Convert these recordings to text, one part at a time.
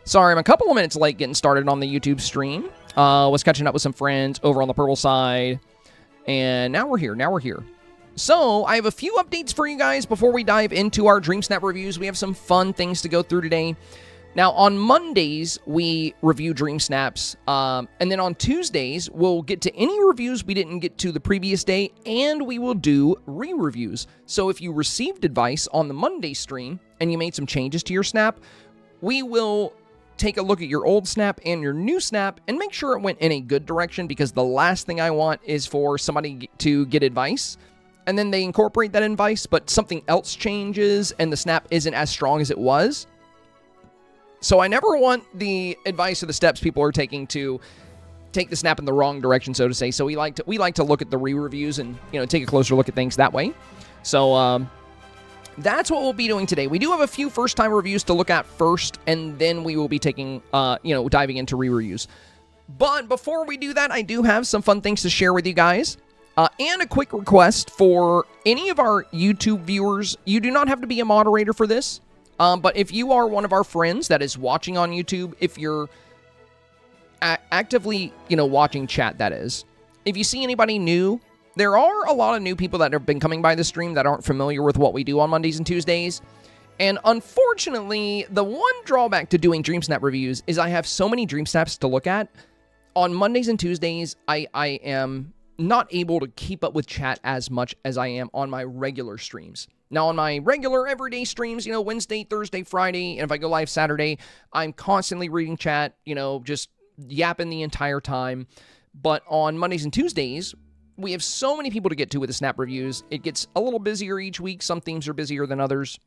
Sorry, I'm a couple of minutes late getting started on the YouTube stream. Was catching up with some friends over on the purple side. And now we're here. So, I have a few updates for you guys before we dive into our Dreamsnap reviews. We have some fun things to go through today. Now, on Mondays, we review Dreamsnaps, and then on Tuesdays, we'll get to any reviews we didn't get to the previous day, and we will do re-reviews. So if you received advice on the Monday stream, and you made some changes to your snap, we will take a look at your old snap and your new snap, and make sure it went in a good direction, because the last thing I want is for somebody to get advice, and then they incorporate that advice, but something else changes, and the snap isn't as strong as it was. So I never want the advice or the steps people are taking to take the snap in the wrong direction, so to say. So we like to look at the re-reviews and, you know, take a closer look at things that way. So that's what we'll be doing today. We do have a few first-time reviews to look at first, and then we will be taking, diving into re-reviews. But before we do that, I do have some fun things to share with you guys. And a quick request for any of our YouTube viewers. You do not have to be a moderator for this. But if you are one of our friends that is watching on YouTube, if you're actively, watching chat, that is, if you see anybody new, there are a lot of new people that have been coming by the stream that aren't familiar with what we do on Mondays and Tuesdays. And unfortunately, the one drawback to doing Dreamsnap reviews is I have so many Dreamsnaps to look at. On Mondays and Tuesdays, I am not able to keep up with chat as much as I am on my regular streams. Now, on my regular everyday streams, Wednesday, Thursday, Friday, and if I go live Saturday, I'm constantly reading chat, just yapping the entire time. But on Mondays and Tuesdays, we have so many people to get to with the snap reviews. It gets a little busier each week. Some themes are busier than others.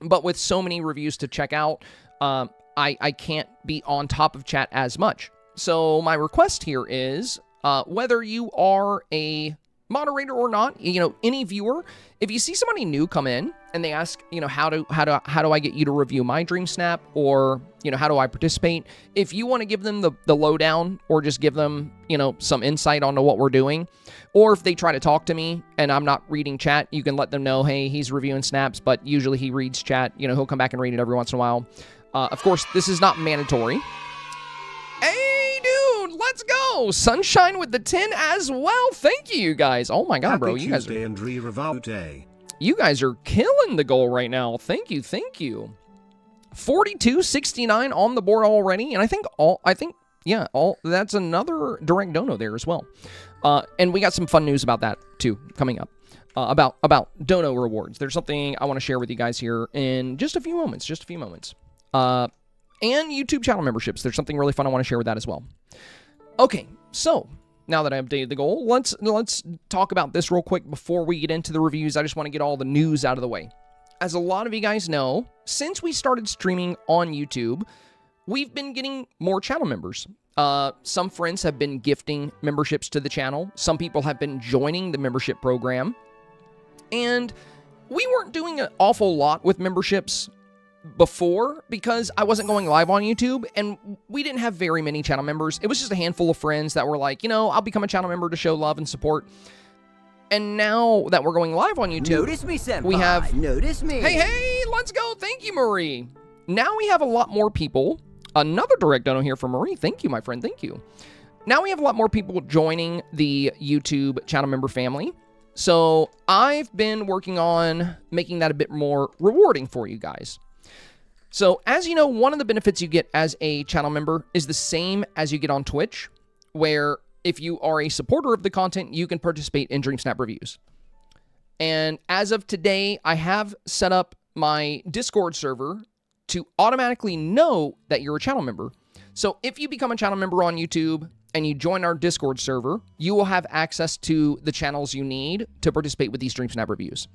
But with so many reviews to check out, I can't be on top of chat as much. So my request here is, whether you are a moderator or not, any viewer, if you see somebody new come in and they ask, how do I get you to review my Dreamsnap, or how do I participate? If you want to give them the lowdown, or just give them some insight onto what we're doing, or if they try to talk to me and I'm not reading chat, you can let them know, hey, he's reviewing snaps, but usually he reads chat. He'll come back and read it every once in a while. Of course, this is not mandatory. Hey, dude, let's go! Sunshine with the 10 as well. Thank you, guys. Oh my god, bro. You guys are killing the goal right now. Thank you. 42.69 on the board already, and that's another direct dono there as well. And we got some fun news about that too coming up. About dono rewards. There's something I want to share with you guys here in just a few moments. And YouTube channel memberships. There's something really fun I want to share with that as well. Okay, so now that I updated the goal, let's talk about this real quick before we get into the reviews. I just want to get all the news out of the way. As a lot of you guys know, since we started streaming on YouTube, we've been getting more channel members. Some friends have been gifting memberships to the channel. Some people have been joining the membership program. And we weren't doing an awful lot with memberships before, because I wasn't going live on YouTube, and we didn't have very many channel members. It was just a handful of friends that were like, I'll become a channel member to show love and support. And now that we're going live on YouTube, notice me, senpai. We have... Notice me. Hey, let's go. Thank you, Marie. Now we have a lot more people. Another direct dono here from Marie. Thank you, my friend. Thank you. Now we have a lot more people joining the YouTube channel member family. So I've been working on making that a bit more rewarding for you guys. So, as you know, one of the benefits you get as a channel member is the same as you get on Twitch, where if you are a supporter of the content, you can participate in Dreamsnap reviews. And as of today, I have set up my Discord server to automatically know that you're a channel member. So, if you become a channel member on YouTube and you join our Discord server, you will have access to the channels you need to participate with these Dreamsnap reviews.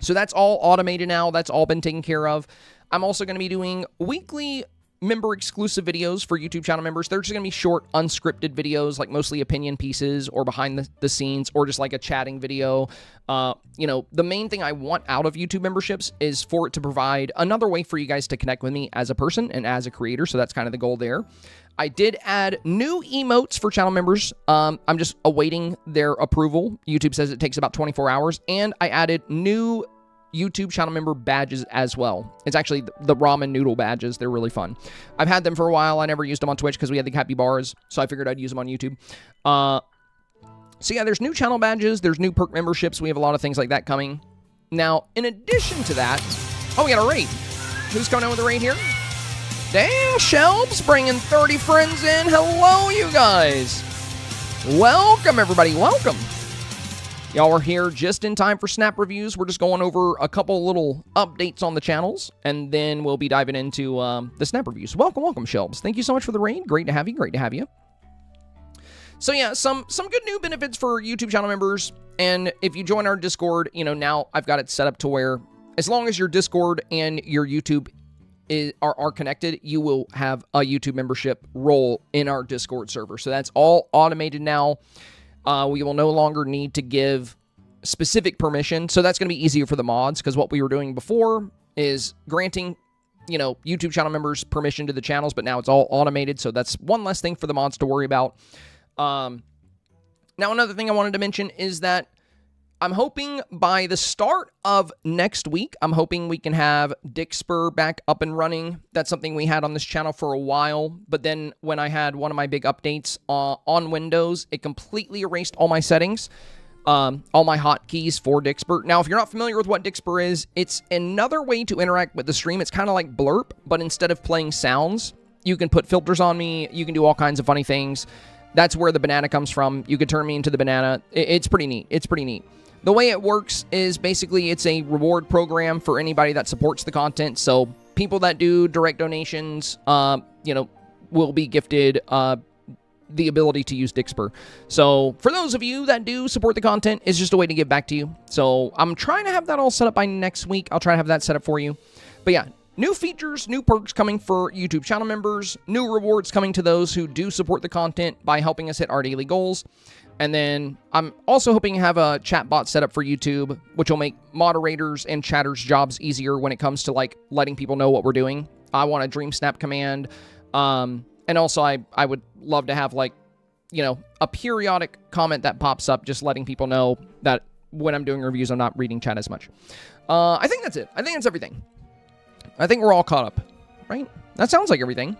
So that's all automated now. That's all been taken care of. I'm also going to be doing weekly member-exclusive videos for YouTube channel members. They're just going to be short, unscripted videos, like mostly opinion pieces or behind the scenes, or just like a chatting video. The main thing I want out of YouTube memberships is for it to provide another way for you guys to connect with me as a person and as a creator, so that's kind of the goal there. I did add new emotes for channel members. I'm just awaiting their approval. YouTube says it takes about 24 hours, and I added new YouTube channel member badges as well. It's actually the ramen noodle badges. They're really fun. I've had them for a while. I never used them on Twitch because we had the capybaras, so I figured I'd use them on YouTube. So yeah, there's new channel badges. There's new perk memberships. We have a lot of things like that coming. Now, in addition to that, oh, we got a raid. Who's coming in with a raid here? Dang, Shelbs bringing 30 friends in. Hello, you guys. Welcome, everybody. Welcome. Y'all are here just in time for Snap Reviews. We're just going over a couple little updates on the channels, and then we'll be diving into the Snap Reviews. Welcome, welcome, Shelbs. Thank you so much for the raid. Great to have you. Great to have you. So yeah, some good new benefits for YouTube channel members. And if you join our Discord, you know, now I've got it set up to where as long as your Discord and your YouTube are connected, you will have a YouTube membership role in our Discord server. So that's all automated now. We will no longer need to give specific permission. So that's going to be easier for the mods, because what we were doing before is granting, you know, YouTube channel members permission to the channels, but now it's all automated. So that's one less thing for the mods to worry about. Now, another thing I wanted to mention is that I'm hoping by the start of next week, I'm hoping we can have Dixper back up and running. That's something we had on this channel for a while, but then when I had one of my big updates on Windows, it completely erased all my settings, all my hotkeys for Dixper. Now, if you're not familiar with what Dixper is, it's another way to interact with the stream. It's kind of like Blurp, but instead of playing sounds, you can put filters on me. You can do all kinds of funny things. That's where the banana comes from. You could turn me into the banana. It's pretty neat. It's pretty neat. The way it works is basically it's a reward program for anybody that supports the content. So people that do direct donations, you know, will be gifted the ability to use Dixper. So for those of you that do support the content, it's just a way to give back to you. So I'm trying to have that all set up by next week. I'll try to have that set up for you. But yeah, new features, new perks coming for YouTube channel members, new rewards coming to those who do support the content by helping us hit our daily goals. And then I'm also hoping to have a chat bot set up for YouTube, which will make moderators and chatters' jobs easier when it comes to, like, letting people know what we're doing. I want a Dreamsnap command. And also, I would love to have, like, you know, a periodic comment that pops up just letting people know that when I'm doing reviews, I'm not reading chat as much. I think that's it. I think that's everything. I think we're all caught up, right? That sounds like everything.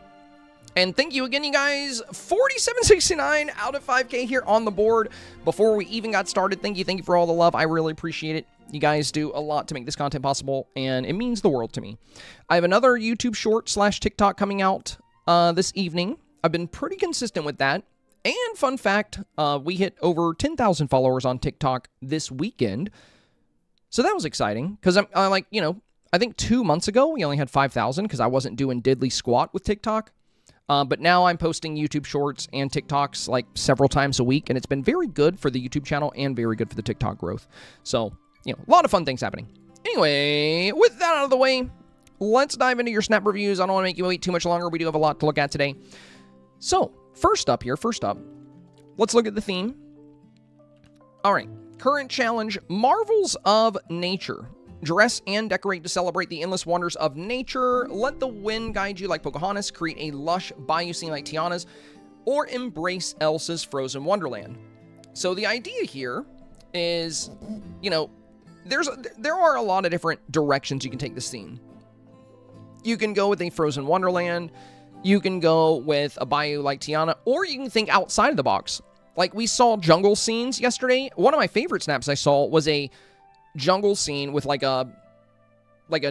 And thank you again, you guys. 4769 out of 5K here on the board before we even got started. Thank you for all the love. I really appreciate it. You guys do a lot to make this content possible, and it means the world to me. I have another YouTube short / TikTok coming out this evening. I've been pretty consistent with that. And fun fact, we hit over 10,000 followers on TikTok this weekend. So that was exciting, because I'm like, you know, I think 2 months ago, we only had 5,000 because I wasn't doing diddly squat with TikTok. But now I'm posting YouTube Shorts and TikToks like several times a week, and it's been very good for the YouTube channel and very good for the TikTok growth. So, you know, a lot of fun things happening. Anyway, with that out of the way, let's dive into your Snap Reviews. I don't want to make you wait too much longer. We do have a lot to look at today. So, first up, let's look at the theme. All right, current challenge, Marvels of Nature. Dress and decorate to celebrate the endless wonders of nature. Let the wind guide you like Pocahontas. Create a lush bayou scene like Tiana's. Or embrace Elsa's frozen wonderland. So the idea here is, you know, there are a lot of different directions you can take this scene. You can go with a frozen wonderland. You can go with a bayou like Tiana. Or you can think outside of the box. Like we saw jungle scenes yesterday. One of my favorite snaps I saw was a jungle scene with like a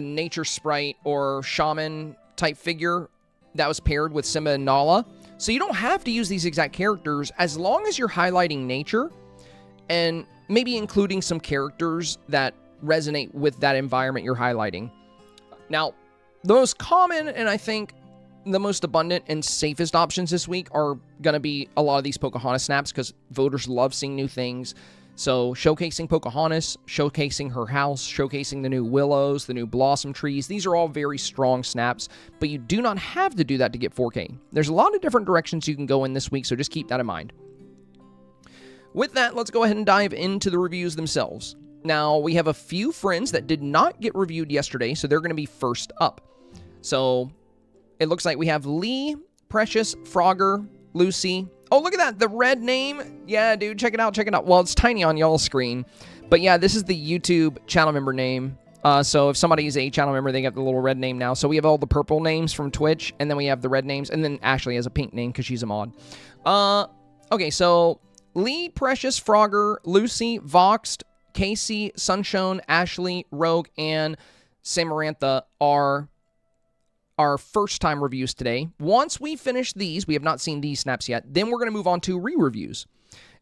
nature sprite or shaman type figure that was paired with Simba and Nala. So you don't have to use these exact characters as long as you're highlighting nature and maybe including some characters that resonate with that environment you're highlighting. Now, the most common and I think the most abundant and safest options this week are going to be a lot of these Pocahontas snaps because voters love seeing new things. So showcasing Pocahontas, showcasing her house, showcasing the new willows, the new blossom trees. These are all very strong snaps, but you do not have to do that to get 4K. There's a lot of different directions you can go in this week, so just keep that in mind. With that, let's go ahead and dive into the reviews themselves. Now, we have a few friends that did not get reviewed yesterday, so they're going to be first up. So it looks like we have Lee, Precious, Frogger, Lucy. Oh, look at that. The red name. Yeah, dude, check it out. Check it out. Well, it's tiny on y'all's screen. But yeah, this is the YouTube channel member name. So if somebody's a channel member, they get the little red name now. So we have all the purple names from Twitch, and then we have the red names, and then Ashley has a pink name because she's a mod. Okay, so Lee, Precious, Frogger, Lucy, Voxed, Casey, Sunshone, Ashley, Rogue, and Samarantha are our first-time reviews today. Once we finish these, we have not seen these snaps yet, then we're going to move on to re-reviews.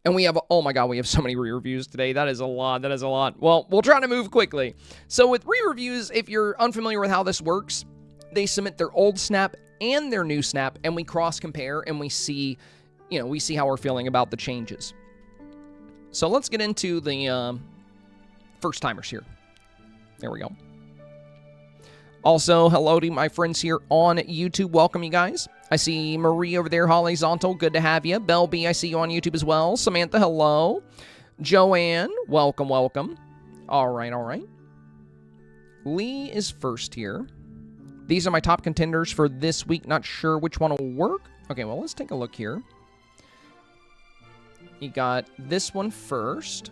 And we have, oh my god, we have so many re-reviews today. That is a lot. That is a lot. Well, we'll try to move quickly. So with re-reviews, if you're unfamiliar with how this works, they submit their old snap and their new snap, and we cross-compare, and we see, you know, we see how we're feeling about the changes. So let's get into the first-timers here. There we go. Also, hello to my friends here on YouTube. Welcome, you guys. I see Marie over there, Horizontal. Good to have you. Belle B, I see you on YouTube as well. Samantha, hello. Joanne, welcome, welcome. All right, all right. Lee is first here. These are my top contenders for this week. Not sure which one will work. Okay, well, let's take a look here. You got this one first.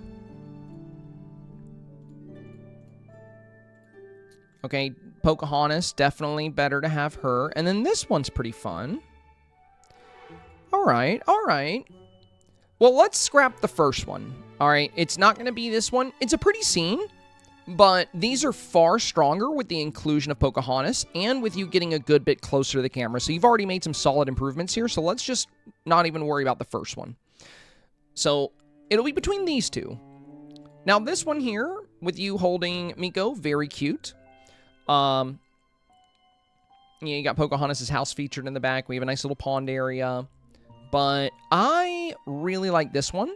Okay, Pocahontas, definitely better to have her. And then this one's pretty fun. All right, all right. Well, let's scrap the first one. All right, it's not going to be this one. It's a pretty scene, but these are far stronger with the inclusion of Pocahontas and with you getting a good bit closer to the camera. So you've already made some solid improvements here, so let's just not even worry about the first one. So it'll be between these two. Now, this one here with you holding Miko, very cute. Yeah, you got Pocahontas' house featured in the back. We have a nice little pond area. But I really like this one.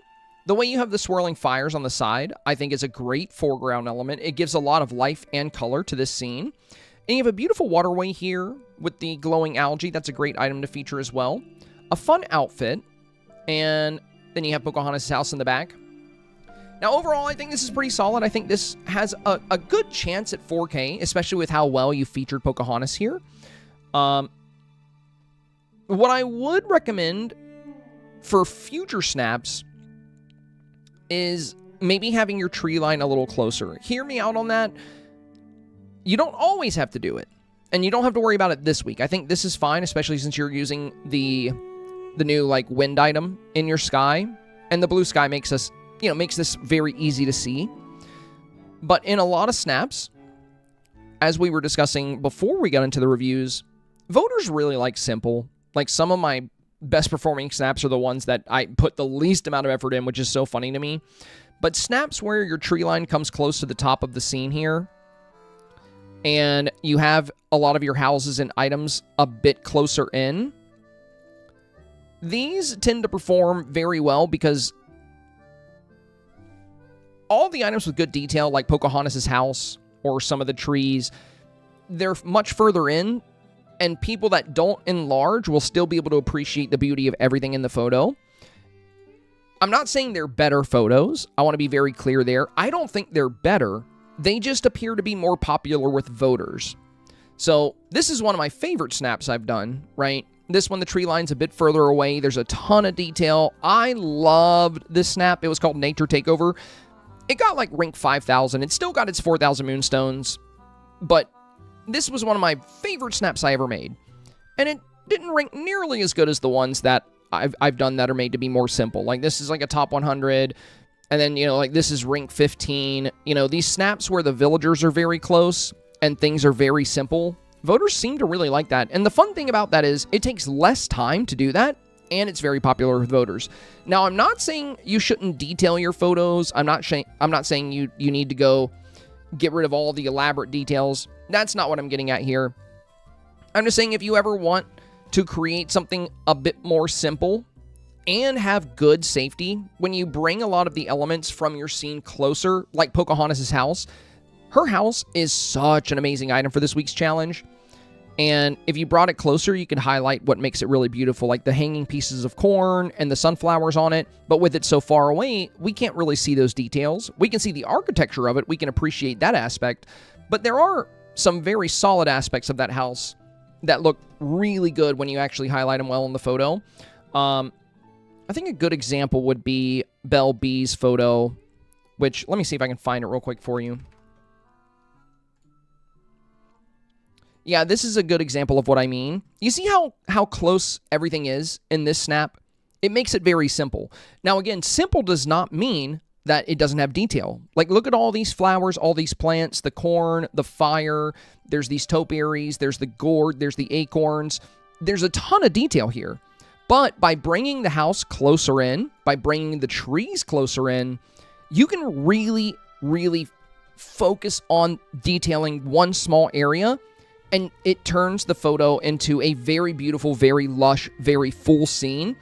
The way you have the swirling fires on the side, I think is a great foreground element. It gives a lot of life and color to this scene. And you have a beautiful waterway here with the glowing algae. That's a great item to feature as well. A fun outfit. And then you have Pocahontas' house in the back. Now, overall, I think this is pretty solid. I think this has a good chance at 4K, especially with how well you featured Pocahontas here. What I would recommend for future snaps is maybe having your tree line a little closer. Hear me out on that. You don't always have to do it, and you don't have to worry about it this week. I think this is fine, especially since you're using the new, like, wind item in your sky, and the blue sky makes us... you know, makes this very easy to see. But in a lot of snaps, as we were discussing before we got into the reviews, voters really like simple. Like, some of my best performing snaps are the ones that I put the least amount of effort in, which is so funny to me. But snaps where your tree line comes close to the top of the scene here, and you have a lot of your houses and items a bit closer in, these tend to perform very well because all the items with good detail, like Pocahontas' house or some of the trees, they're much further in, and people that don't enlarge will still be able to appreciate the beauty of everything in the photo. I'm not saying they're better photos. I want to be very clear there. I don't think they're better. They just appear to be more popular with voters. So this is one of my favorite snaps I've done, right? This one, the tree line's a bit further away. There's a ton of detail. I loved this snap. It was called Nature Takeover. It got, like, rank 5,000. It still got its 4,000 moonstones, but this was one of my favorite snaps I ever made. And it didn't rank nearly as good as the ones that I've done that are made to be more simple. Like, this is, like, a top 100, and then, you know, like, this is rank 15. You know, these snaps where the villagers are very close and things are very simple, voters seem to really like that. And the fun thing about that is it takes less time to do that, and it's very popular with voters. Now, I'm not saying you shouldn't detail your photos. I'm not saying you need to go get rid of all the elaborate details. That's not what I'm getting at here. I'm just saying if you ever want to create something a bit more simple and have good safety, when you bring a lot of the elements from your scene closer, like Pocahontas' house, her house is such an amazing item for this week's challenge. And if you brought it closer, you could highlight what makes it really beautiful, like the hanging pieces of corn and the sunflowers on it. But with it so far away, we can't really see those details. We can see the architecture of it. We can appreciate that aspect. But there are some very solid aspects of that house that look really good when you actually highlight them well in the photo. I think a good example would be Belle B's photo, which, let me see if I can find it real quick for you. Yeah, this is a good example of what I mean. You see how close everything is in this snap? It makes it very simple. Now, again, simple does not mean that it doesn't have detail. Like, look at all these flowers, all these plants, the corn, the fire, there's these topiaries, there's the gourd, there's the acorns. There's a ton of detail here. But by bringing the house closer in, by bringing the trees closer in, you can really, really focus on detailing one small area, and it turns the photo into a very beautiful, very lush, very full scene,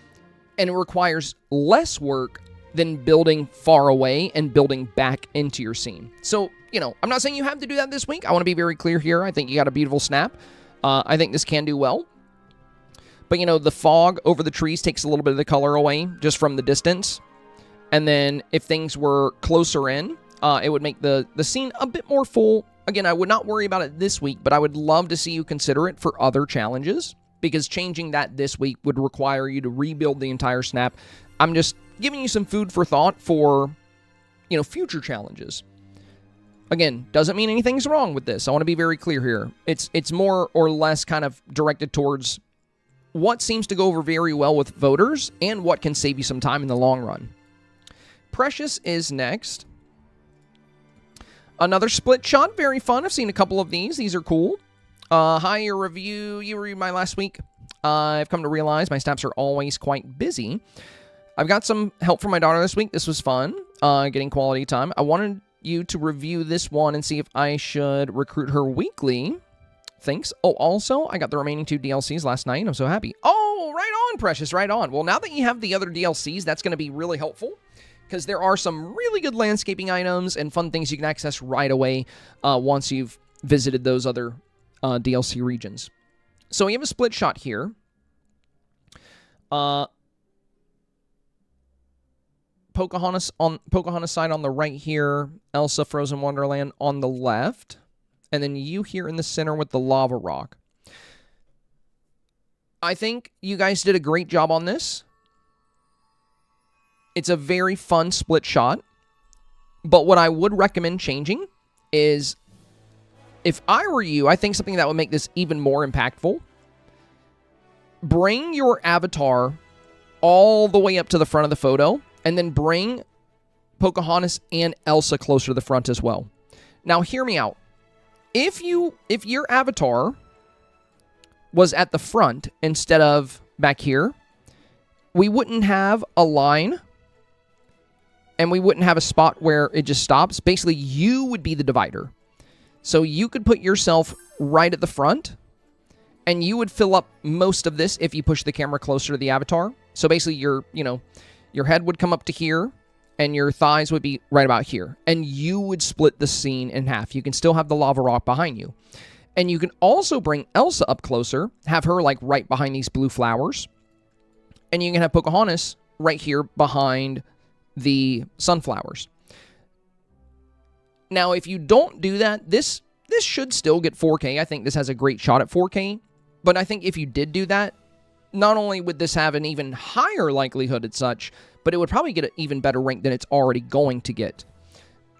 and it requires less work than building far away and building back into your scene. So, I'm not saying you have to do that this week. I want to be very clear here. I think you got a beautiful snap. I think this can do well. But, the fog over the trees takes a little bit of the color away just from the distance. And then if things were closer in, it would make the scene a bit more full. Again, I would not worry about it this week, but I would love to see you consider it for other challenges, because changing that this week would require you to rebuild the entire snap. I'm just giving you some food for thought for, future challenges. Again, doesn't mean anything's wrong with this. I want to be very clear here. It's more or less kind of directed towards what seems to go over very well with voters and what can save you some time in the long run. Precious is next. Another split shot, very fun. I've seen a couple of these. These are cool. Hi, you reviewed my last week. I've come to realize my snaps are always quite busy. I've got some help from my daughter this week. This was fun, getting quality time. I wanted you to review this one and see if I should recruit her weekly. Thanks. Oh, also, I got the remaining 2 DLCs last night. I'm so happy. Oh, right on, Precious, right on. Well, now that you have the other DLCs, that's going to be really helpful, because there are some really good landscaping items and fun things you can access right away once you've visited those other DLC regions. So we have a split shot here. Pocahontas side on the right here. Elsa Frozen Wonderland on the left. And then you here in the center with the lava rock. I think you guys did a great job on this. It's a very fun split shot. But what I would recommend changing is, if I were you, I think something that would make this even more impactful. Bring your avatar all the way up to the front of the photo, and then bring Pocahontas and Elsa closer to the front as well. Now, hear me out. If your avatar was at the front instead of back here, we wouldn't have a line, and we wouldn't have a spot where it just stops. Basically, you would be the divider. So you could put yourself right at the front, and you would fill up most of this if you push the camera closer to the avatar. So basically, your head would come up to here, and your thighs would be right about here. And you would split the scene in half. You can still have the lava rock behind you. And you can also bring Elsa up closer, have her like right behind these blue flowers. And you can have Pocahontas right here behind the sunflowers. Now, if you don't do that, this should still get 4K. I think this has a great shot at 4K. But I think if you did do that, not only would this have an even higher likelihood as such, but it would probably get an even better rank than it's already going to get.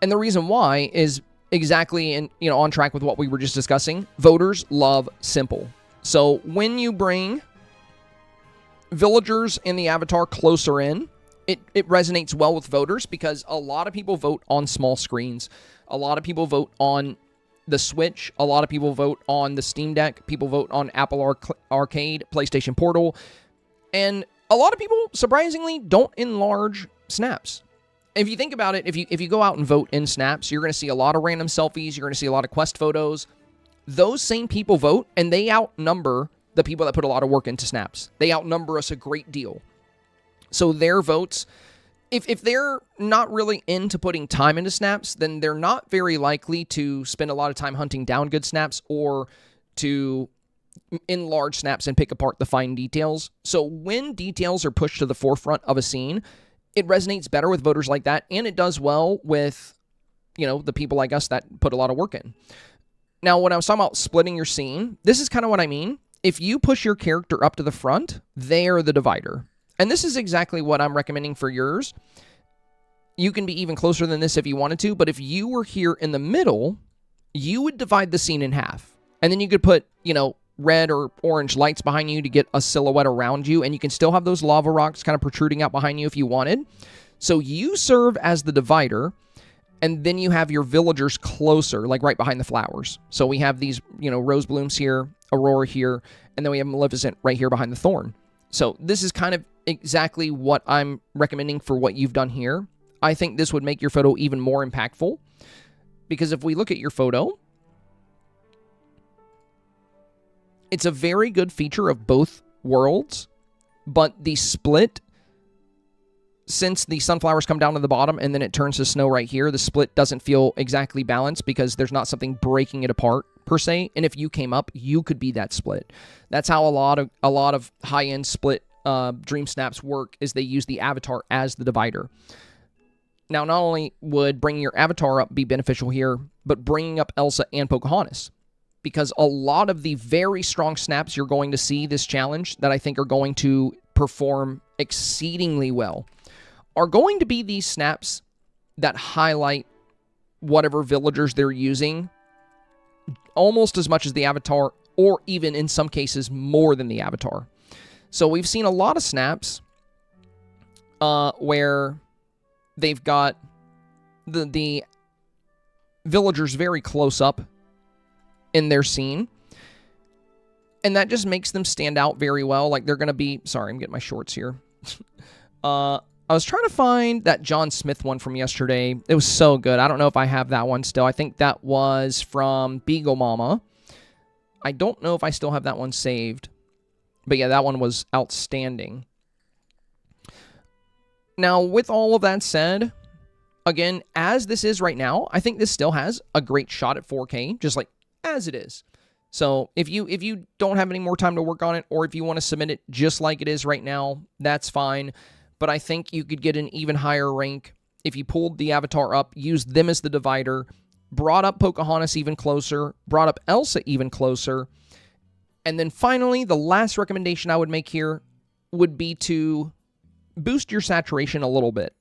And the reason why is exactly on track with what we were just discussing. Voters love simple. So when you bring villagers and the avatar closer in, it resonates well with voters, because a lot of people vote on small screens. A lot of people vote on the Switch. A lot of people vote on the Steam Deck. People vote on Apple Arcade, PlayStation Portal. And a lot of people, surprisingly, don't enlarge snaps. If you think about it, if you go out and vote in snaps, you're going to see a lot of random selfies. You're going to see a lot of quest photos. Those same people vote, and they outnumber the people that put a lot of work into snaps. They outnumber us a great deal. So their votes, if they're not really into putting time into snaps, then they're not very likely to spend a lot of time hunting down good snaps or to enlarge snaps and pick apart the fine details. So when details are pushed to the forefront of a scene, it resonates better with voters like that, and it does well with, the people like us that put a lot of work in. Now, when I was talking about splitting your scene, this is kind of what I mean. If you push your character up to the front, they are the divider. And this is exactly what I'm recommending for yours. You can be even closer than this if you wanted to, but if you were here in the middle, you would divide the scene in half. And then you could put, you know, red or orange lights behind you to get a silhouette around you, and you can still have those lava rocks kind of protruding out behind you if you wanted. So you serve as the divider, and then you have your villagers closer, like right behind the flowers. So we have these, you know, rose blooms here, aurora here, and then we have Maleficent right here behind the thorn. So this is kind of exactly what I'm recommending for what you've done here. I think this would make your photo even more impactful, because if we look at your photo, it's a very good feature of both worlds, but the split, since the sunflowers come down to the bottom and then it turns to snow right here, the split doesn't feel exactly balanced because there's not something breaking it apart per se. And if you came up, you could be that split. That's how a lot of high-end split dream snaps work, is they use the avatar as the divider. Now, not only would bringing your avatar up be beneficial here, but bringing up Elsa and Pocahontas, because a lot of the very strong snaps you're going to see this challenge that I think are going to perform exceedingly well are going to be these snaps that highlight whatever villagers they're using almost as much as the avatar, or even in some cases more than the avatar. So we've seen a lot of snaps where they've got the villagers very close up in their scene, and that just makes them stand out very well. Like they're going to be... Sorry, I'm getting my shorts here. I was trying to find that John Smith one from yesterday. It was so good. I don't know if I have that one still. I think that was from Beagle Mama. I don't know if I still have that one saved. But yeah, that one was outstanding. Now, with all of that said, again, as this is right now, I think this still has a great shot at 4K, just like as it is. So if you don't have any more time to work on it, or if you want to submit it just like it is right now, that's fine. But I think you could get an even higher rank if you pulled the avatar up, used them as the divider, brought up Pocahontas even closer, brought up Elsa even closer, and then finally, the last recommendation I would make here would be to boost your saturation a little bit.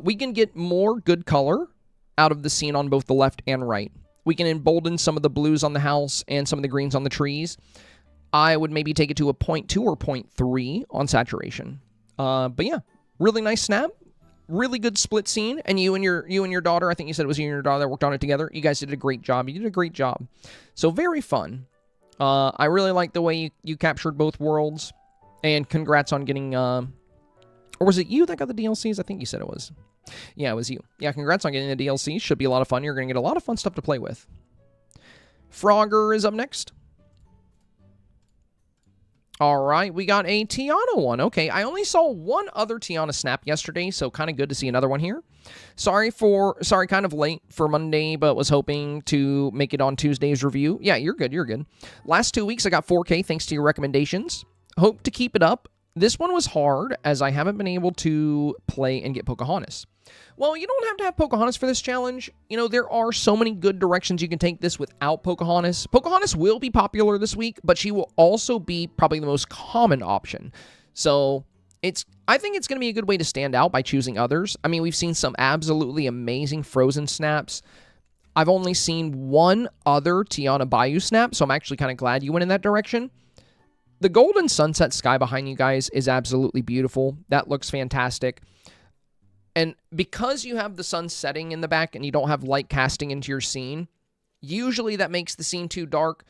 We can get more good color out of the scene on both the left and right. We can embolden some of the blues on the house and some of the greens on the trees. I would maybe take it to a 0.2 or 0.3 on saturation. But yeah, really nice snap. Really good split scene. And you and your daughter, I think you said it was you and your daughter that worked on it together. You guys did a great job. You did a great job. So very fun. I really like the way you captured both worlds. And congrats on getting... or was it you that got the DLCs? I think you said it was. Yeah, it was you. Yeah, congrats on getting the DLC. Should be a lot of fun. You're going to get a lot of fun stuff to play with. Frogger is up next. All right, we got a Tiana one. Okay, I only saw one other Tiana snap yesterday, so kind of good to see another one here. Sorry, kind of late for Monday, but was hoping to make it on Tuesday's review. Yeah, you're good, you're good. Last 2 weeks, I got 4K thanks to your recommendations. Hope to keep it up. This one was hard, as I haven't been able to play and get Pocahontas. Well, you don't have to have Pocahontas for this challenge. You know, there are so many good directions you can take this without Pocahontas. Pocahontas will be popular this week, but she will also be probably the most common option. So, I think it's going to be a good way to stand out by choosing others. I mean, we've seen some absolutely amazing Frozen snaps. I've only seen one other Tiana Bayou snap, so I'm actually kind of glad you went in that direction. The golden sunset sky behind you guys is absolutely beautiful. That looks fantastic. And because you have the sun setting in the back and you don't have light casting into your scene, usually that makes the scene too dark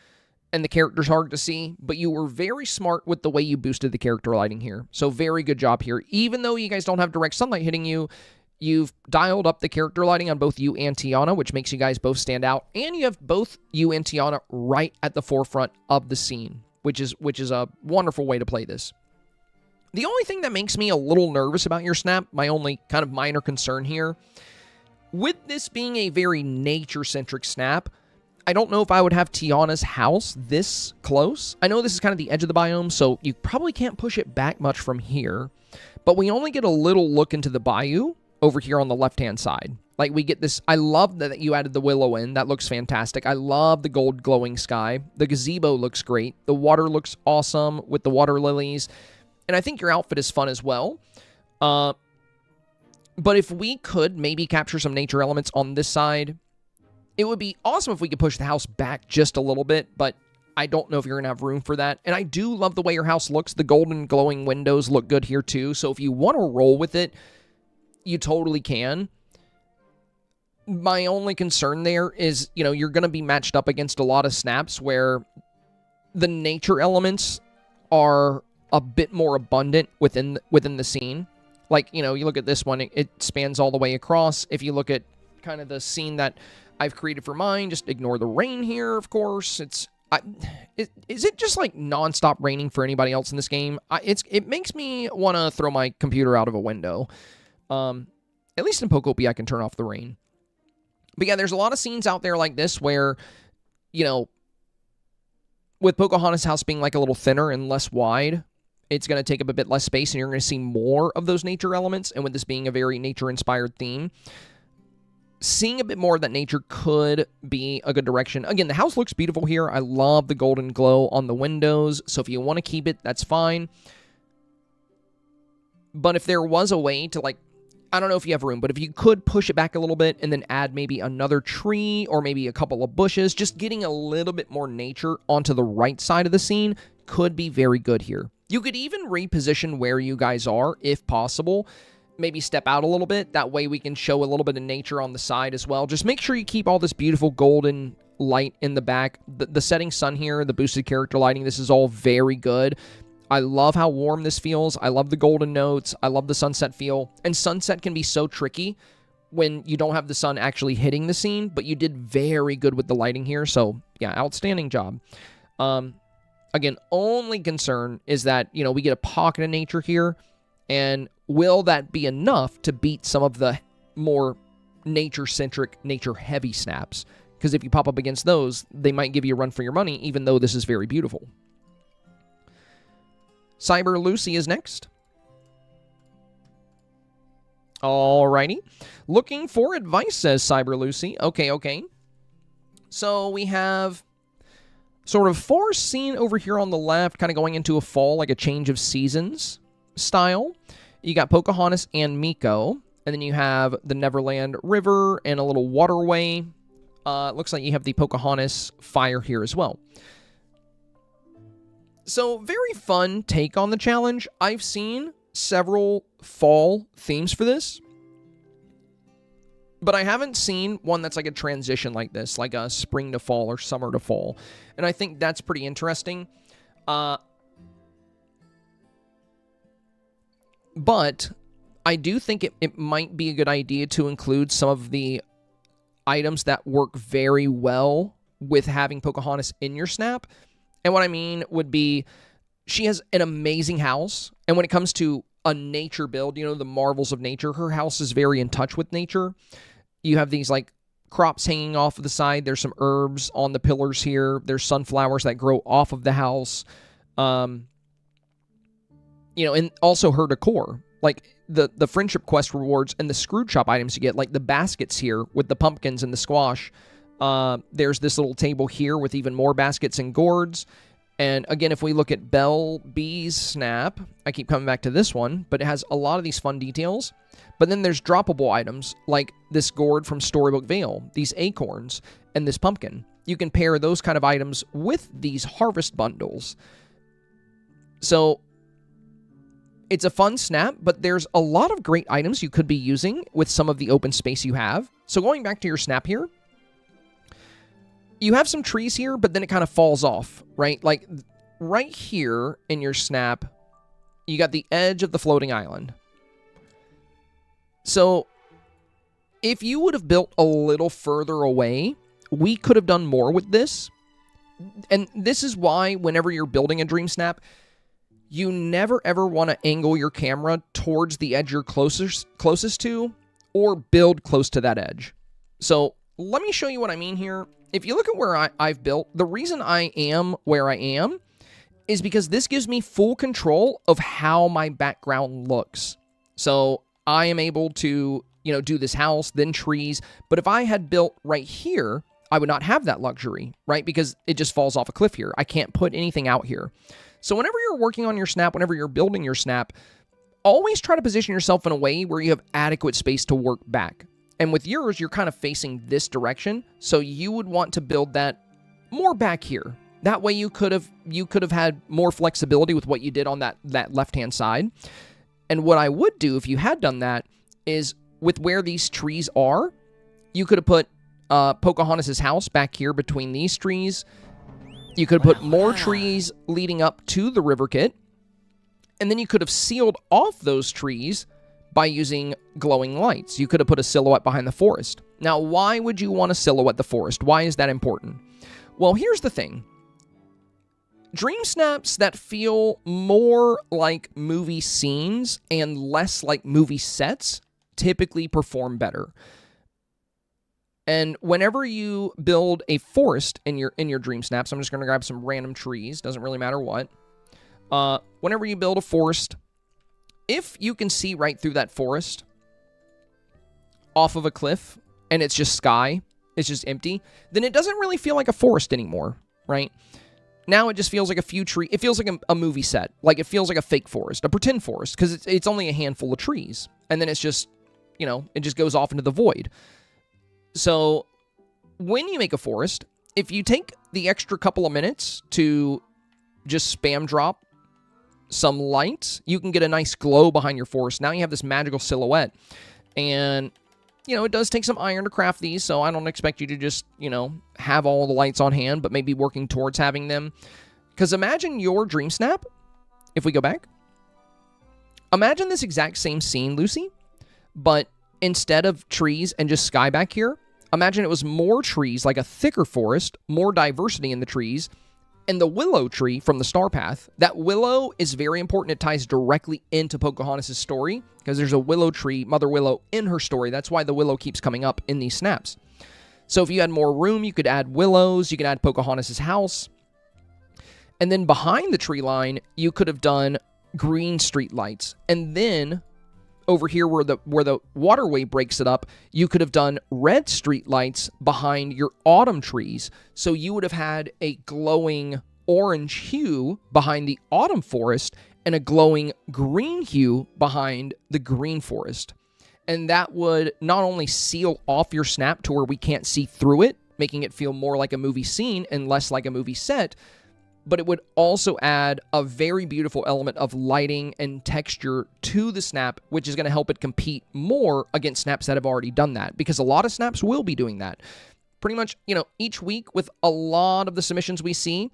and the character's hard to see, but you were very smart with the way you boosted the character lighting here. So very good job here. Even though you guys don't have direct sunlight hitting you, you've dialed up the character lighting on both you and Tiana, which makes you guys both stand out. And you have both you and Tiana right at the forefront of the scene, which is a wonderful way to play this. The only thing that makes me a little nervous about your snap, my only kind of minor concern here, with this being a very nature-centric snap, I don't know if I would have Tiana's house this close. I know this is kind of the edge of the biome, so you probably can't push it back much from here, but we only get a little look into the bayou over here on the left-hand side. Like, we get this... I love that you added the willow in. That looks fantastic. I love the gold glowing sky. The gazebo looks great. The water looks awesome with the water lilies. And I think your outfit is fun as well. But if we could maybe capture some nature elements on this side, It would be awesome if we could push the house back just a little bit, but I don't know if you're going to have room for that. And I do love the way your house looks. The golden glowing windows look good here too. So if you want to roll with it, you totally can. My only concern there is, you know, you're going to be matched up against a lot of snaps where the nature elements are a bit more abundant within the scene. Like, you know, you look at this one, it spans all the way across. If you look at kind of the scene that I've created for mine, just ignore the rain here, of course. Is it just like nonstop raining for anybody else in this game? It makes me want to throw my computer out of a window. At least in Pokopia, I can turn off the rain. But yeah, there's a lot of scenes out there like this where, you know, with Pocahontas' house being like a little thinner and less wide, it's going to take up a bit less space, and you're going to see more of those nature elements. And with this being a very nature-inspired theme, seeing a bit more of that nature could be a good direction. Again, the house looks beautiful here. I love the golden glow on the windows. So if you want to keep it, that's fine. But if there was a way to, like, I don't know if you have room, but if you could push it back a little bit and then add maybe another tree or maybe a couple of bushes, just getting a little bit more nature onto the right side of the scene could be very good here. You could even reposition where you guys are if possible. Maybe step out a little bit. That way we can show a little bit of nature on the side as well. Just make sure you keep all this beautiful golden light in the back. The setting sun here, the boosted character lighting, this is all very good. I love how warm this feels. I love the golden notes. I love the sunset feel. And sunset can be so tricky when you don't have the sun actually hitting the scene, but you did very good with the lighting here. So yeah, outstanding job. Again, only concern is that, you know, we get a pocket of nature here, and will that be enough to beat some of the more nature-centric, nature-heavy snaps? Because if you pop up against those, they might give you a run for your money, even though this is very beautiful. Cyber Lucy is next. Alrighty. Looking for advice, says Cyber Lucy. Okay. So we have sort of forest scene over here on the left, kind of going into a fall, like a change of seasons style. You got Pocahontas and Miko, and then you have the Neverland River and a little waterway. It looks like you have the Pocahontas fire here as well. So, very fun take on the challenge. I've seen several fall themes for this, but I haven't seen one that's like a transition like this, like a spring to fall or summer to fall. And I think that's pretty interesting. But I do think it might be a good idea to include some of the items that work very well with having Pocahontas in your snap. And what I mean would be, she has an amazing house. And when it comes to a nature build, you know, the marvels of nature, her house is very in touch with nature. You have these like crops hanging off of the side. There's some herbs on the pillars here. There's sunflowers that grow off of the house. You know, and also her decor. Like the friendship quest rewards and the Scrooge shop items you get, like the baskets here with the pumpkins and the squash. There's this little table here with even more baskets and gourds. And again, if we look at Belle B's snap, I keep coming back to this one, but it has a lot of these fun details. But then there's droppable items like this gourd from Storybook Vale, these acorns, and this pumpkin. You can pair those kind of items with these harvest bundles. So it's a fun snap, but there's a lot of great items you could be using with some of the open space you have. So going back to your snap here, you have some trees here, but then it kind of falls off, right? Like right here in your snap, you got the edge of the floating island. So if you would have built a little further away, we could have done more with this. And this is why whenever you're building a Dream Snap, you never ever want to angle your camera towards the edge you're closest to, or build close to that edge. So let me show you what I mean here. If you look at where I've built, the reason I am where I am is because this gives me full control of how my background looks. So I am able to, you know, do this house, then trees. But if I had built right here, I would not have that luxury, right? Because it just falls off a cliff here. I can't put anything out here. So whenever you're working on your snap, whenever you're building your snap, always try to position yourself in a way where you have adequate space to work back. And with yours, you're kind of facing this direction, so you would want to build that more back here. That way you could have had more flexibility with what you did on that left-hand side. And what I would do if you had done that is with where these trees are, you could have put Pocahontas' house back here between these trees. You could have put more trees leading up to the river kit. And then you could have sealed off those trees by using glowing lights. You could have put a silhouette behind the forest. Now, why would you want to silhouette the forest? Why is that important? Well, here's the thing. Dream snaps that feel more like movie scenes and less like movie sets typically perform better. And whenever you build a forest in your dream snaps, I'm just going to grab some random trees, doesn't really matter what. Whenever you build a forest, if you can see right through that forest off of a cliff and it's just sky, it's just empty, then it doesn't really feel like a forest anymore, right? Now it just feels like a few trees. It feels like a movie set. Like it feels like a fake forest, a pretend forest, because it's only a handful of trees. And then it's just, it just goes off into the void. So when you make a forest, if you take the extra couple of minutes to just spam drop some lights, you can get a nice glow behind your forest. Now you have this magical silhouette. And, it does take some iron to craft these, so I don't expect you to just, have all the lights on hand, but maybe working towards having them. Because imagine your dream snap, if we go back. Imagine this exact same scene, Lucy, but instead of trees and just sky back here, imagine it was more trees, like a thicker forest, more diversity in the trees, and the willow tree from the STARPATH. That willow is very important. It ties directly into Pocahontas' story because there's a willow tree, Mother Willow, in her story. That's why the willow keeps coming up in these snaps. So if you had more room, you could add willows, you could add Pocahontas' house. And then behind the tree line, you could have done green street lights. And then over here where the waterway breaks it up, you could have done red street lights behind your autumn trees. So you would have had a glowing orange hue behind the autumn forest and a glowing green hue behind the green forest. And that would not only seal off your snap to where we can't see through it, making it feel more like a movie scene and less like a movie set, but it would also add a very beautiful element of lighting and texture to the snap, which is going to help it compete more against snaps that have already done that, because a lot of snaps will be doing that. Pretty much, each week with a lot of the submissions we see,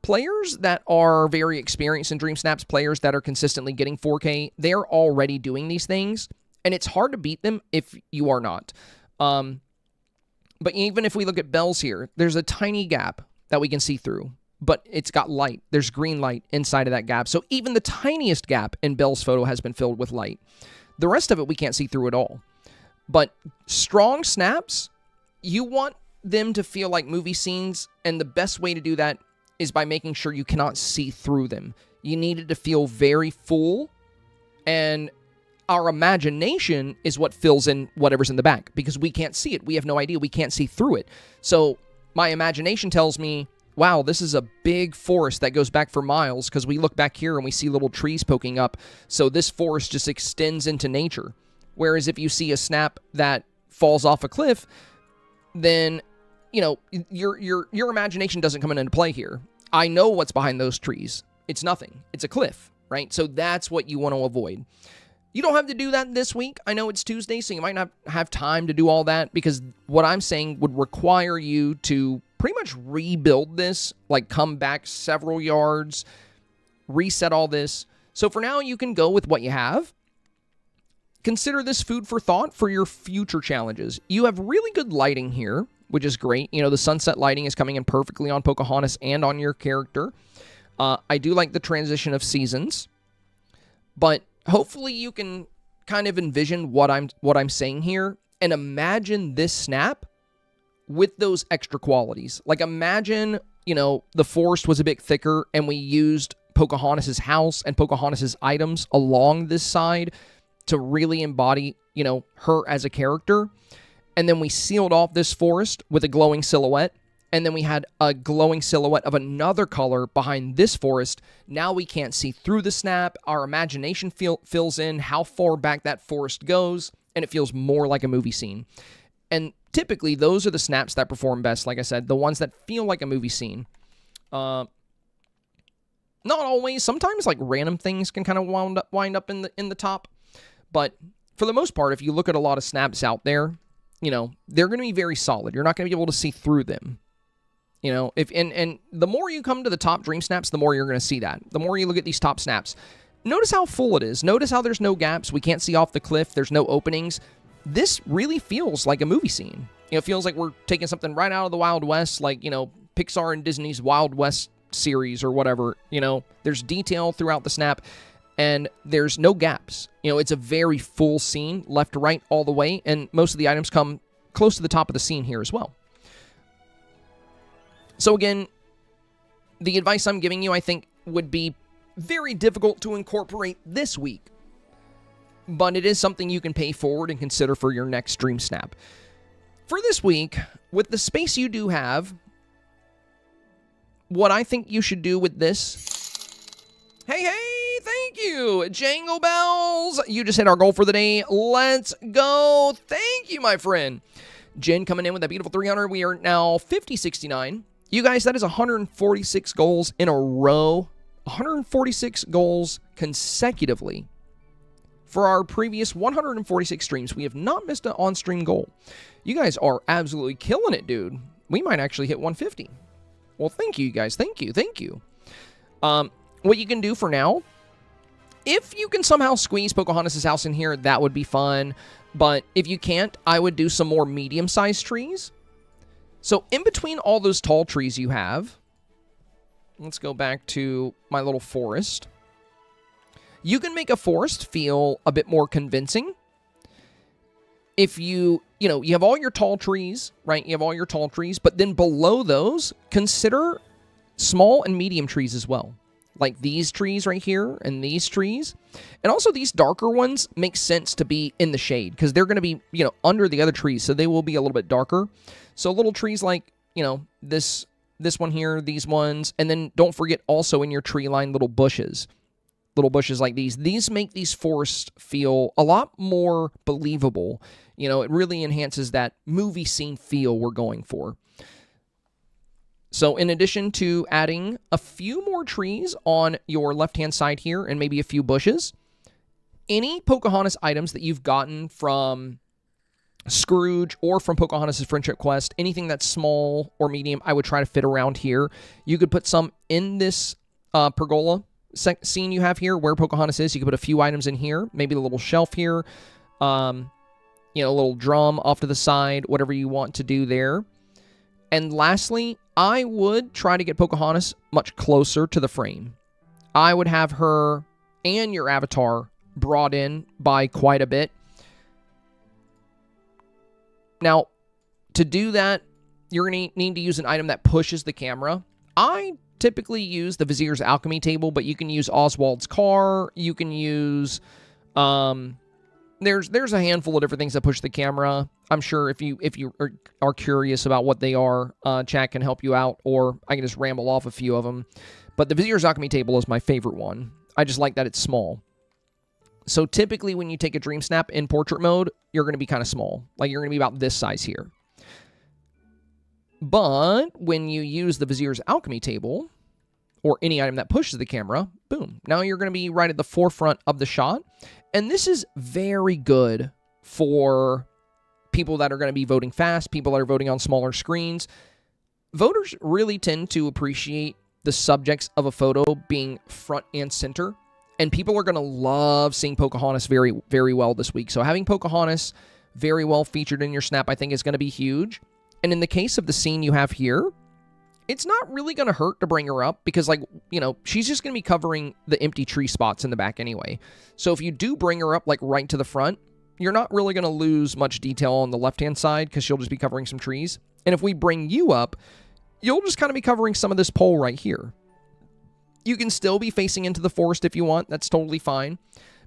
players that are very experienced in Dream Snaps, players that are consistently getting 4K, they're already doing these things, and it's hard to beat them if you are not. But even if we look at Bells here, there's a tiny gap that we can see through. But it's got light. There's green light inside of that gap. So even the tiniest gap in Belle's photo has been filled with light. The rest of it we can't see through at all. But strong snaps, you want them to feel like movie scenes, and the best way to do that is by making sure you cannot see through them. You need it to feel very full, and our imagination is what fills in whatever's in the back, because we can't see it. We have no idea. We can't see through it. So my imagination tells me, wow, this is a big forest that goes back for miles, because we look back here and we see little trees poking up. So this forest just extends into nature. Whereas if you see a snap that falls off a cliff, then, your imagination doesn't come into play here. I know what's behind those trees. It's nothing. It's a cliff, right? So that's what you want to avoid. You don't have to do that this week. I know it's Tuesday, so you might not have time to do all that, because what I'm saying would require you to pretty much rebuild this, like come back several yards, reset all this. So for now, you can go with what you have. Consider this food for thought for your future challenges. You have really good lighting here, which is great. The sunset lighting is coming in perfectly on Pocahontas and on your character. I do like the transition of seasons, but hopefully you can kind of envision what I'm saying here and imagine this snap with those extra qualities. Like imagine, the forest was a bit thicker and we used Pocahontas' house and Pocahontas' items along this side to really embody, her as a character. And then we sealed off this forest with a glowing silhouette. And then we had a glowing silhouette of another color behind this forest. Now we can't see through the snap. Our imagination fills in how far back that forest goes. and it feels more like a movie scene. And typically, those are the snaps that perform best, like I said, the ones that feel like a movie scene. Not always. Sometimes, like, random things can kind of wind up in the top. But for the most part, if you look at a lot of snaps out there, you know, they're going to be very solid. You're not going to be able to see through them. You know, and the more you come to the top dream snaps, the more you're going to see that. The more you look at these top snaps, notice how full it is. Notice how there's no gaps. We can't see off the cliff. There's no openings. This really feels like a movie scene. You know, it feels like we're taking something right out of the Wild West, like, you know, Pixar and Disney's Wild West series or whatever. You know, there's detail throughout the snap, and there's no gaps. You know, it's a very full scene, left to right all the way, and most of the items come close to the top of the scene here as well. So again, the advice I'm giving you, I think, would be very difficult to incorporate this week, but it is something you can pay forward and consider for your next Dream Snap. For this week, with the space you do have, what I think you should do with this... Hey, thank you, Jangle Bells. You just hit our goal for the day. Let's go. Thank you, my friend. Jen coming in with that beautiful 300. We are now 5069. You guys, that is 146 goals in a row. 146 goals consecutively. For our previous 146 streams, we have not missed an on-stream goal. You guys are absolutely killing it, dude. We might actually hit 150. Well, thank you, guys. Thank you. What you can do for now, if you can somehow squeeze Pocahontas' house in here, that would be fun. But if you can't, I would do some more medium-sized trees. So in between all those tall trees you have, let's go back to my little forest. You can make a forest feel a bit more convincing. If you have all your tall trees, right? You have all your tall trees, but then below those, consider small and medium trees as well. Like these trees right here and these trees. And also these darker ones make sense to be in the shade because they're going to be, you know, under the other trees. So they will be a little bit darker. So little trees like, you know, this one here, these ones. And then don't forget also in your tree line, little bushes. Little bushes like these. These make these forests feel a lot more believable. You know, it really enhances that movie scene feel we're going for. So in addition to adding a few more trees on your left-hand side here and maybe a few bushes, any Pocahontas items that you've gotten from Scrooge or from Pocahontas' Friendship Quest, anything that's small or medium, I would try to fit around here. You could put some in this pergola scene you have here where Pocahontas is. You could put a few items in here, maybe a little shelf here, you know, a little drum off to the side, whatever you want to do there. And lastly, I would try to get Pocahontas much closer to the frame. I would have her and your avatar brought in by quite a bit. Now, to do that, you're going to need to use an item that pushes the camera. I typically use the Vizier's Alchemy table, but you can use Oswald's car. You can use... There's a handful of different things that push the camera. I'm sure if you are curious about what they are, chat can help you out, or I can just ramble off a few of them. But the Vizier's Alchemy table is my favorite one. I just like that it's small. So typically when you take a Dream Snap in portrait mode, you're going to be kind of small. Like you're going to be about this size here. But when you use the Vizier's Alchemy table, or any item that pushes the camera, boom. Now you're going to be right at the forefront of the shot. And this is very good for people that are going to be voting fast, people that are voting on smaller screens. Voters really tend to appreciate the subjects of a photo being front and center. And people are going to love seeing Pocahontas very, very well this week. So having Pocahontas very well featured in your snap, I think, is going to be huge. And in the case of the scene you have here, it's not really going to hurt to bring her up because, like, you know, she's just going to be covering the empty tree spots in the back anyway. So if you do bring her up, like, right to the front, you're not really going to lose much detail on the left-hand side because she'll just be covering some trees. And if we bring you up, you'll just kind of be covering some of this pole right here. You can still be facing into the forest if you want. That's totally fine.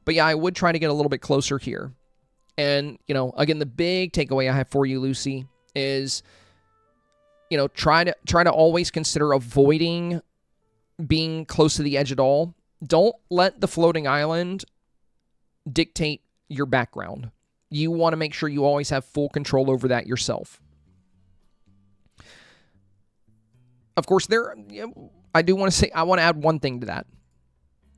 But yeah, I would try to get a little bit closer here. And, you know, again, the big takeaway I have for you, Lucy, is... you know, try to always consider avoiding being close to the edge at all. Don't let the floating island dictate your background. You want to make sure you always have full control over that yourself. Of course, I do want to say, I want to add one thing to that,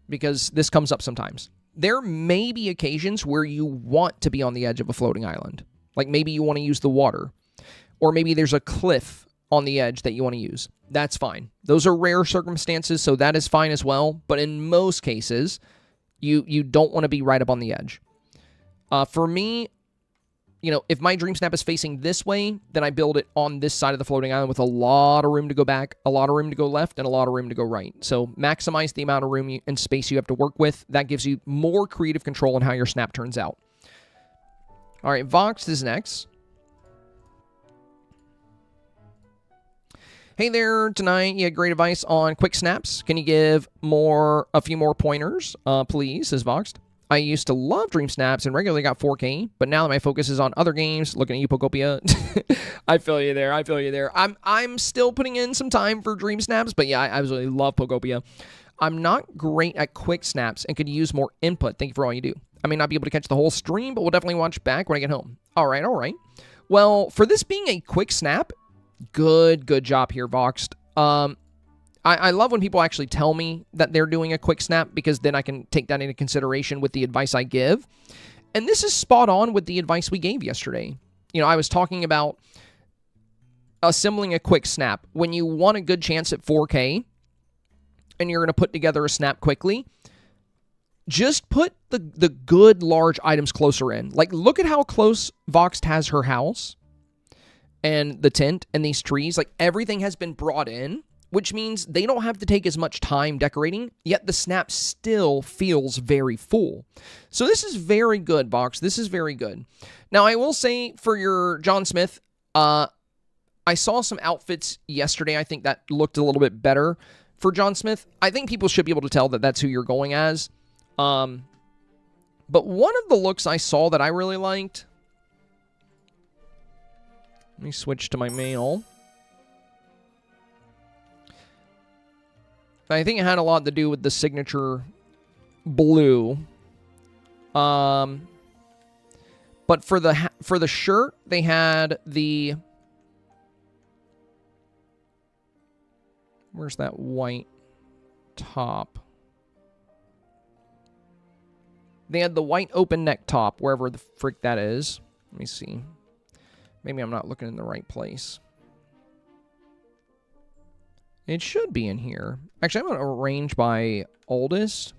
because this comes up sometimes. There may be occasions where you want to be on the edge of a floating island. Like maybe you want to use the water, or maybe there's a cliff on the edge that you want to use. That's fine. Those are rare circumstances, so that is fine as well. But in most cases, you don't want to be right up on the edge. For me, if my Dreamsnap is facing this way, then I build it on this side of the floating island with a lot of room to go back, a lot of room to go left, and a lot of room to go right. So maximize the amount of room and space you have to work with. That gives you more creative control on how your snap turns out. All right, Vox is next. Hey there, tonight you had great advice on quick snaps. Can you give a few more pointers, please, says Vox. I used to love Dreamsnaps and regularly got 4K, but now that my focus is on other games, looking at you, Pokopia. I feel you there. I'm still putting in some time for Dreamsnaps, but yeah, I absolutely love Pokopia. I'm not great at quick snaps and could use more input. Thank you for all you do. I may not be able to catch the whole stream, but we'll definitely watch back when I get home. All right. Well, for this being a quick snap, good job here, Voxed. I love when people actually tell me that they're doing a quick snap, because then I can take that into consideration with the advice I give. And this is spot on with the advice we gave yesterday. I was talking about assembling a quick snap. When you want a good chance at 4K and you're going to put together a snap quickly, just put the good large items closer in. Like, look at how close Voxed has her house and the tent and these trees. Like, everything has been brought in, which means they don't have to take as much time decorating, yet the snap still feels very full. So this is very good, Vox. This is very good. Now, I will say for your John Smith, I saw some outfits yesterday. I think that looked a little bit better for John Smith. I think people should be able to tell that that's who you're going as. But one of the looks I saw that I really liked... Let me switch to my mail. I think it had a lot to do with the signature blue. But for the shirt, they had the... Where's that white top? They had the white open neck top, wherever the frick that is. Let me see. Maybe I'm not looking in the right place. It should be in here. Actually, I'm going to arrange by oldest.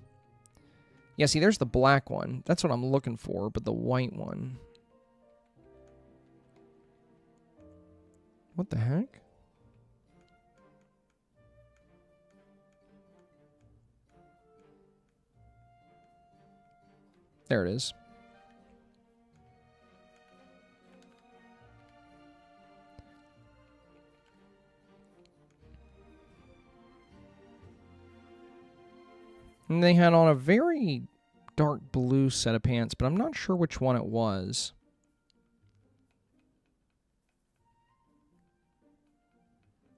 Yeah, see, there's the black one. That's what I'm looking for, but the white one. What the heck? There it is. And they had on a very dark blue set of pants, but I'm not sure which one it was.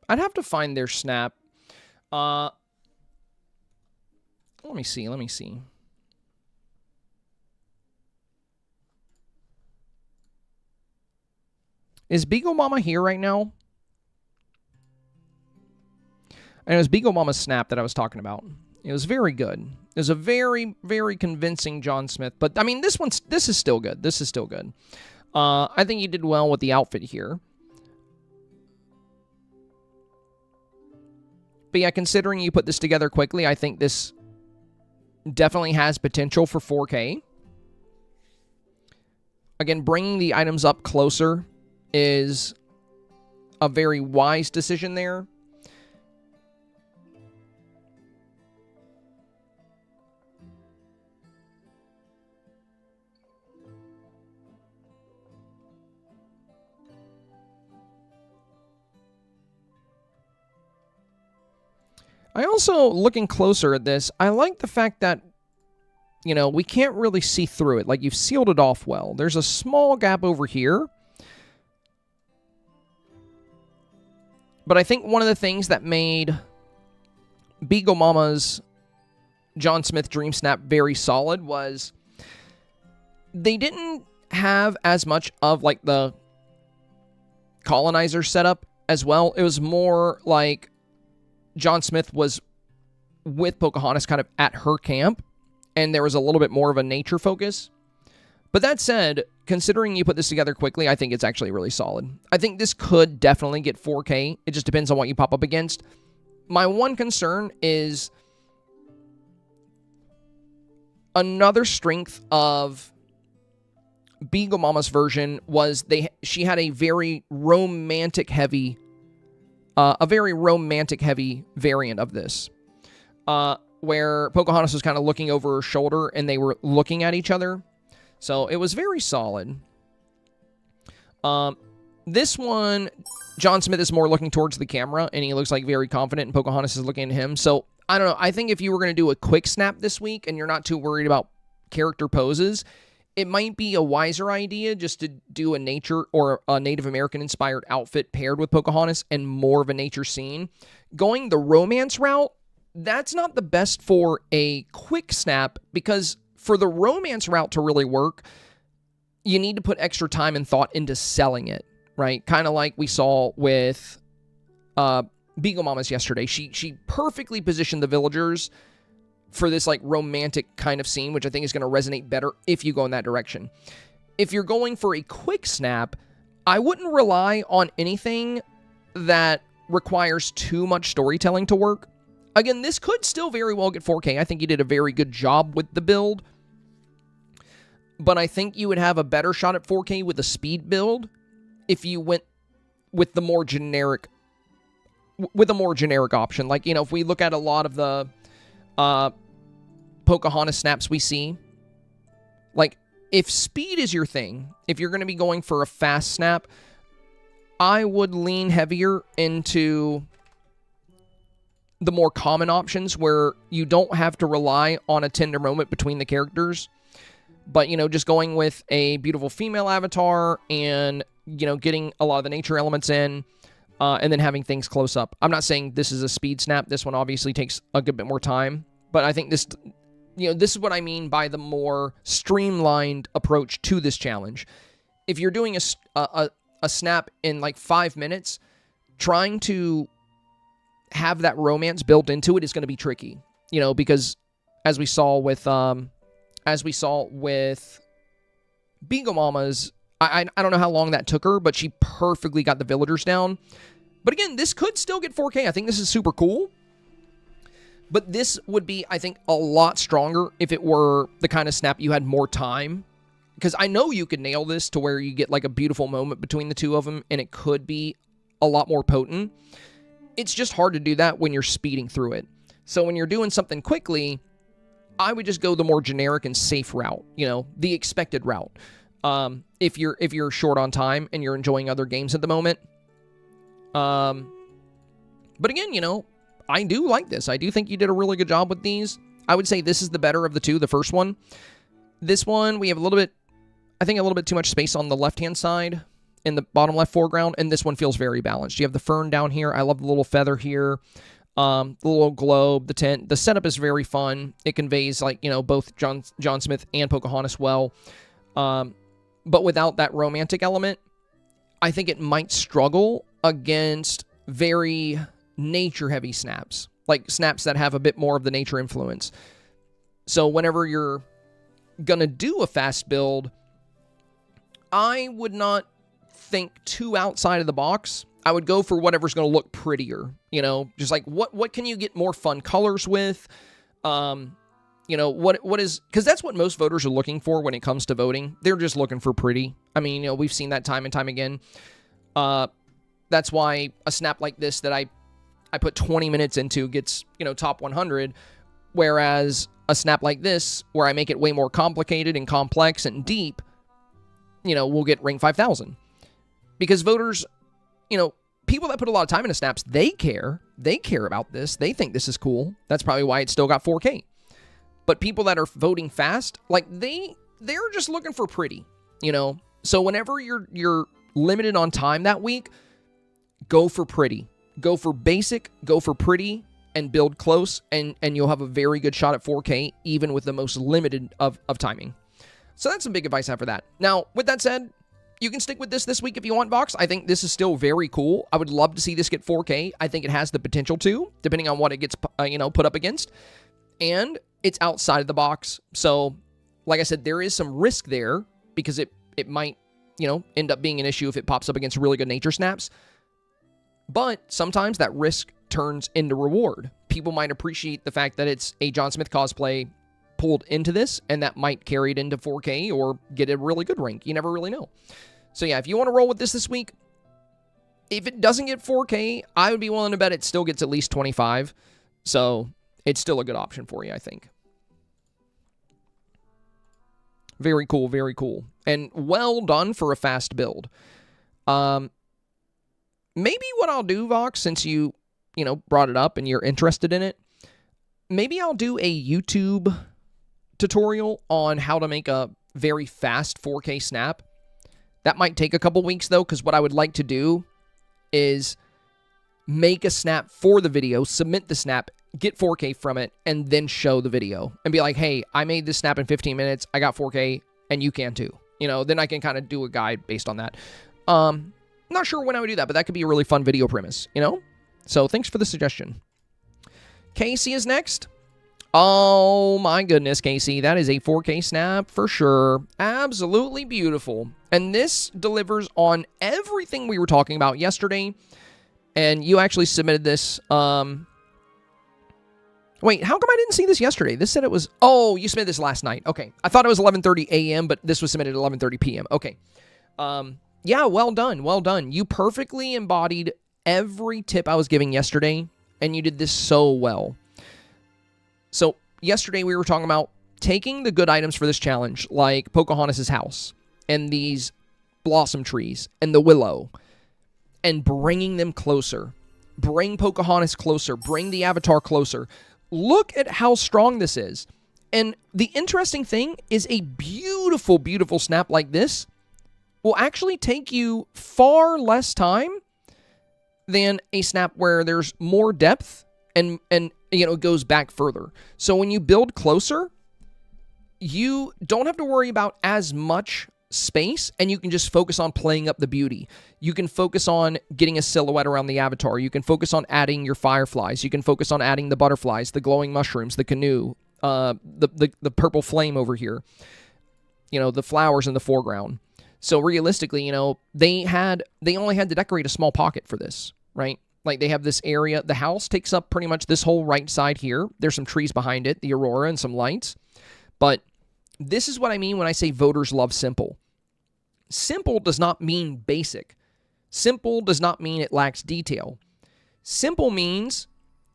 I'd have to find their snap. Let me see. Is Beagle Mama here right now? And it was Beagle Mama's snap that I was talking about. It was very good. It was a very, very convincing John Smith. But, I mean, this is still good. This is still good. I think you did well with the outfit here. But, yeah, considering you put this together quickly, I think this definitely has potential for 4K. Again, bringing the items up closer is a very wise decision there. I also, looking closer at this, I like the fact that, you know, we can't really see through it. Like, you've sealed it off well. There's a small gap over here. But I think one of the things that made Beagle Mama's John Smith Dreamsnap very solid was they didn't have as much of like the colonizer setup as well. It was more like John Smith was with Pocahontas kind of at her camp, and there was a little bit more of a nature focus. But that said, considering you put this together quickly, I think it's actually really solid. I think this could definitely get 4K. It just depends on what you pop up against. My one concern is another strength of Beagle Mama's version was she had a very romantic heavy variant of this, where Pocahontas was kind of looking over her shoulder and they were looking at each other. So it was very solid. This one, John Smith is more looking towards the camera, and he looks like very confident, and Pocahontas is looking at him. So I don't know. I think if you were going to do a quick snap this week and you're not too worried about character poses, it might be a wiser idea just to do a nature or a Native American-inspired outfit paired with Pocahontas and more of a nature scene. Going the romance route, that's not the best for a quick snap, because for the romance route to really work, you need to put extra time and thought into selling it, right? Kind of like we saw with Beagle Mamas yesterday. She perfectly positioned the villagers for this like romantic kind of scene, which I think is going to resonate better if you go in that direction. If you're going for a quick snap, I wouldn't rely on anything that requires too much storytelling to work. Again, this could still very well get 4K. I think you did a very good job with the build. But I think you would have a better shot at 4K with a speed build if you went with the more generic, option. Like, you know, if we look at a lot of the Pocahontas snaps we see, like, if speed is your thing, if you're going to be going for a fast snap, I would lean heavier into the more common options where you don't have to rely on a tender moment between the characters. But, you know, just going with a beautiful female avatar and, you know, getting a lot of the nature elements in, and then having things close up. I'm not saying this is a speed snap. This one obviously takes a good bit more time. But I think this, you know, this is what I mean by the more streamlined approach to this challenge. If you're doing a snap in like 5 minutes, trying to have that romance built into it is going to be tricky, you know, because as we saw with Beagle Mamas, I don't know how long that took her, but she perfectly got the villagers down. But again, this could still get 4K. I think this is super cool. But this would be, I think, a lot stronger if it were the kind of snap you had more time. Because I know you could nail this to where you get like a beautiful moment between the two of them, and it could be a lot more potent. It's just hard to do that when you're speeding through it. So when you're doing something quickly, I would just go the more generic and safe route, you know, the expected route. If you're short on time and you're enjoying other games at the moment. But again, you know, I do like this. I do think you did a really good job with these. I would say this is the better of the two, the first one. This one, we have a little bit too much space on the left-hand side in the bottom left foreground, and this one feels very balanced. You have the fern down here. I love the little feather here. The little globe, the tent. The setup is very fun. It conveys, like, you know, both John Smith and Pocahontas well. But without that romantic element, I think it might struggle against very nature-heavy snaps, like snaps that have a bit more of the nature influence. So whenever you're going to do a fast build, I would not think too outside of the box. I would go for whatever's going to look prettier, you know, just like what can you get more fun colors with? You know, what is, because that's what most voters are looking for when it comes to voting. They're just looking for pretty. I mean, you know, we've seen that time and time again. That's why a snap like this that I put 20 minutes into gets, you know, top 100, whereas a snap like this, where I make it way more complicated and complex and deep, you know, will get ring 5,000. Because voters, you know, people that put a lot of time into snaps, they care. They care about this. They think this is cool. That's probably why it still got 4K. But people that are voting fast, like, they're just looking for pretty, you know? So whenever you're limited on time that week, go for pretty. Go for basic, go for pretty, and build close, and you'll have a very good shot at 4K, even with the most limited of timing. So that's some big advice I have for that. Now, with that said, you can stick with this week if you want, Vox. I think this is still very cool. I would love to see this get 4K. I think it has the potential to, depending on what it gets, put up against. And it's outside of the box. So, like I said, there is some risk there because it might, end up being an issue if it pops up against really good nature snaps. But sometimes that risk turns into reward. People might appreciate the fact that it's a John Smith cosplay pulled into this, and that might carry it into 4K or get a really good rank. You never really know. So yeah, if you want to roll with this week, if it doesn't get 4K, I would be willing to bet it still gets at least 25. So it's still a good option for you, I think. Very cool, very cool. And well done for a fast build. Maybe what I'll do, Vox, since you brought it up and you're interested in it, maybe I'll do a YouTube tutorial on how to make a very fast 4K snap. That might take a couple weeks, though, because what I would like to do is make a snap for the video, submit the snap, get 4K from it, and then show the video. And be like, hey, I made this snap in 15 minutes, I got 4K, and you can too. Then I can kind of do a guide based on that. Not sure when I would do that, but that could be a really fun video premise, So thanks for the suggestion. Casey is next. Oh my goodness, Casey. That is a 4K snap for sure. Absolutely beautiful. And this delivers on everything we were talking about yesterday. And you actually submitted this. Wait, how come I didn't see this yesterday? This said it was... Oh, you submitted this last night. Okay. I thought it was 11:30 a.m., but this was submitted at 11:30 p.m. Okay. Yeah, well done. Well done. You perfectly embodied every tip I was giving yesterday, and you did this so well. So, yesterday we were talking about taking the good items for this challenge, like Pocahontas' house, and these blossom trees, and the willow, and bringing them closer. Bring Pocahontas closer. Bring the avatar closer. Look at how strong this is. And the interesting thing is a beautiful, beautiful snap like this will actually take you far less time than a snap where there's more depth and it goes back further. So when you build closer, you don't have to worry about as much space, and you can just focus on playing up the beauty. You can focus on getting a silhouette around the avatar. You can focus on adding your fireflies. You can focus on adding the butterflies, the glowing mushrooms, the canoe, the purple flame over here, the flowers in the foreground. So realistically, they only had to decorate a small pocket for this, right? Like they have this area. The house takes up pretty much this whole right side here. There's some trees behind it, the aurora and some lights. But this is what I mean when I say voters love simple. Simple does not mean basic. Simple does not mean it lacks detail. Simple means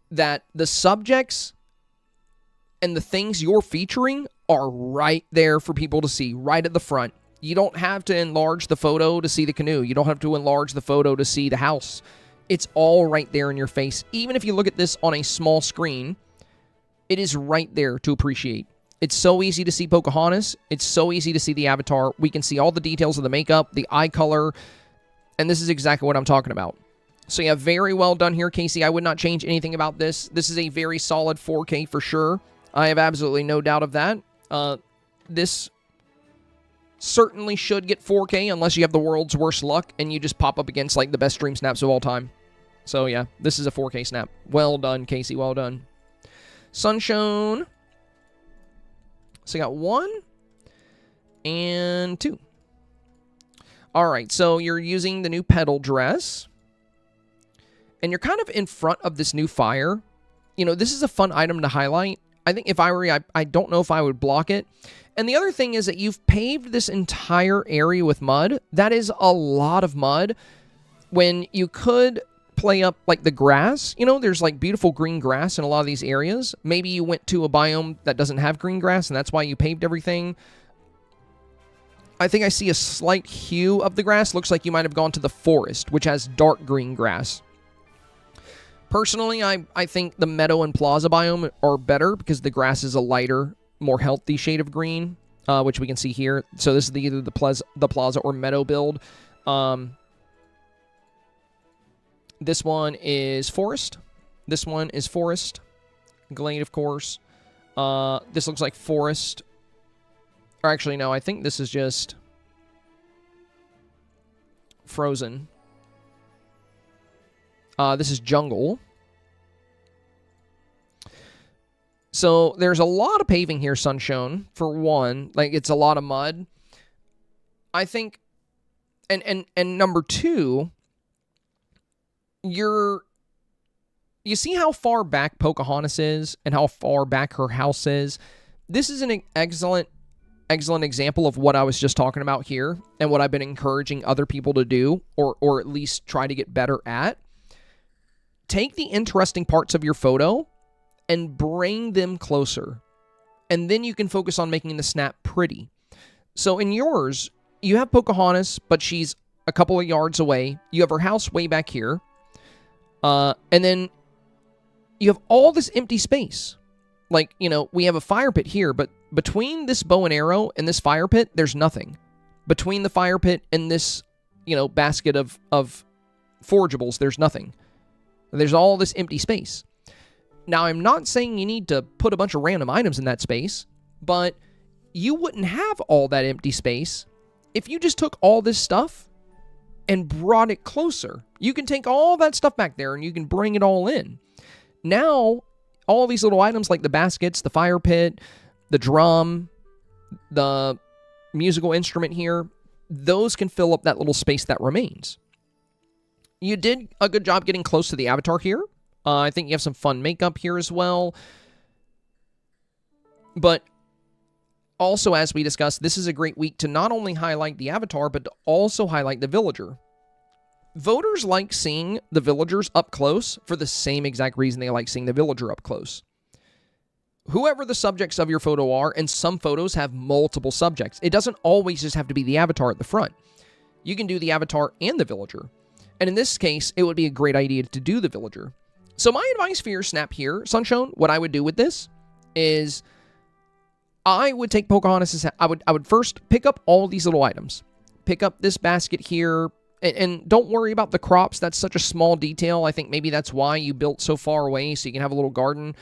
that the subjects and the things you're featuring are right there for people to see, right at the front. You don't have to enlarge the photo to see the canoe. You don't have to enlarge the photo to see the house. It's all right there in your face. Even if you look at this on a small screen, it is right there to appreciate. It's so easy to see Pocahontas. It's so easy to see the avatar. We can see all the details of the makeup, the eye color, and this is exactly what I'm talking about. So yeah, very well done here, Casey. I would not change anything about this. This is a very solid 4K for sure. I have absolutely no doubt of that. This certainly should get 4K unless you have the world's worst luck and you just pop up against like the best stream snaps of all time. So yeah, this is a 4K snap. Well done, Casey. Well done. Sunshone. So you got 1 and 2. All right, so you're using the new petal dress. And you're kind of in front of this new fire. This is a fun item to highlight. I think if I were you, I don't know if I would block it. And the other thing is that you've paved this entire area with mud. That is a lot of mud. When you could play up like the grass, there's like beautiful green grass in a lot of these areas. Maybe you went to a biome that doesn't have green grass and that's why you paved everything. I think I see a slight hue of the grass. Looks like you might have gone to the forest, which has dark green grass. Personally, I think the meadow and plaza biome are better because the grass is a lighter, more healthy shade of green, which we can see here. So this is either the plaza or meadow build. This one is forest. This one is forest. Glade, of course. This looks like forest. Or actually, no, I think this is just Frozen. This is Jungle. So there's a lot of paving here, Sunshone, for one. Like, it's a lot of mud. I think, and number two, you see how far back Pocahontas is and how far back her house is? This is an excellent example of what I was just talking about here and what I've been encouraging other people to do, or at least try to get better at. Take the interesting parts of your photo and bring them closer. And then you can focus on making the snap pretty. So in yours, you have Pocahontas, but she's a couple of yards away. You have her house way back here. And then you have all this empty space. Like, you know, we have a fire pit here, but between this bow and arrow and this fire pit, there's nothing. Between the fire pit and this, you know, basket of forageables, there's nothing. There's all this empty space. Now, I'm not saying you need to put a bunch of random items in that space, but you wouldn't have all that empty space if you just took all this stuff and brought it closer. You can take all that stuff back there and you can bring it all in. Now, all these little items like the baskets, the fire pit, the drum, the musical instrument here, those can fill up that little space that remains. You did a good job getting close to the avatar here. I think you have some fun makeup here as well. But also, as we discussed, this is a great week to not only highlight the avatar, but to also highlight the villager. Voters like seeing the villagers up close for the same exact reason they like seeing the villager up close. Whoever the subjects of your photo are, and some photos have multiple subjects. It doesn't always just have to be the avatar at the front. You can do the avatar and the villager. And in this case, it would be a great idea to do the villager. So my advice for your snap here, Sunshone, what I would do with this is I would take Pocahontas. I would first pick up all these little items. Pick up this basket here. And don't worry about the crops. That's such a small detail. I think maybe that's why you built so far away, so you can have a little garden.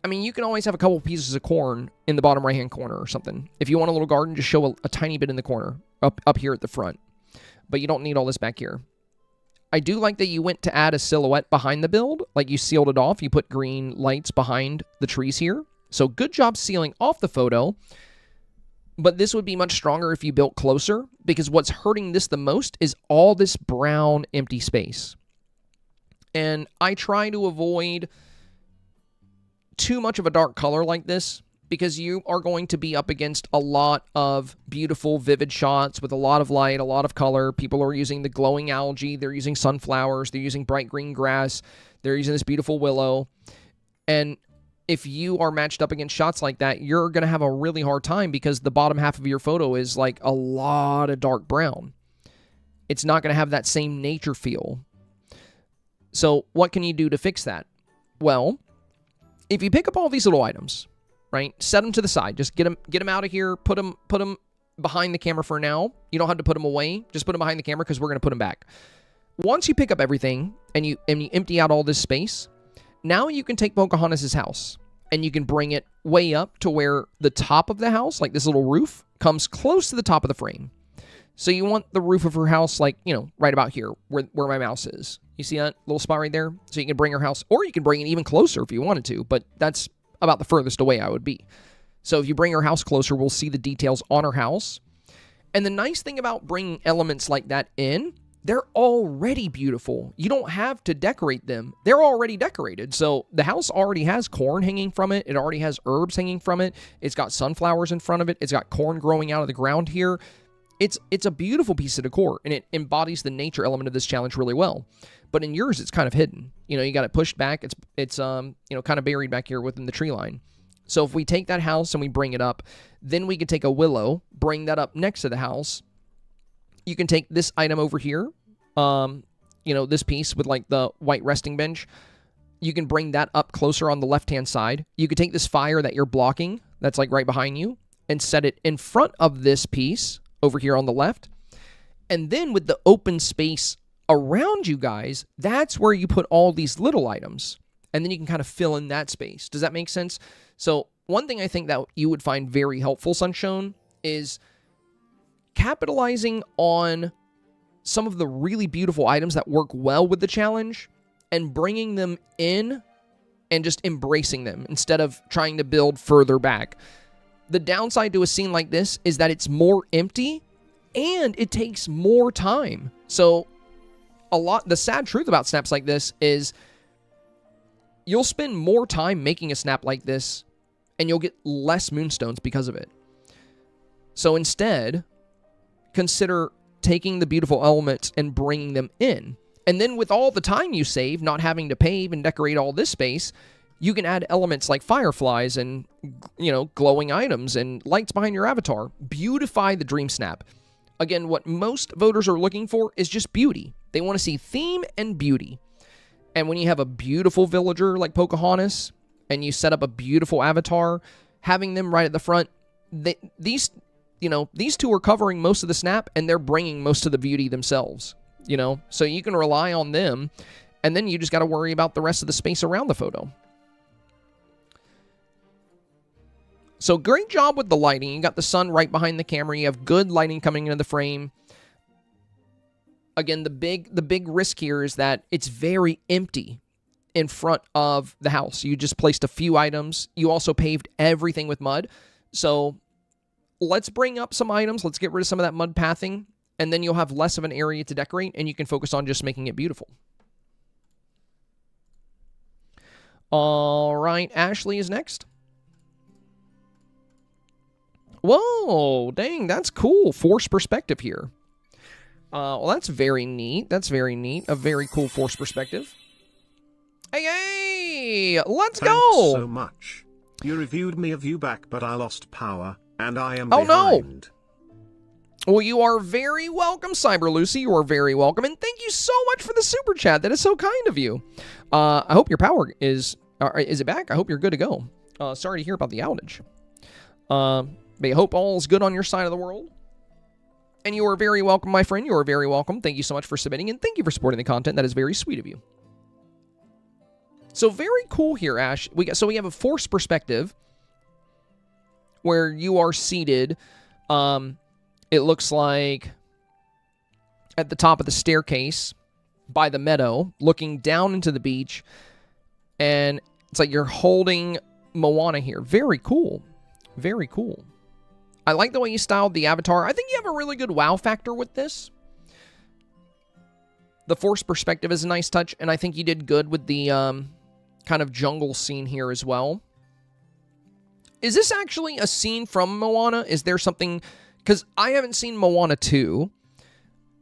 I mean, you can always have a couple pieces of corn in the bottom right-hand corner or something. If you want a little garden, just show a tiny bit in the corner, up here at the front. But you don't need all this back here. I do like that you went to add a silhouette behind the build. Like, you sealed it off. You put green lights behind the trees here. So good job sealing off the photo. But this would be much stronger if you built closer, because what's hurting this the most is all this brown empty space. And I try to avoid too much of a dark color like this, because you are going to be up against a lot of beautiful, vivid shots with a lot of light, a lot of color. People are using the glowing algae. They're using sunflowers. They're using bright green grass. They're using this beautiful willow. And if you are matched up against shots like that, you're going to have a really hard time, because the bottom half of your photo is like a lot of dark brown. It's not going to have that same nature feel. So what can you do to fix that? Well, if you pick up all these little items, right, set them to the side. Just get them out of here. Put them behind the camera for now. You don't have to put them away. Just put them behind the camera, because we're going to put them back. Once you pick up everything and you empty out all this space, now you can take Pocahontas' house and you can bring it way up to where the top of the house, like this little roof, comes close to the top of the frame. So you want the roof of her house, like, you know, right about here where my mouse is. You see that little spot right there? So you can bring her house, or you can bring it even closer if you wanted to, but that's about the furthest away I would be. So if you bring her house closer, we'll see the details on her house. And the nice thing about bringing elements like that in, they're already beautiful. You don't have to decorate them. They're already decorated. So the house already has corn hanging from it. It already has herbs hanging from it. It's got sunflowers in front of it. It's got corn growing out of the ground here. It's a beautiful piece of decor, and it embodies the nature element of this challenge really well. But in yours, it's kind of hidden. You know, you got it pushed back. It's you know, kind of buried back here within the tree line. So if we take that house and we bring it up, then we could take a willow, bring that up next to the house. You can take this item over here, you know, this piece with like the white resting bench. You can bring that up closer on the left-hand side. You could take this fire that you're blocking, that's like right behind you, and set it in front of this piece over here on the left. And then with the open space around you guys, that's where you put all these little items. And then you can kind of fill in that space. Does that make sense? So one thing I think that you would find very helpful, Sunshone, is capitalizing on some of the really beautiful items that work well with the challenge and bringing them in and just embracing them instead of trying to build further back. The downside to a scene like this is that it's more empty and it takes more time. So the sad truth about snaps like this is you'll spend more time making a snap like this and you'll get less moonstones because of it. So instead, consider taking the beautiful elements and bringing them in. And then with all the time you save, not having to pave and decorate all this space, you can add elements like fireflies and, glowing items and lights behind your avatar. Beautify the Dream Snap. Again, what most voters are looking for is just beauty. They want to see theme and beauty. And when you have a beautiful villager like Pocahontas and you set up a beautiful avatar, having them right at the front, these two are covering most of the snap and they're bringing most of the beauty themselves, so you can rely on them, and then you just got to worry about the rest of the space around the photo. So great job with the lighting. You got the sun right behind the camera. You have good lighting coming into the frame. Again, the big risk here is that it's very empty in front of the house. You just placed a few items. You also paved everything with mud. So let's bring up some items. Let's get rid of some of that mud pathing, and then you'll have less of an area to decorate, and you can focus on just making it beautiful. All right, Ashley is next. Whoa, dang, that's cool. Force perspective here. Well, that's very neat. That's very neat. A very cool force perspective. Hey, let's go. Thanks so much. You reviewed me a view back, but I lost power, and I am behind. No. Well, you are very welcome, Cyber Lucy. You are very welcome, and thank you so much for the super chat. That is so kind of you. I hope your power is it back? I hope you're good to go. Sorry to hear about the outage. But I hope all's good on your side of the world. And you are very welcome, my friend. You are very welcome. Thank you so much for submitting, and thank you for supporting the content. That is very sweet of you. So very cool here, Ash. We have a force perspective where you are seated. It looks like at the top of the staircase by the meadow, looking down into the beach, and it's like you're holding Moana here. Very cool. Very cool. I like the way you styled the avatar. I think you have a really good wow factor with this. The force perspective is a nice touch, and I think you did good with the kind of jungle scene here as well. Is this actually a scene from Moana? Is there something... Because I haven't seen Moana 2,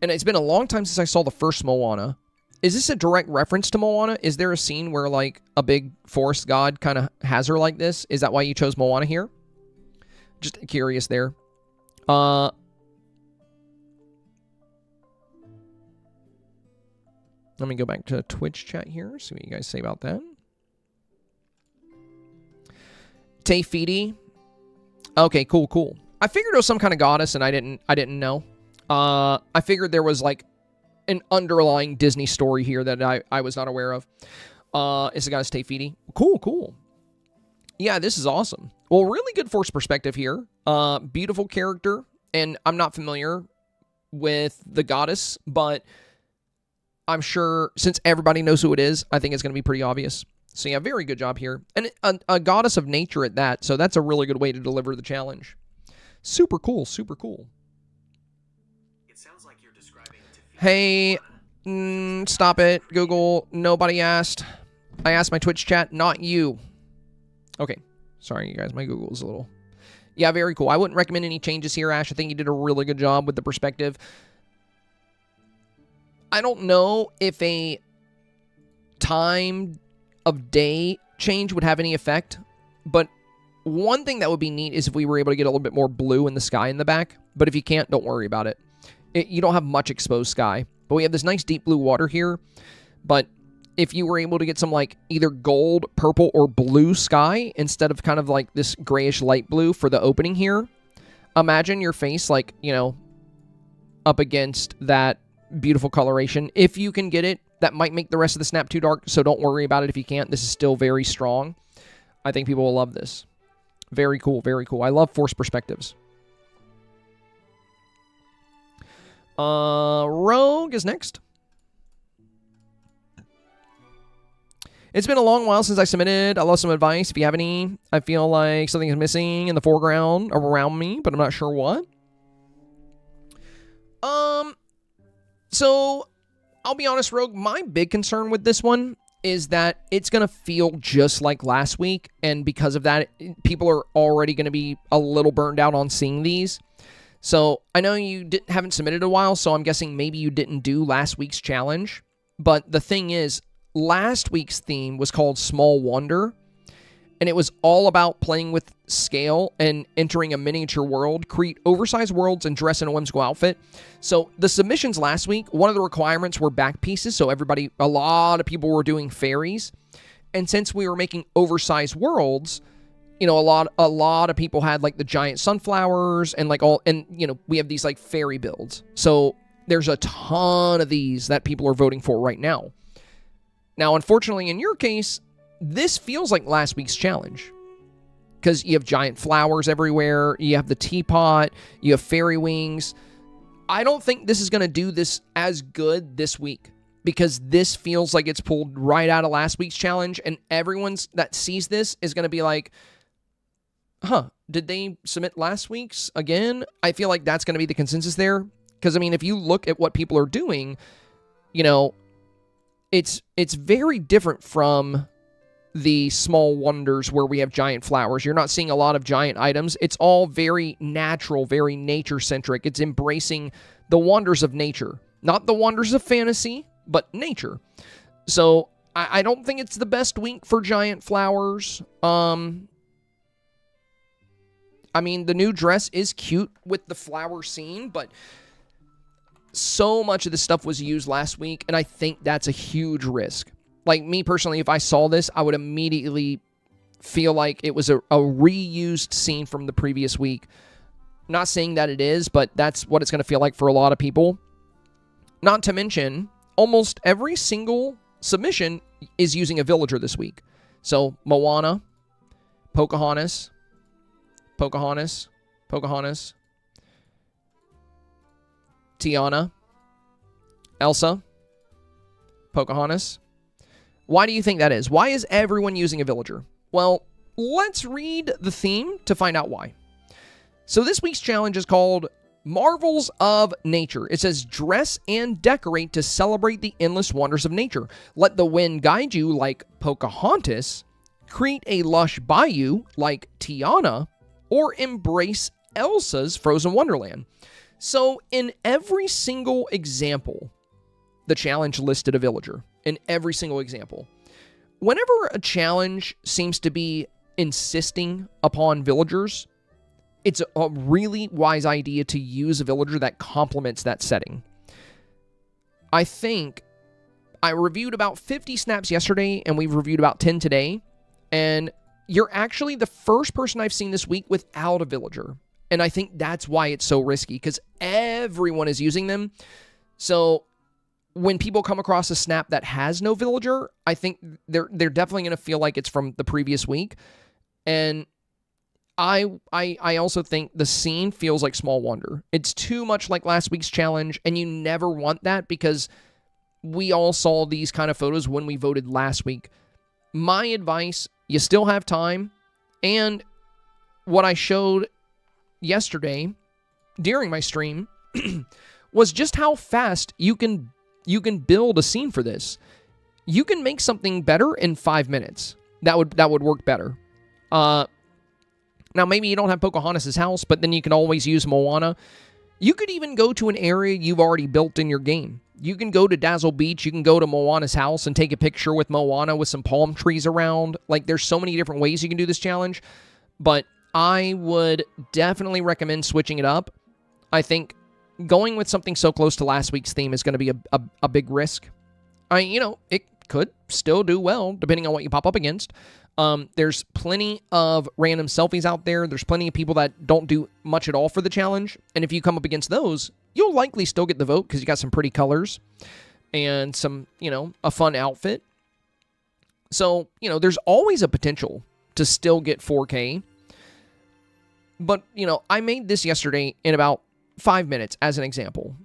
and it's been a long time since I saw the first Moana. Is this a direct reference to Moana? Is there a scene where, like, a big forest god kind of has her like this? Is that why you chose Moana here? Just curious there. Let me go back to Twitch chat here, see what you guys say about that. Tefiti. Okay, cool. I figured it was some kind of goddess, and I didn't know. I figured there was like an underlying Disney story here that I was not aware of. It's the goddess Tefiti. Cool. Yeah, this is awesome. Well, really good force perspective here. Beautiful character, and I'm not familiar with the goddess, but I'm sure since everybody knows who it is, I think it's going to be pretty obvious. So yeah, very good job here. And a goddess of nature at that, so that's a really good way to deliver the challenge. Super cool. It sounds like you're describing Hey, stop it, Google. Nobody asked. I asked my Twitch chat, not you. Okay. Sorry, you guys. My Google's a little... Yeah, very cool. I wouldn't recommend any changes here, Ash. I think you did a really good job with the perspective. I don't know if a time of day change would have any effect, but one thing that would be neat is if we were able to get a little bit more blue in the sky in the back. But if you can't, don't worry about it. You don't have much exposed sky. But we have this nice deep blue water here. But if you were able to get some like either gold, purple, or blue sky instead of kind of like this grayish light blue for the opening here, imagine your face like, up against that beautiful coloration. If you can get it, that might make the rest of the snap too dark, so don't worry about it if you can't. This is still very strong. I think people will love this. Very cool. I love force perspectives. Rogue is next. It's been a long while since I submitted. I love some advice if you have any. I feel like something is missing in the foreground around me, but I'm not sure what. So I'll be honest, Rogue, my big concern with this one is that it's going to feel just like last week, and because of that, people are already going to be a little burned out on seeing these. So I know you haven't submitted in a while, so I'm guessing maybe you didn't do last week's challenge. But the thing is, last week's theme was called Small Wonder, and it was all about playing with scale and entering a miniature world, create oversized worlds, and dress in a whimsical outfit. So the submissions last week, one of the requirements were back pieces, so a lot of people were doing fairies. And since we were making oversized worlds, you know, a lot of people had like the giant sunflowers and we have these like fairy builds. So there's a ton of these that people are voting for right now. Now, unfortunately, in your case, this feels like last week's challenge because you have giant flowers everywhere. You have the teapot. You have fairy wings. I don't think this is going to do this as good this week because this feels like it's pulled right out of last week's challenge, and everyone that sees this is going to be like, huh, did they submit last week's again? I feel like that's going to be the consensus there because, I mean, if you look at what people are doing, you know, it's very different from the Small Wonders where we have giant flowers. You're not seeing a lot of giant items. It's all very natural, very nature-centric. It's embracing the wonders of nature. Not the wonders of fantasy, but nature. So, I don't think it's the best week for giant flowers. I mean, the new dress is cute with the flower scene, but so much of this stuff was used last week, and I think that's a huge risk. Like, me personally, if I saw this, I would immediately feel like it was a reused scene from the previous week. Not saying that it is, but that's what it's going to feel like for a lot of people. Not to mention, almost every single submission is using a villager this week. So, Moana, Pocahontas, Tiana, Elsa, Pocahontas. Why do you think that is? Why is everyone using a villager? Well, let's read the theme to find out why. So this week's challenge is called Marvels of Nature. It says, dress and decorate to celebrate the endless wonders of nature. Let the wind guide you like Pocahontas, create a lush bayou like Tiana, or embrace Elsa's frozen wonderland. So in every single example, the challenge listed a villager. In every single example. Whenever a challenge seems to be insisting upon villagers, it's a really wise idea to use a villager that complements that setting. I think I reviewed about 50 snaps yesterday, and we've reviewed about 10 today, and you're actually the first person I've seen this week without a villager. And I think that's why it's so risky, because everyone is using them. So when people come across a snap that has no villager, I think they're definitely going to feel like it's from the previous week. And I also think the scene feels like Small Wonder. It's too much like last week's challenge, and you never want that because we all saw these kind of photos when we voted last week. My advice, you still have time, and what I showed yesterday during my stream was just how fast you can build a scene for this. You can make something better in 5 minutes. That would work better. Now, maybe you don't have Pocahontas' house, but then you can always use Moana. You could even go to an area you've already built in your game. You can go to Dazzle Beach, you can go to Moana's house and take a picture with Moana with some palm trees around. Like, there's so many different ways you can do this challenge, but I would definitely recommend switching it up. I think going with something so close to last week's theme is going to be a big risk. It could still do well, depending on what you pop up against. There's plenty of random selfies out there. There's plenty of people that don't do much at all for the challenge. And if you come up against those, you'll likely still get the vote because you got some pretty colors and some, a fun outfit. So, there's always a potential to still get 4K. But, I made this yesterday in about 5 minutes as an example.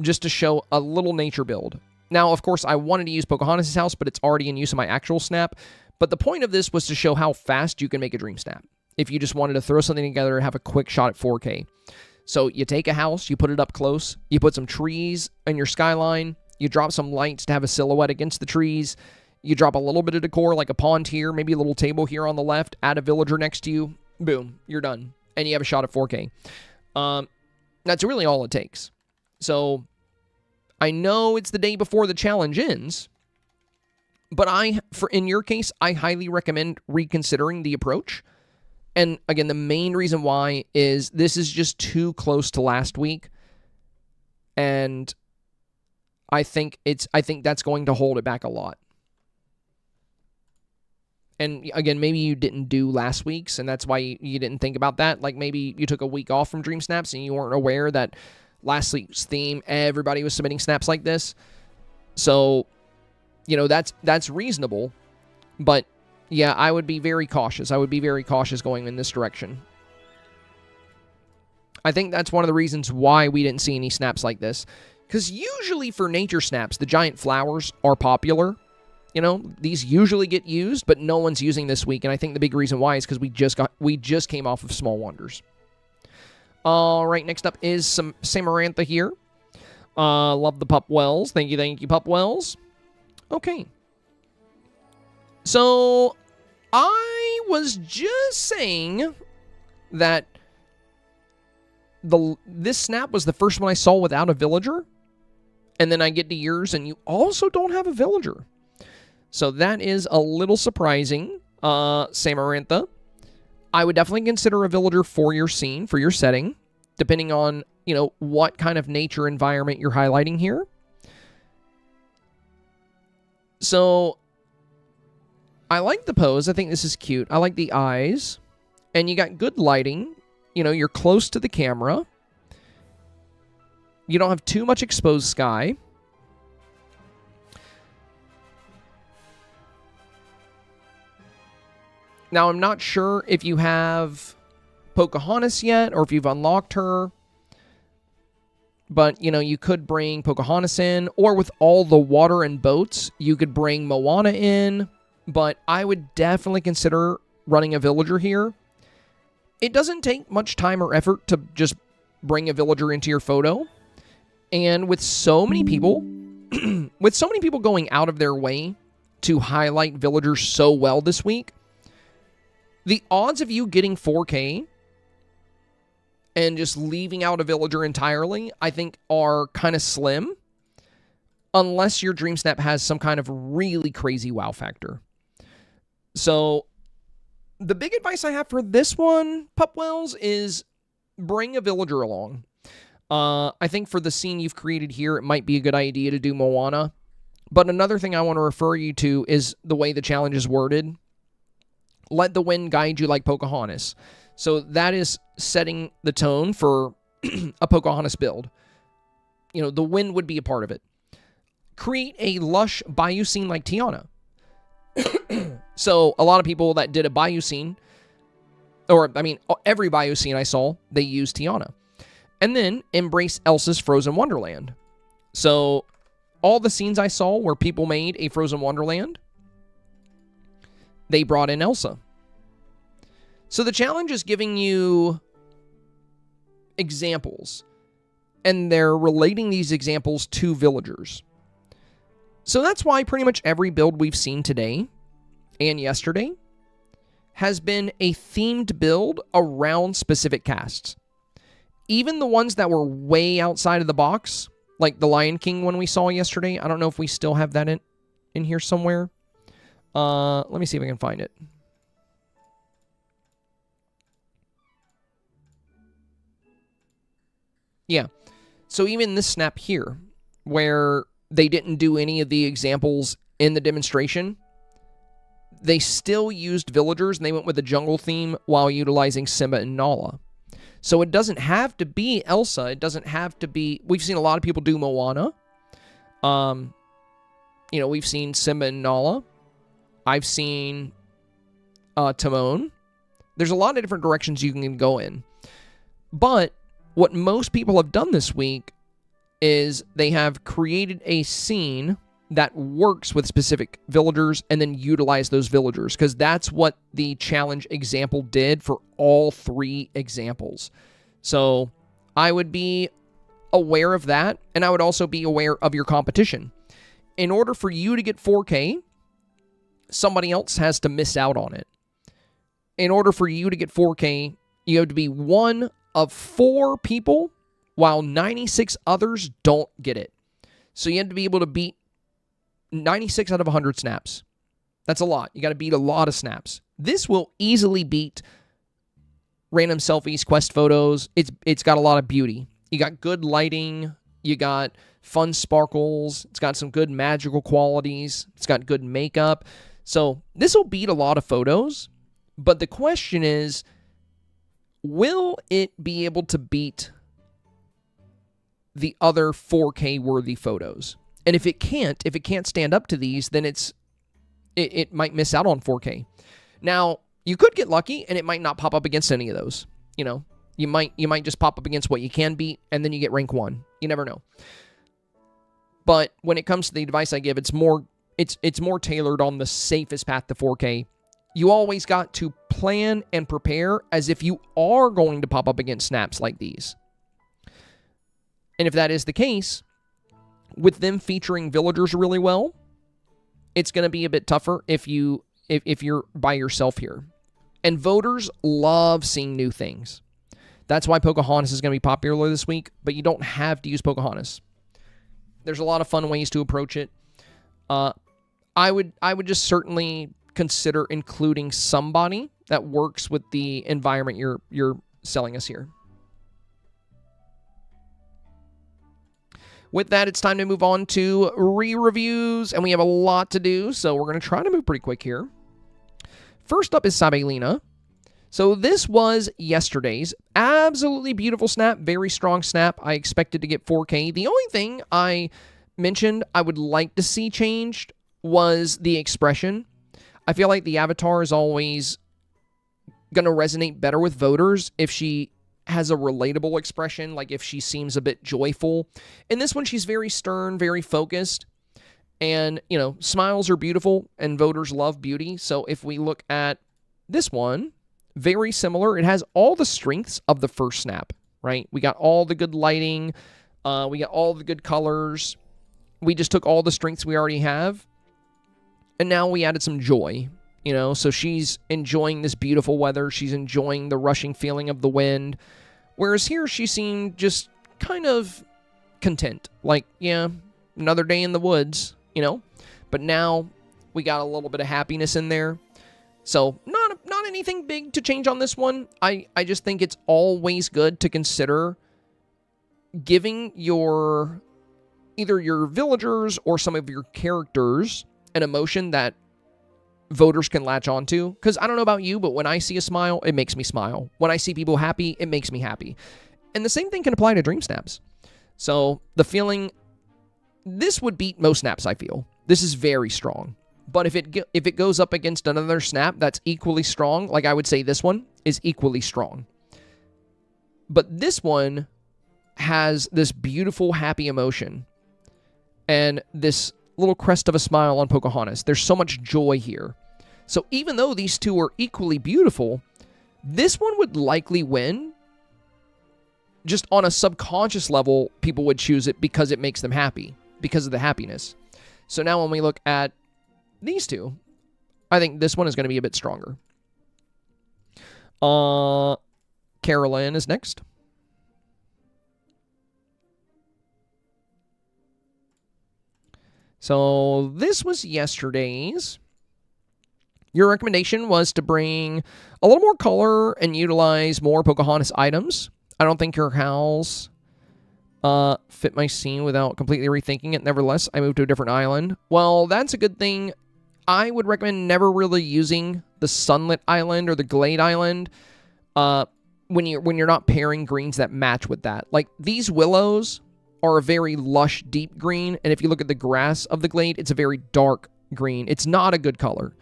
just to show a little nature build. Now, of course, I wanted to use Pocahontas' house, but it's already in use in my actual snap. But the point of this was to show how fast you can make a dream snap if you just wanted to throw something together and have a quick shot at 4K. So you take a house, you put it up close, you put some trees in your skyline, you drop some lights to have a silhouette against the trees, you drop a little bit of decor like a pond here, maybe a little table here on the left, add a villager next to you, boom, you're done. And you have a shot at 4K. That's really all it takes. So I know it's the day before the challenge ends, but in your case, I highly recommend reconsidering the approach. And again, the main reason why is this is just too close to last week. And I think that's going to hold it back a lot. And again, maybe you didn't do last week's, and that's why you didn't think about that. Like maybe you took a week off from Dream Snaps and you weren't aware that last week's theme, everybody was submitting snaps like this. So, that's reasonable. But yeah, I would be very cautious. I would be very cautious going in this direction. I think that's one of the reasons why we didn't see any snaps like this. Because usually for nature snaps, the giant flowers are popular. These usually get used, but no one's using this week. And I think the big reason why is because we just came off of Small Wonders. All right, next up is some Samarantha here. Love the Pup Wells. Thank you, Pup Wells. Okay. So, I was just saying that this snap was the first one I saw without a villager. And then I get to yours, and you also don't have a villager. So that is a little surprising, Samarantha. I would definitely consider a villager for your scene, for your setting, depending on, what kind of nature environment you're highlighting here. So, I like the pose. I think this is cute. I like the eyes. And you got good lighting. You're close to the camera. You don't have too much exposed sky. Now, I'm not sure if you have Pocahontas yet or if you've unlocked her. But, you could bring Pocahontas in. Or with all the water and boats, you could bring Moana in. But I would definitely consider running a villager here. It doesn't take much time or effort to just bring a villager into your photo. And with so many people, going out of their way to highlight villagers so well this week, the odds of you getting 4K and just leaving out a villager entirely, I think, are kind of slim. Unless your Dream Snap has some kind of really crazy wow factor. So, the big advice I have for this one, Pup Wells, is bring a villager along. I think for the scene you've created here, it might be a good idea to do Moana. But another thing I want to refer you to is the way the challenge is worded. Let the wind guide you like Pocahontas. So that is setting the tone for a Pocahontas build. The wind would be a part of it. Create a lush bayou scene like Tiana. So, a lot of people that did a bayou scene, every bayou scene I saw, they used Tiana. And then, embrace Elsa's Frozen Wonderland. So, all the scenes I saw where people made a Frozen Wonderland, they brought in Elsa. So, the challenge is giving you examples, and they're relating these examples to villagers. So that's why pretty much every build we've seen today and yesterday has been a themed build around specific casts. Even the ones that were way outside of the box, like the Lion King one we saw yesterday. I don't know if we still have that in here somewhere. Let me see if I can find it. Yeah. So even this snap here, where they didn't do any of the examples in the demonstration, they still used villagers, and they went with the jungle theme while utilizing Simba and Nala. So it doesn't have to be Elsa. It doesn't have to be... We've seen a lot of people do Moana. We've seen Simba and Nala. I've seen Timon. There's a lot of different directions you can go in. But what most people have done this week is they have created a scene that works with specific villagers and then utilize those villagers, because that's what the challenge example did for all 3 examples. So I would be aware of that, and I would also be aware of your competition. In order for you to get 4K, somebody else has to miss out on it. In order for you to get 4K, you have to be one of 4 people, while 96 others don't get it. So you have to be able to beat 96 out of 100 snaps. That's a lot. You got to beat a lot of snaps. This will easily beat random selfies, quest photos. It's got a lot of beauty. You got good lighting. You got fun sparkles. It's got some good magical qualities. It's got good makeup. So this will beat a lot of photos. But the question is, will it be able to beat the other 4K worthy photos? And if it can't stand up to these, then it might miss out on 4K. Now, you could get lucky and it might not pop up against any of those. You know, you might just pop up against what you can beat, and then you get rank 1. You never know. But when it comes to the advice I give, it's more tailored on the safest path to 4K. You always got to plan and prepare as if you are going to pop up against snaps like these. And if that is the case, with them featuring villagers really well, it's going to be a bit tougher if you're by yourself here. And voters love seeing new things. That's why Pocahontas is going to be popular this week, but you don't have to use Pocahontas. There's a lot of fun ways to approach it. I would just certainly consider including somebody that works with the environment you're selling us here. With that, it's time to move on to re-reviews, and we have a lot to do, so we're going to try to move pretty quick here. First up is Sabelina. So this was yesterday's absolutely beautiful snap, very strong snap. I expected to get 4K. The only thing I mentioned I would like to see changed was the expression. I feel like the avatar is always going to resonate better with voters if she has a relatable expression, like if she seems a bit joyful. In this one, she's very stern, very focused, and, you know, smiles are beautiful, and voters love beauty. So if we look at this one, very similar. It has all the strengths of the first snap, right? We got all the good lighting. We got all the good colors. We just took all the strengths we already have, and now we added some joy, you know? So she's enjoying this beautiful weather. She's enjoying the rushing feeling of the wind. Whereas here, she seemed just kind of content. Like, yeah, another day in the woods, you know? But now we got a little bit of happiness in there. So not anything big to change on this one. I just think it's always good to consider giving either your villagers or some of your characters an emotion that voters can latch onto. Because I don't know about you, but when I see a smile, it makes me smile. When I see people happy, it makes me happy. And the same thing can apply to Dreamsnaps. So the feeling, this would beat most snaps, I feel. This is very strong. But if it goes up against another snap that's equally strong, like I would say this one is equally strong. But this one has this beautiful, happy emotion. And this little crest of a smile on Pocahontas. There's so much joy here. So even though these two are equally beautiful, this one would likely win. Just on a subconscious level, people would choose it because it makes them happy, because of the happiness. So now when we look at these two, I think this one is going to be a bit stronger. Carolyn is next. So this was yesterday's. Your recommendation was to bring a little more color and utilize more Pocahontas items. I don't think your house fit my scene without completely rethinking it. Nevertheless, I moved to a different island. Well, that's a good thing. I would recommend never really using the sunlit island or the glade island when you're not pairing greens that match with that. Like these willows are a very lush, deep green, and if you look at the grass of the glade, it's a very dark green. It's not a good color.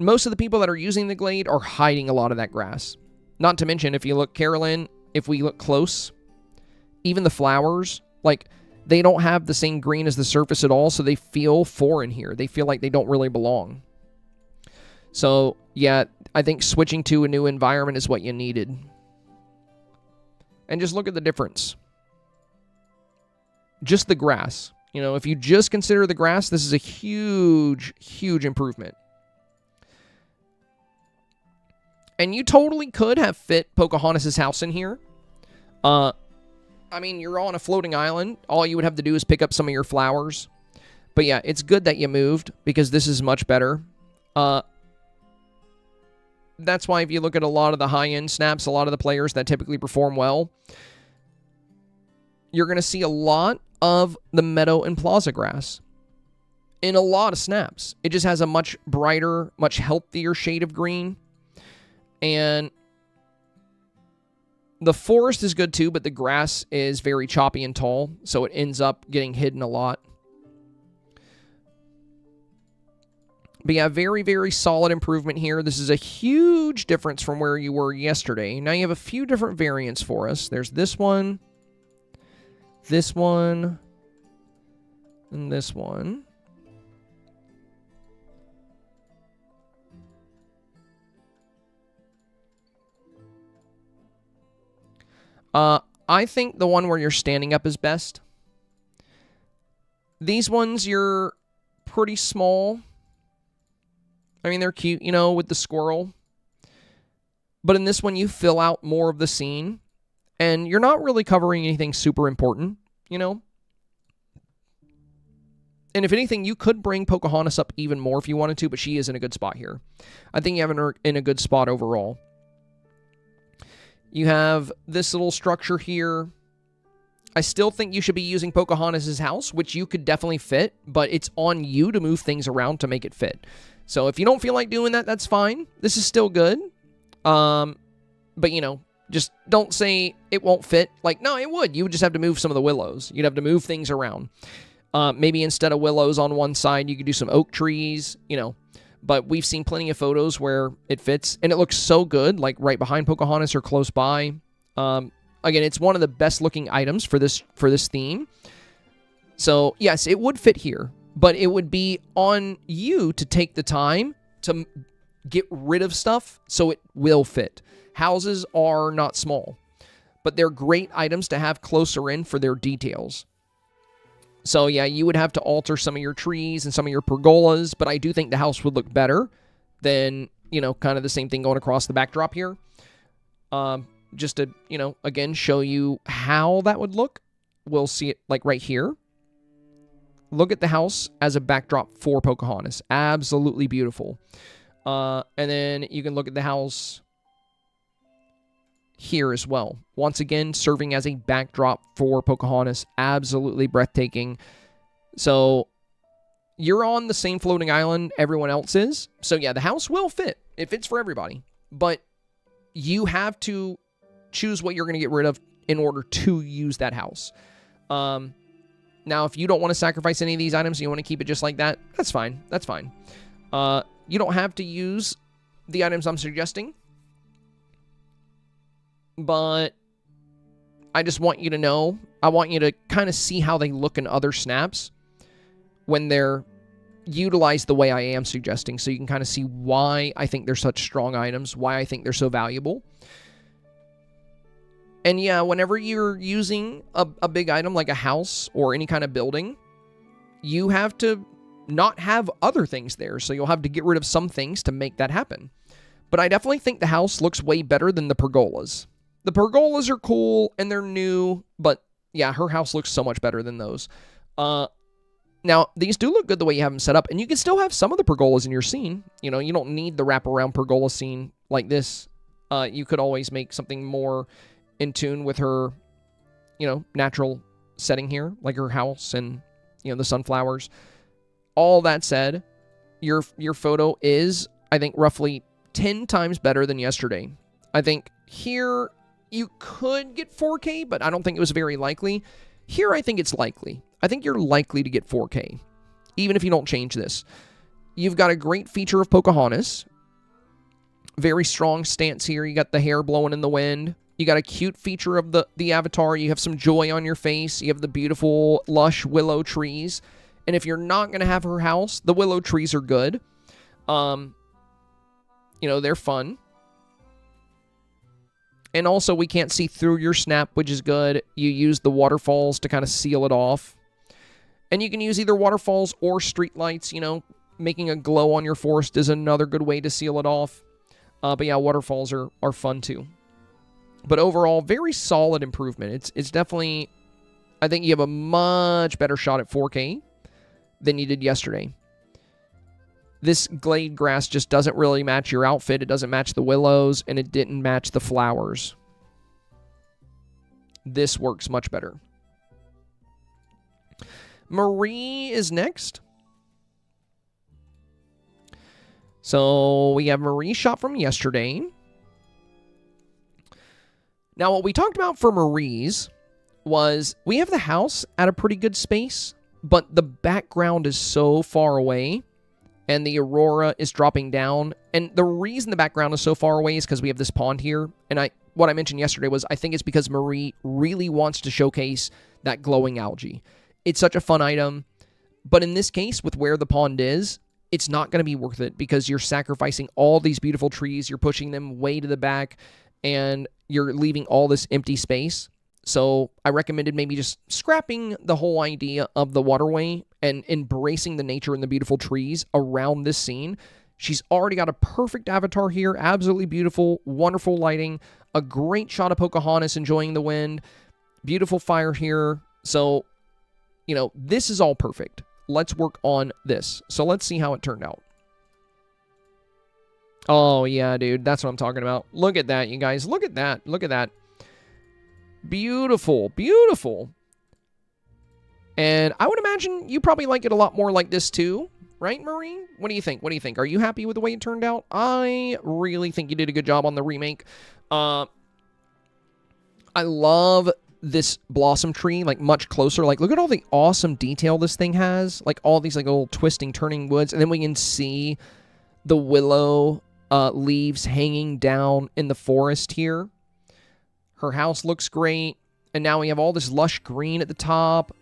Most of the people that are using the glade are hiding a lot of that grass. Not to mention, if you look, Carolyn, if we look close, even the flowers, like they don't have the same green as the surface at all, so they feel foreign here. They feel like they don't really belong. So, yeah, I think switching to a new environment is what you needed. And just look at the difference. Just the grass. You know, if you just consider the grass, this is a huge, huge improvement. And you totally could have fit Pocahontas' house in here. I mean, you're on a floating island. All you would have to do is pick up some of your flowers. But yeah, it's good that you moved, because this is much better. That's why if you look at a lot of the high-end snaps, a lot of the players that typically perform well, you're going to see a lot of the meadow and plaza grass in a lot of snaps. It just has a much brighter, much healthier shade of green. And the forest is good too, but the grass is very choppy and tall, so it ends up getting hidden a lot. But yeah, very, very solid improvement here. This is a huge difference from where you were yesterday. Now you have a few different variants for us. There's this one, and this one. I think the one where you're standing up is best. These ones, you're pretty small. I mean, they're cute, you know, with the squirrel. But in this one, you fill out more of the scene. And you're not really covering anything super important, you know. And if anything, you could bring Pocahontas up even more if you wanted to, but she is in a good spot here. I think you have her in a good spot overall. You have this little structure here. I still think you should be using Pocahontas' house, which you could definitely fit, but it's on you to move things around to make it fit. So if you don't feel like doing that, that's fine. This is still good. But, you know, just don't say it won't fit. Like, no, it would. You would just have to move some of the willows. You'd have to move things around. Maybe instead of willows on one side, you could do some oak trees, you know. But we've seen plenty of photos where it fits, and it looks so good, like right behind Pocahontas or close by. Again, it's one of the best-looking items for this theme. So, yes, it would fit here, but it would be on you to take the time to get rid of stuff so it will fit. Houses are not small, but they're great items to have closer in for their details. So, yeah, you would have to alter some of your trees and some of your pergolas, but I do think the house would look better than, you know, kind of the same thing going across the backdrop here. Just to, you know, again, show you how that would look. We'll see it, like, right here. Look at the house as a backdrop for Pocahontas. Absolutely beautiful. And then you can look at the house here as well. Once again, serving as a backdrop for Pocahontas. Absolutely breathtaking. So, you're on the same floating island everyone else is. So, yeah, the house will fit. It fits for everybody. But you have to choose what you're going to get rid of in order to use that house. Now, if you don't want to sacrifice any of these items and you want to keep it just like that, that's fine. That's fine. You don't have to use the items I'm suggesting. But I just want you to know, I want you to kind of see how they look in other snaps when they're utilized the way I am suggesting, so you can kind of see why I think they're such strong items, why I think they're so valuable. And yeah, whenever you're using a big item like a house or any kind of building, you have to not have other things there, so you'll have to get rid of some things to make that happen. But I definitely think the house looks way better than the pergolas. The pergolas are cool, and they're new, but yeah, her house looks so much better than those. Now, these do look good the way you have them set up, and you can still have some of the pergolas in your scene. You know, you don't need the wraparound pergola scene like this. You could always make something more in tune with her, you know, natural setting here, like her house and, you know, the sunflowers. All that said, your photo is, I think, roughly 10 times better than yesterday. I think here you could get 4K, but I don't think it was very likely. Here, I think it's likely. I think you're likely to get 4K, even if you don't change this. You've got a great feature of Pocahontas. Very strong stance here. You got the hair blowing in the wind. You got a cute feature of the avatar. You have some joy on your face. You have the beautiful, lush willow trees. And if you're not going to have her house, the willow trees are good. You know, they're fun. And also, we can't see through your snap, which is good. You use the waterfalls to kind of seal it off. And you can use either waterfalls or street lights. You know, making a glow on your forest is another good way to seal it off. But yeah, waterfalls are fun too. But overall, very solid improvement. It's definitely, I think you have a much better shot at 4K than you did yesterday. This glade grass just doesn't really match your outfit. It doesn't match the willows, and it didn't match the flowers. This works much better. Marie is next. So we have Marie's shot from yesterday. Now, what we talked about for Marie's was we have the house at a pretty good space, but the background is so far away, and the aurora is dropping down. And the reason the background is so far away is because we have this pond here. And what I mentioned yesterday was I think it's because Marie really wants to showcase that glowing algae. It's such a fun item. But in this case, with where the pond is, it's not going to be worth it because you're sacrificing all these beautiful trees. You're pushing them way to the back, and you're leaving all this empty space. So I recommended maybe just scrapping the whole idea of the waterway and embracing the nature and the beautiful trees around this scene. She's already got a perfect avatar here. Absolutely beautiful, wonderful lighting, a great shot of Pocahontas enjoying the wind, beautiful fire here. So, you know, this is all perfect. Let's work on this. So let's see how it turned out. Oh, yeah, dude. That's what I'm talking about. Look at that, you guys. Look at that. Look at that. Beautiful. Beautiful. And I would imagine you probably like it a lot more like this too. Right, Marie? What do you think? What do you think? Are you happy with the way it turned out? I really think you did a good job on the remake. I love this blossom tree, like, much closer. Like, look at all the awesome detail this thing has. Like, all these, like, little twisting, turning woods. And then we can see the willow leaves hanging down in the forest here. Her house looks great. And now we have all this lush green at the top.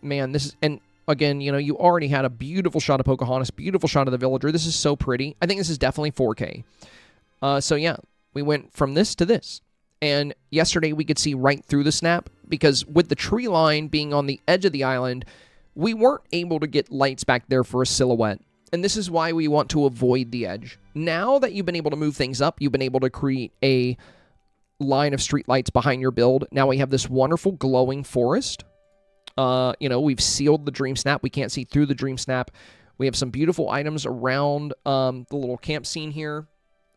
Man, this is... And again, you know, you already had a beautiful shot of Pocahontas, beautiful shot of the villager. This is so pretty. I think this is definitely 4K. So, yeah, we went from this to this. And yesterday we could see right through the snap because with the tree line being on the edge of the island, we weren't able to get lights back there for a silhouette. And this is why we want to avoid the edge. Now that you've been able to move things up, you've been able to create a line of street lights behind your build. Now we have this wonderful glowing forest. You know, we've sealed the Dreamsnap. We can't see through the Dreamsnap. We have some beautiful items around the little camp scene here.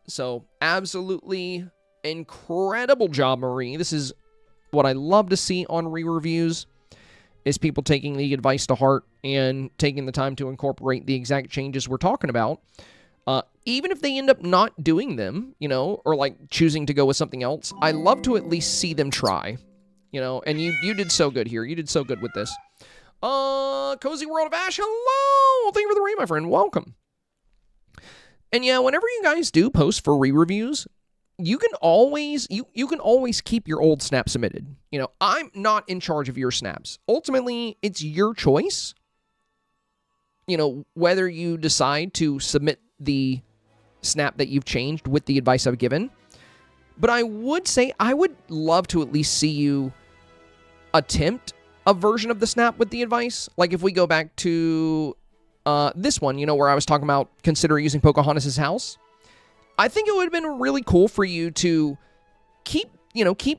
So absolutely incredible job, Marie. This is what I love to see on re-reviews, is people taking the advice to heart and taking the time to incorporate the exact changes we're talking about. Even if they end up not doing them, you know, or like choosing to go with something else, I love to at least see them try, you know, and you did so good here. You did so good with this. Cozy World of Ash, hello! Thank you for the raid, my friend. Welcome. And yeah, whenever you guys do post for re-reviews, you can always you can always keep your old snap submitted. You know, I'm not in charge of your snaps. Ultimately, it's your choice. You know, whether you decide to submit the snap that you've changed with the advice I've given. But I would say I would love to at least see you attempt a version of the snap with the advice. Like if we go back to this one, you know, where I was talking about consider using Pocahontas' house. I think it would have been really cool for you to keep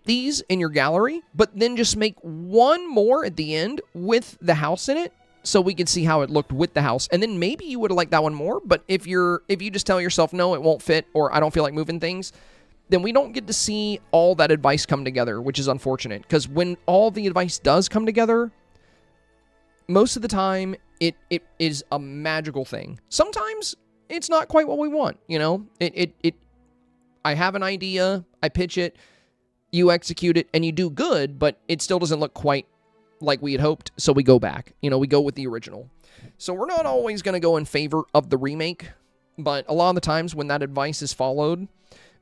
these in your gallery, but then just make one more at the end with the house in it so we could see how it looked with the house. And then maybe you would have liked that one more, but if you just tell yourself, no, it won't fit, or I don't feel like moving things, then we don't get to see all that advice come together, which is unfortunate. Because when all the advice does come together, most of the time, it is a magical thing. Sometimes it's not quite what we want, you know? I have an idea, I pitch it, you execute it, and you do good, but it still doesn't look quite like we had hoped, so we go back. You know, we go with the original. So we're not always going to go in favor of the remake, but a lot of the times when that advice is followed,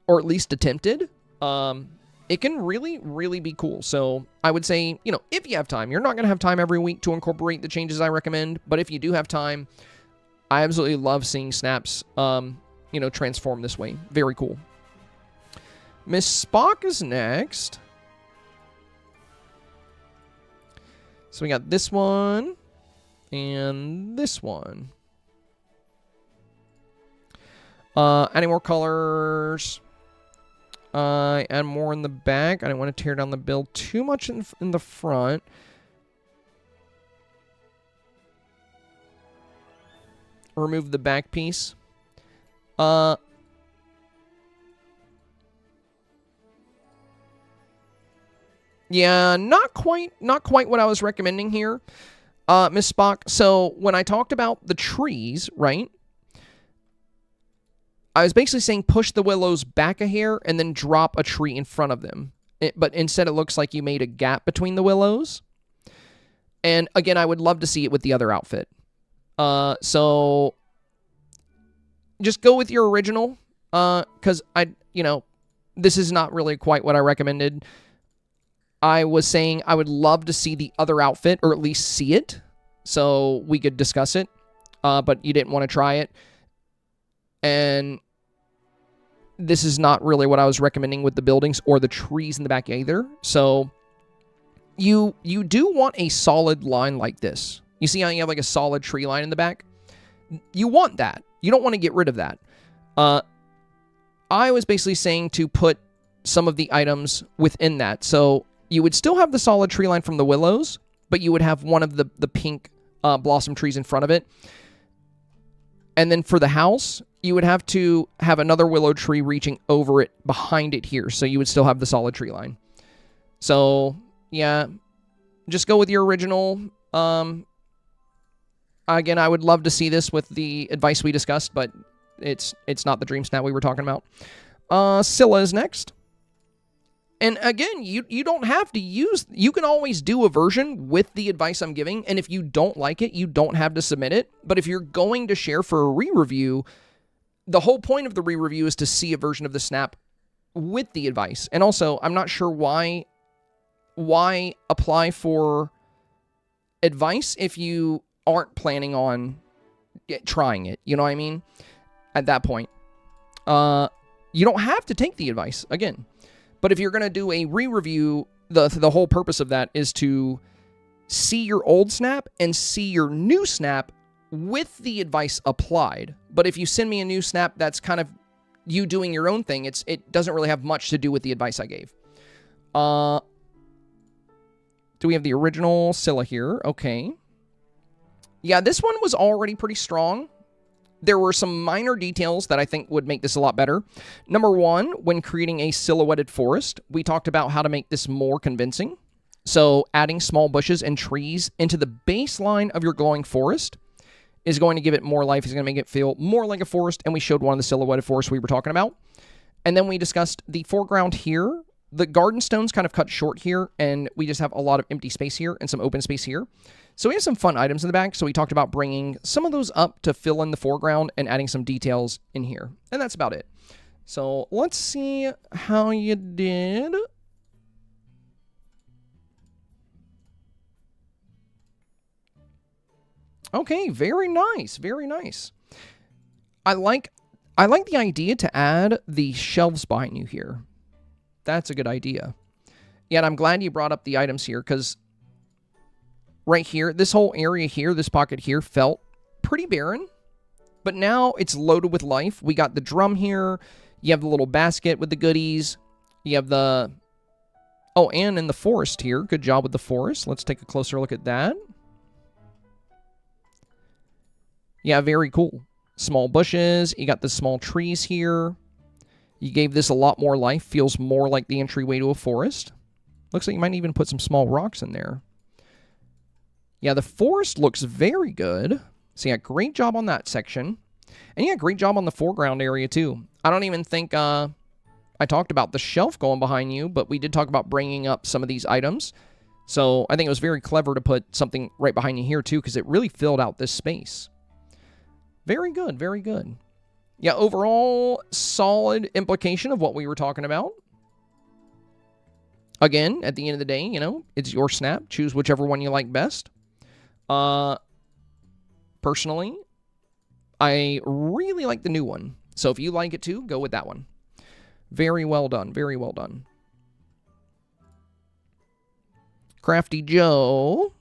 or at least attempted, it can really, really be cool. So I would say, you know, if you have time, you're not going to have time every week to incorporate the changes I recommend, but if you do have time, I absolutely love seeing snaps, you know, transform this way. Very cool. Miss Spock is next. So we got this one and this one. Adding more colors. Add more in the back. I don't want to tear down the build too much in the front. Remove the back piece. Yeah, not quite what I was recommending here, Miss Spock. So when I talked about the trees, right? I was basically saying push the willows back a hair and then drop a tree in front of them. But instead it looks like you made a gap between the willows. And again, I would love to see it with the other outfit. So just go with your original, because you know, this is not really quite what I recommended. I was saying I would love to see the other outfit, or at least see it, so we could discuss it, but you didn't want to try it. And this is not really what I was recommending with the buildings or the trees in the back either. So you do want a solid line like this. You see how you have like a solid tree line in the back? You want that. You don't want to get rid of that. I was basically saying to put some of the items within that. So you would still have the solid tree line from the willows, but you would have one of the pink blossom trees in front of it. And then for the house, you would have to have another willow tree reaching over it behind it here. So you would still have the solid tree line. So, yeah, just go with your original. Again, I would love to see this with the advice we discussed, but it's not the Dreamsnap we were talking about. Scylla is next. And again, you don't have to use... You can always do a version with the advice I'm giving, and if you don't like it, you don't have to submit it. But if you're going to share for a re-review, the whole point of the re-review is to see a version of the snap with the advice. And also, I'm not sure why apply for advice if you aren't planning on trying it. You know what I mean? At that point. You don't have to take the advice, again. But if you're going to do a re-review, the whole purpose of that is to see your old snap and see your new snap with the advice applied. But if you send me a new snap, that's kind of you doing your own thing. It doesn't really have much to do with the advice I gave. Do we have the original Scylla here? Okay. Yeah, this one was already pretty strong. There were some minor details that I think would make this a lot better. Number one, when creating a silhouetted forest, we talked about how to make this more convincing. So adding small bushes and trees into the baseline of your glowing forest is going to give it more life. It's going to make it feel more like a forest, and we showed one of the silhouetted forests we were talking about. And then we discussed the foreground here. The garden stones kind of cut short here, and we just have a lot of empty space here and some open space here. So we have some fun items in the back, so we talked about bringing some of those up to fill in the foreground and adding some details in here. And that's about it. So let's see how you did. Okay, very nice, very nice. I like the idea to add the shelves behind you here. That's a good idea. Yeah, and I'm glad you brought up the items here, because right here, this whole area here, this pocket here, felt pretty barren. But now it's loaded with life. We got the drum here. You have the little basket with the goodies. You have the... Oh, and in the forest here. Good job with the forest. Let's take a closer look at that. Yeah, very cool. Small bushes. You got the small trees here. You gave this a lot more life. Feels more like the entryway to a forest. Looks like you might even put some small rocks in there. Yeah, the forest looks very good. So yeah, great job on that section. And yeah, great job on the foreground area too. I don't even think I talked about the shelf going behind you, but we did talk about bringing up some of these items. So I think it was very clever to put something right behind you here too, because it really filled out this space. Very good, very good. Yeah, overall, solid implication of what we were talking about. Again, at the end of the day, you know, it's your snap. Choose whichever one you like best. Personally, I really like the new one. So if you like it too, go with that one. Very well done. Very well done. Crafty Joe.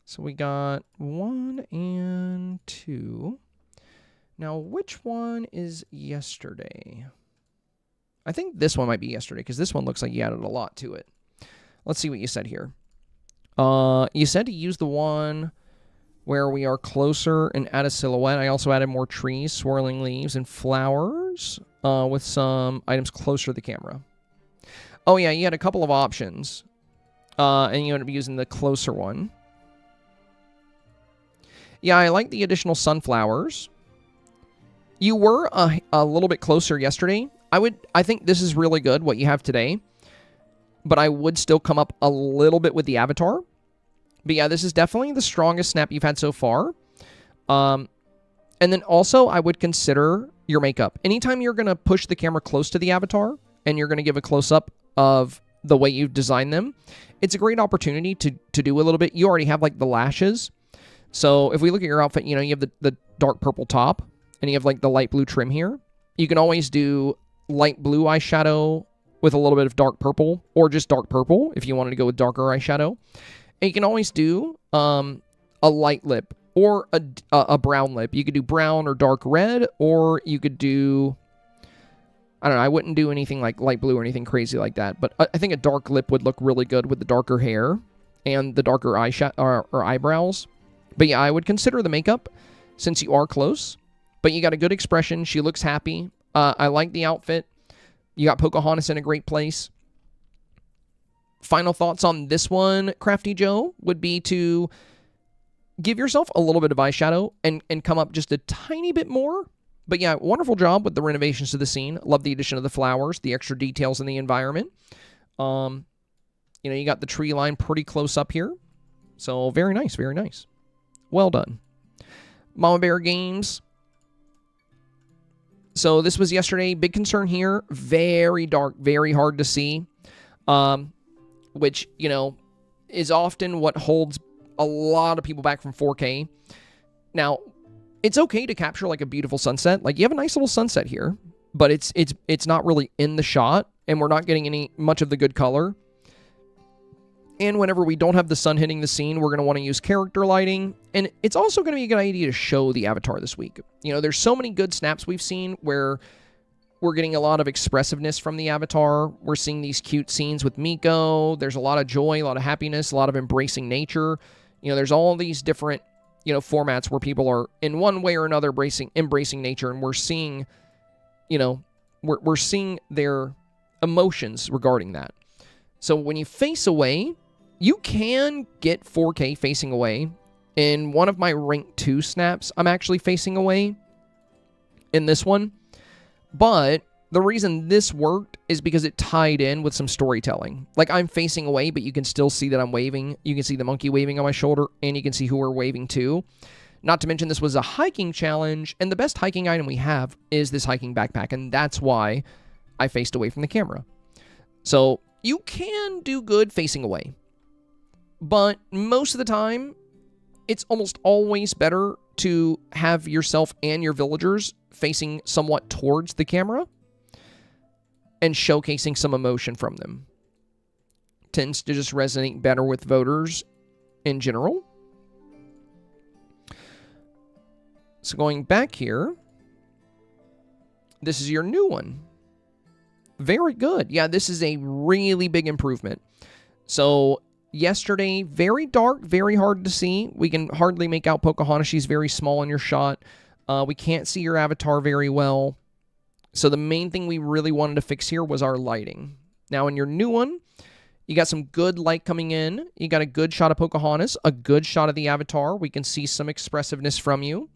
So we got 1 and 2. Now, which one is yesterday? I think this one might be yesterday, because this one looks like you added a lot to it. Let's see what you said here. You said to use the one where we are closer and add a silhouette. I also added more trees, swirling leaves, and flowers with some items closer to the camera. Oh, yeah, you had a couple of options, and you ended up using the closer one. Yeah, I like the additional sunflowers. You were a little bit closer yesterday. I think this is really good, what you have today. But I would still come up a little bit with the avatar. But yeah, this is definitely the strongest snap you've had so far. And then also, I would consider your makeup. Anytime you're going to push the camera close to the avatar, and you're going to give a close-up of the way you've designed them, it's a great opportunity to do a little bit. You already have, like, the lashes. So if we look at your outfit, you know, you have the dark purple top, and you have, like, the light blue trim here. You can always do light blue eyeshadow with a little bit of dark purple, or just dark purple if you wanted to go with darker eyeshadow. And you can always do a light lip or a brown lip. You could do brown or dark red, or you could do, I don't know, I wouldn't do anything like light blue or anything crazy like that, but I think a dark lip would look really good with the darker hair and the darker eyeshadow or eyebrows. But yeah, I would consider the makeup since you are close. But you got a good expression. She looks happy. I like the outfit. You got Pocahontas in a great place. Final thoughts on this one, Crafty Joe, would be to give yourself a little bit of eyeshadow and come up just a tiny bit more. But yeah, wonderful job with the renovations to the scene. Love the addition of the flowers, the extra details in the environment. You know, you got the tree line pretty close up here. So very nice, very nice. Well done. Mama Bear Games. So this was yesterday. Big concern here. Very dark, very hard to see. Which, you know, is often what holds a lot of people back from 4K. Now, it's okay to capture like a beautiful sunset. Like, you have a nice little sunset here, but it's not really in the shot, and we're not getting much of the good color. And whenever we don't have the sun hitting the scene, we're going to want to use character lighting. And it's also going to be a good idea to show the avatar this week. You know, there's so many good snaps we've seen where we're getting a lot of expressiveness from the avatar. We're seeing these cute scenes with Miko. There's a lot of joy, a lot of happiness, a lot of embracing nature. You know, there's all these different, you know, formats where people are in one way or another embracing nature. And we're seeing, you know, we're seeing their emotions regarding that. So when you face away, you can get 4K facing away. In one of my rank 2 snaps, I'm actually facing away in this one. But the reason this worked is because it tied in with some storytelling. Like, I'm facing away, but you can still see that I'm waving. You can see the monkey waving on my shoulder, and you can see who we're waving to. Not to mention, this was a hiking challenge, and the best hiking item we have is this hiking backpack, and that's why I faced away from the camera. So you can do good facing away. But most of the time, it's almost always better to have yourself and your villagers facing somewhat towards the camera and showcasing some emotion from them. Tends to just resonate better with voters in general. So going back here, this is your new one. Very good. Yeah, this is a really big improvement. So yesterday, very dark, very hard to see. We can hardly make out Pocahontas. She's very small in your shot. We can't see your avatar very well. So the main thing we really wanted to fix here was our lighting. Now in your new one, you got some good light coming in. You got a good shot of Pocahontas, a good shot of the avatar. We can see some expressiveness from you.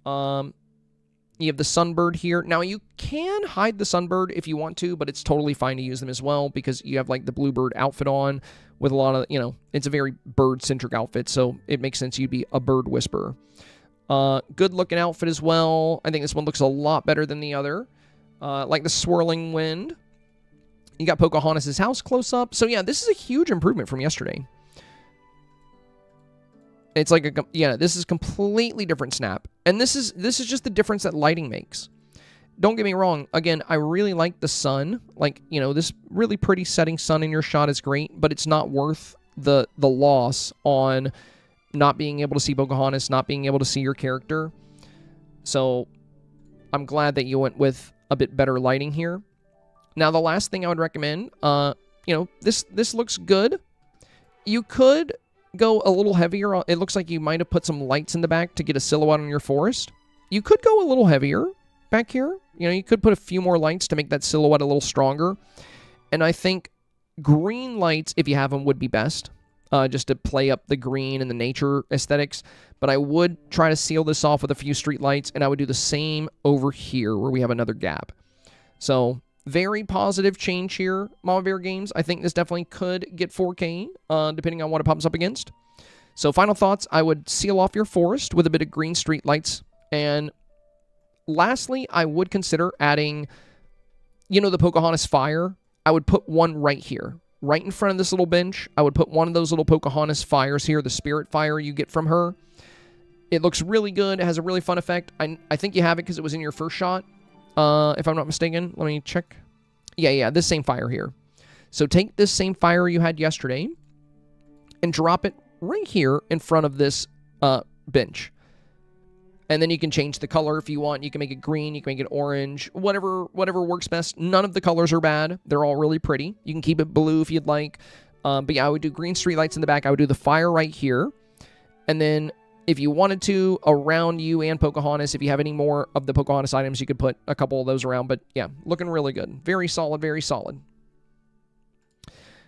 You have the sunbird here. Now, you can hide the sunbird if you want to, but it's totally fine to use them as well because you have, like, the bluebird outfit on with a lot of, you know, it's a very bird-centric outfit, so it makes sense you'd be a bird whisperer. Good-looking outfit as well. I think this one looks a lot better than the other. like the swirling wind. You got Pocahontas' house close up. So yeah, this is a huge improvement from yesterday. It's like this is completely different snap. And this is just the difference that lighting makes. Don't get me wrong. Again, I really like the sun. Like, this really pretty setting sun in your shot is great, but it's not worth the loss on not being able to see Pocahontas, not being able to see your character. So I'm glad that you went with a bit better lighting here. Now, the last thing I would recommend, this looks good. You could go a little heavier. It looks like you might have put some lights in the back to get a silhouette on your forest. You could go a little heavier back here. You could put a few more lights to make that silhouette a little stronger. And I think green lights, if you have them, would be best, just to play up the green and the nature aesthetics. But I would try to seal this off with a few street lights, and I would do the same over here where we have another gap. So very positive change here, Mama Bear Games. I think this definitely could get 4K, depending on what it pops up against. So final thoughts, I would seal off your forest with a bit of green street lights. And lastly, I would consider adding, the Pocahontas fire. I would put one right here, right in front of this little bench. I would put one of those little Pocahontas fires here, the spirit fire you get from her. It looks really good. It has a really fun effect. I think you have it because it was in your first shot. If I'm not mistaken. Let me check. Yeah, this same fire here. So take this same fire you had yesterday and drop it right here in front of this bench. And then you can change the color if you want. You can make it green, you can make it orange, whatever works best. None of the colors are bad. They're all really pretty. You can keep it blue if you'd like. But yeah, I would do green streetlights in the back. I would do the fire right here. And then if you wanted to, around you and Pocahontas, if you have any more of the Pocahontas items, you could put a couple of those around. But yeah, looking really good. Very solid, very solid.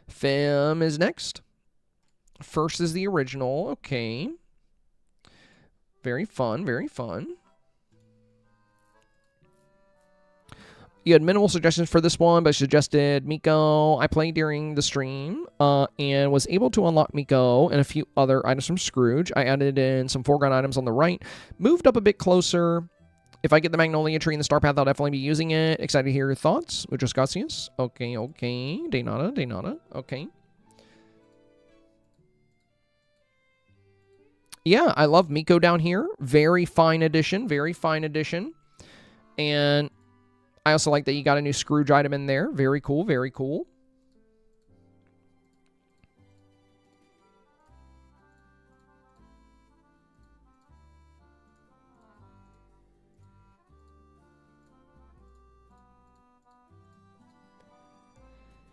Fem is next. First is the original. Okay. Very fun, very fun. You had minimal suggestions for this one, but suggested Miko. I played during the stream and was able to unlock Miko and a few other items from Scrooge. I added in some foreground items on the right, moved up a bit closer. If I get the Magnolia tree in the StarPath, I'll definitely be using it. Excited to hear your thoughts. Muchas gracias. Okay. De nada. Okay. Yeah, I love Miko down here. Very fine addition. Very fine addition. And I also like that you got a new Scrooge item in there. Very cool, very cool.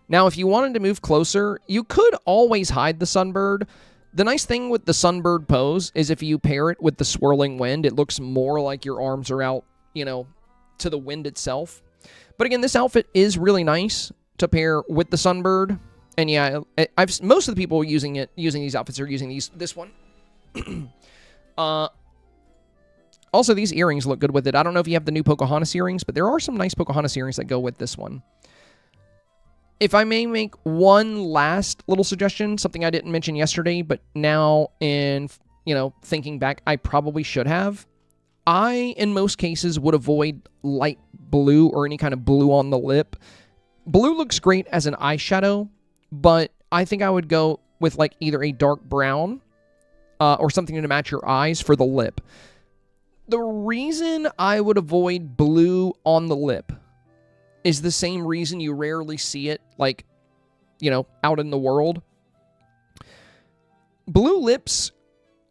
Now, if you wanted to move closer, you could always hide the Sunbird. The nice thing with the Sunbird pose is if you pair it with the swirling wind, it looks more like your arms are out, to the wind itself. But again, this outfit is really nice to pair with the Sunbird. And yeah, most of the people using these outfits are using this one. Also, these earrings look good with it. I don't know if you have the new Pocahontas earrings, but there are some nice Pocahontas earrings that go with this one. If I may make one last little suggestion, something I didn't mention yesterday, but now in, thinking back, I probably should have. I, in most cases, would avoid light blue or any kind of blue on the lip. Blue looks great as an eyeshadow, but I think I would go with like either a dark brown or something to match your eyes for the lip. The reason I would avoid blue on the lip is the same reason you rarely see it, like, out in the world. Blue lips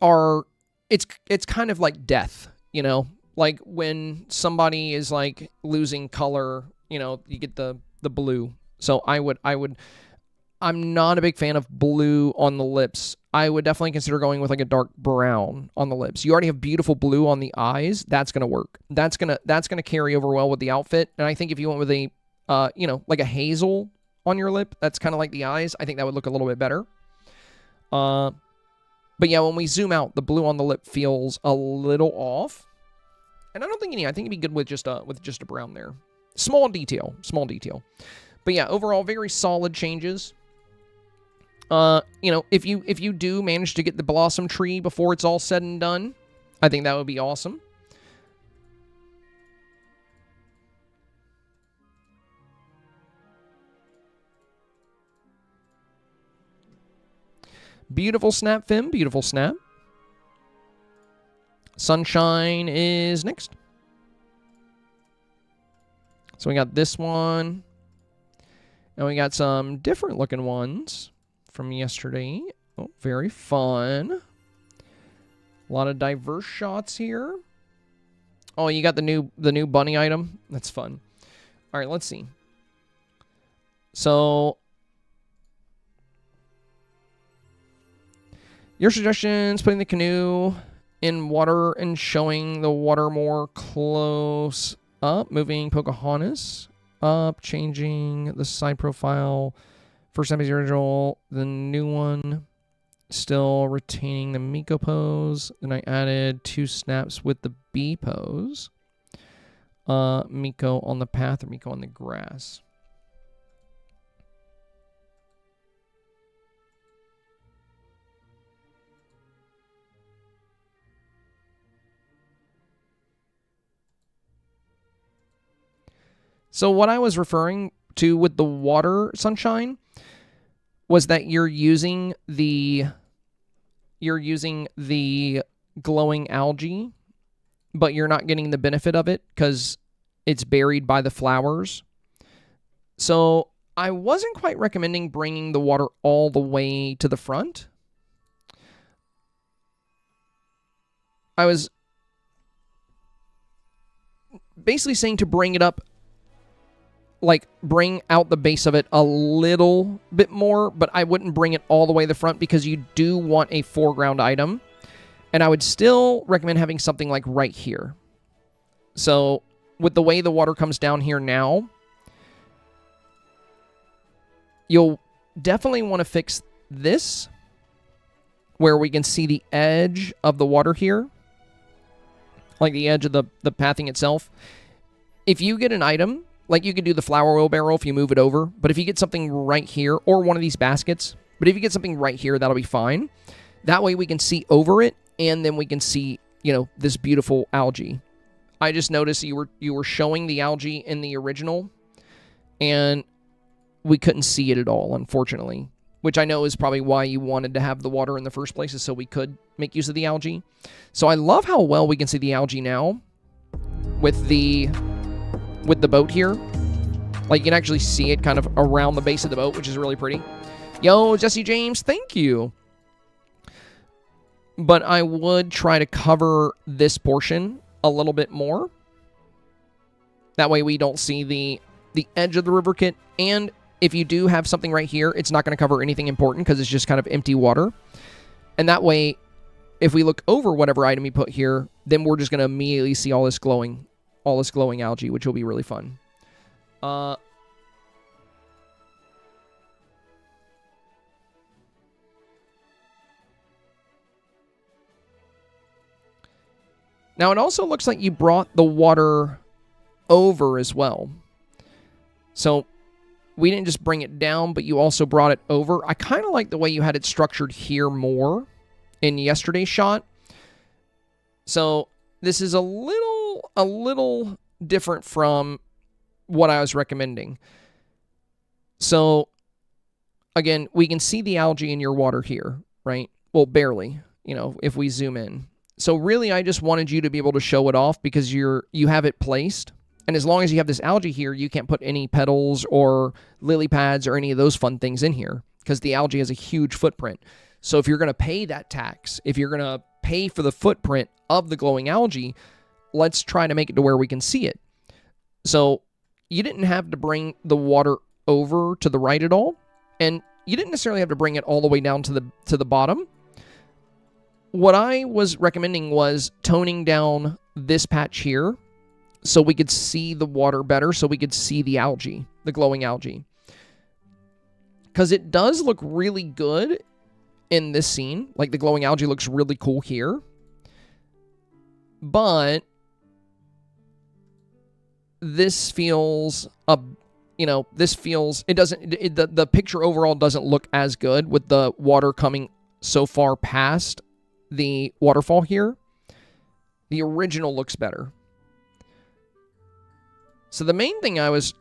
are, it's kind of like death, like when somebody is like losing color, you get the blue. So I'm not a big fan of blue on the lips. I would definitely consider going with like a dark brown on the lips. You already have beautiful blue on the eyes. That's going to work. That's going to carry over well with the outfit. And I think if you went with a, like a hazel on your lip, that's kind of like the eyes. I think that would look a little bit better. But yeah, when we zoom out, the blue on the lip feels a little off. And I don't think I think it'd be good with just a brown there. Small detail. But yeah, overall, very solid changes. If you do manage to get the blossom tree before it's all said and done, I think that would be awesome. Beautiful snap, Fim. Beautiful snap. Sunshine is next. So we got this one. And we got some different looking ones from yesterday. Oh, very fun. A lot of diverse shots here. Oh, you got the new bunny item. That's fun. All right, let's see. So your suggestions: putting the canoe in water and showing the water more close up, moving Pocahontas up, changing the side profile. First time is the original, the new one still retaining the Miko pose. Then I added 2 snaps with the B pose. Miko on the path or Miko on the grass. So what I was referring to with the water sunshine was that you're using the glowing algae, but you're not getting the benefit of it because it's buried by the flowers. So I wasn't quite recommending bringing the water all the way to the front. I was basically saying to bring it up, like bring out the base of it a little bit more, but I wouldn't bring it all the way to the front because you do want a foreground item. And I would still recommend having something like right here. So with the way the water comes down here now, you'll definitely want to fix this where we can see the edge of the water here, like the edge of the pathing itself. If you get an item, like you could do the flower oil barrel if you move it over, but if you get something right here, or one of these baskets, but if you get something right here, that'll be fine. That way we can see over it, and then we can see, you know, this beautiful algae. I just noticed you were showing the algae in the original, and we couldn't see it at all, unfortunately, which I know is probably why you wanted to have the water in the first place, is so we could make use of the algae. So I love how well we can see the algae now with the boat here. Like, you can actually see it kind of around the base of the boat, which is really pretty. Yo, Jesse James, thank you. But I would try to cover this portion a little bit more. That way we don't see the edge of the river kit. And if you do have something right here, it's not going to cover anything important because it's just kind of empty water. And that way, if we look over whatever item you put here, then we're just going to immediately see all this glowing algae, which will be really fun. Now, it also looks like you brought the water over as well. So we didn't just bring it down, but you also brought it over. I kind of like the way you had it structured here more in yesterday's shot. So this is a little different from what I was recommending. So again, we can see the algae in your water here, right? Well, barely, you know, if we zoom in. So really, I just wanted you to be able to show it off because you have it placed. And as long as you have this algae here, you can't put any petals or lily pads or any of those fun things in here because the algae has a huge footprint. So if you're going to pay that tax, if you're going to pay for the footprint of the glowing algae, let's try to make it to where we can see it. So you didn't have to bring the water over to the right at all. And you didn't necessarily have to bring it all the way down to the bottom. What I was recommending was toning down this patch here so we could see the water better, so we could see the algae, the glowing algae. Because it does look really good in this scene. Like, the glowing algae looks really cool here. But this feels, the picture overall doesn't look as good with the water coming so far past the waterfall here. The original looks better. So the main thing I was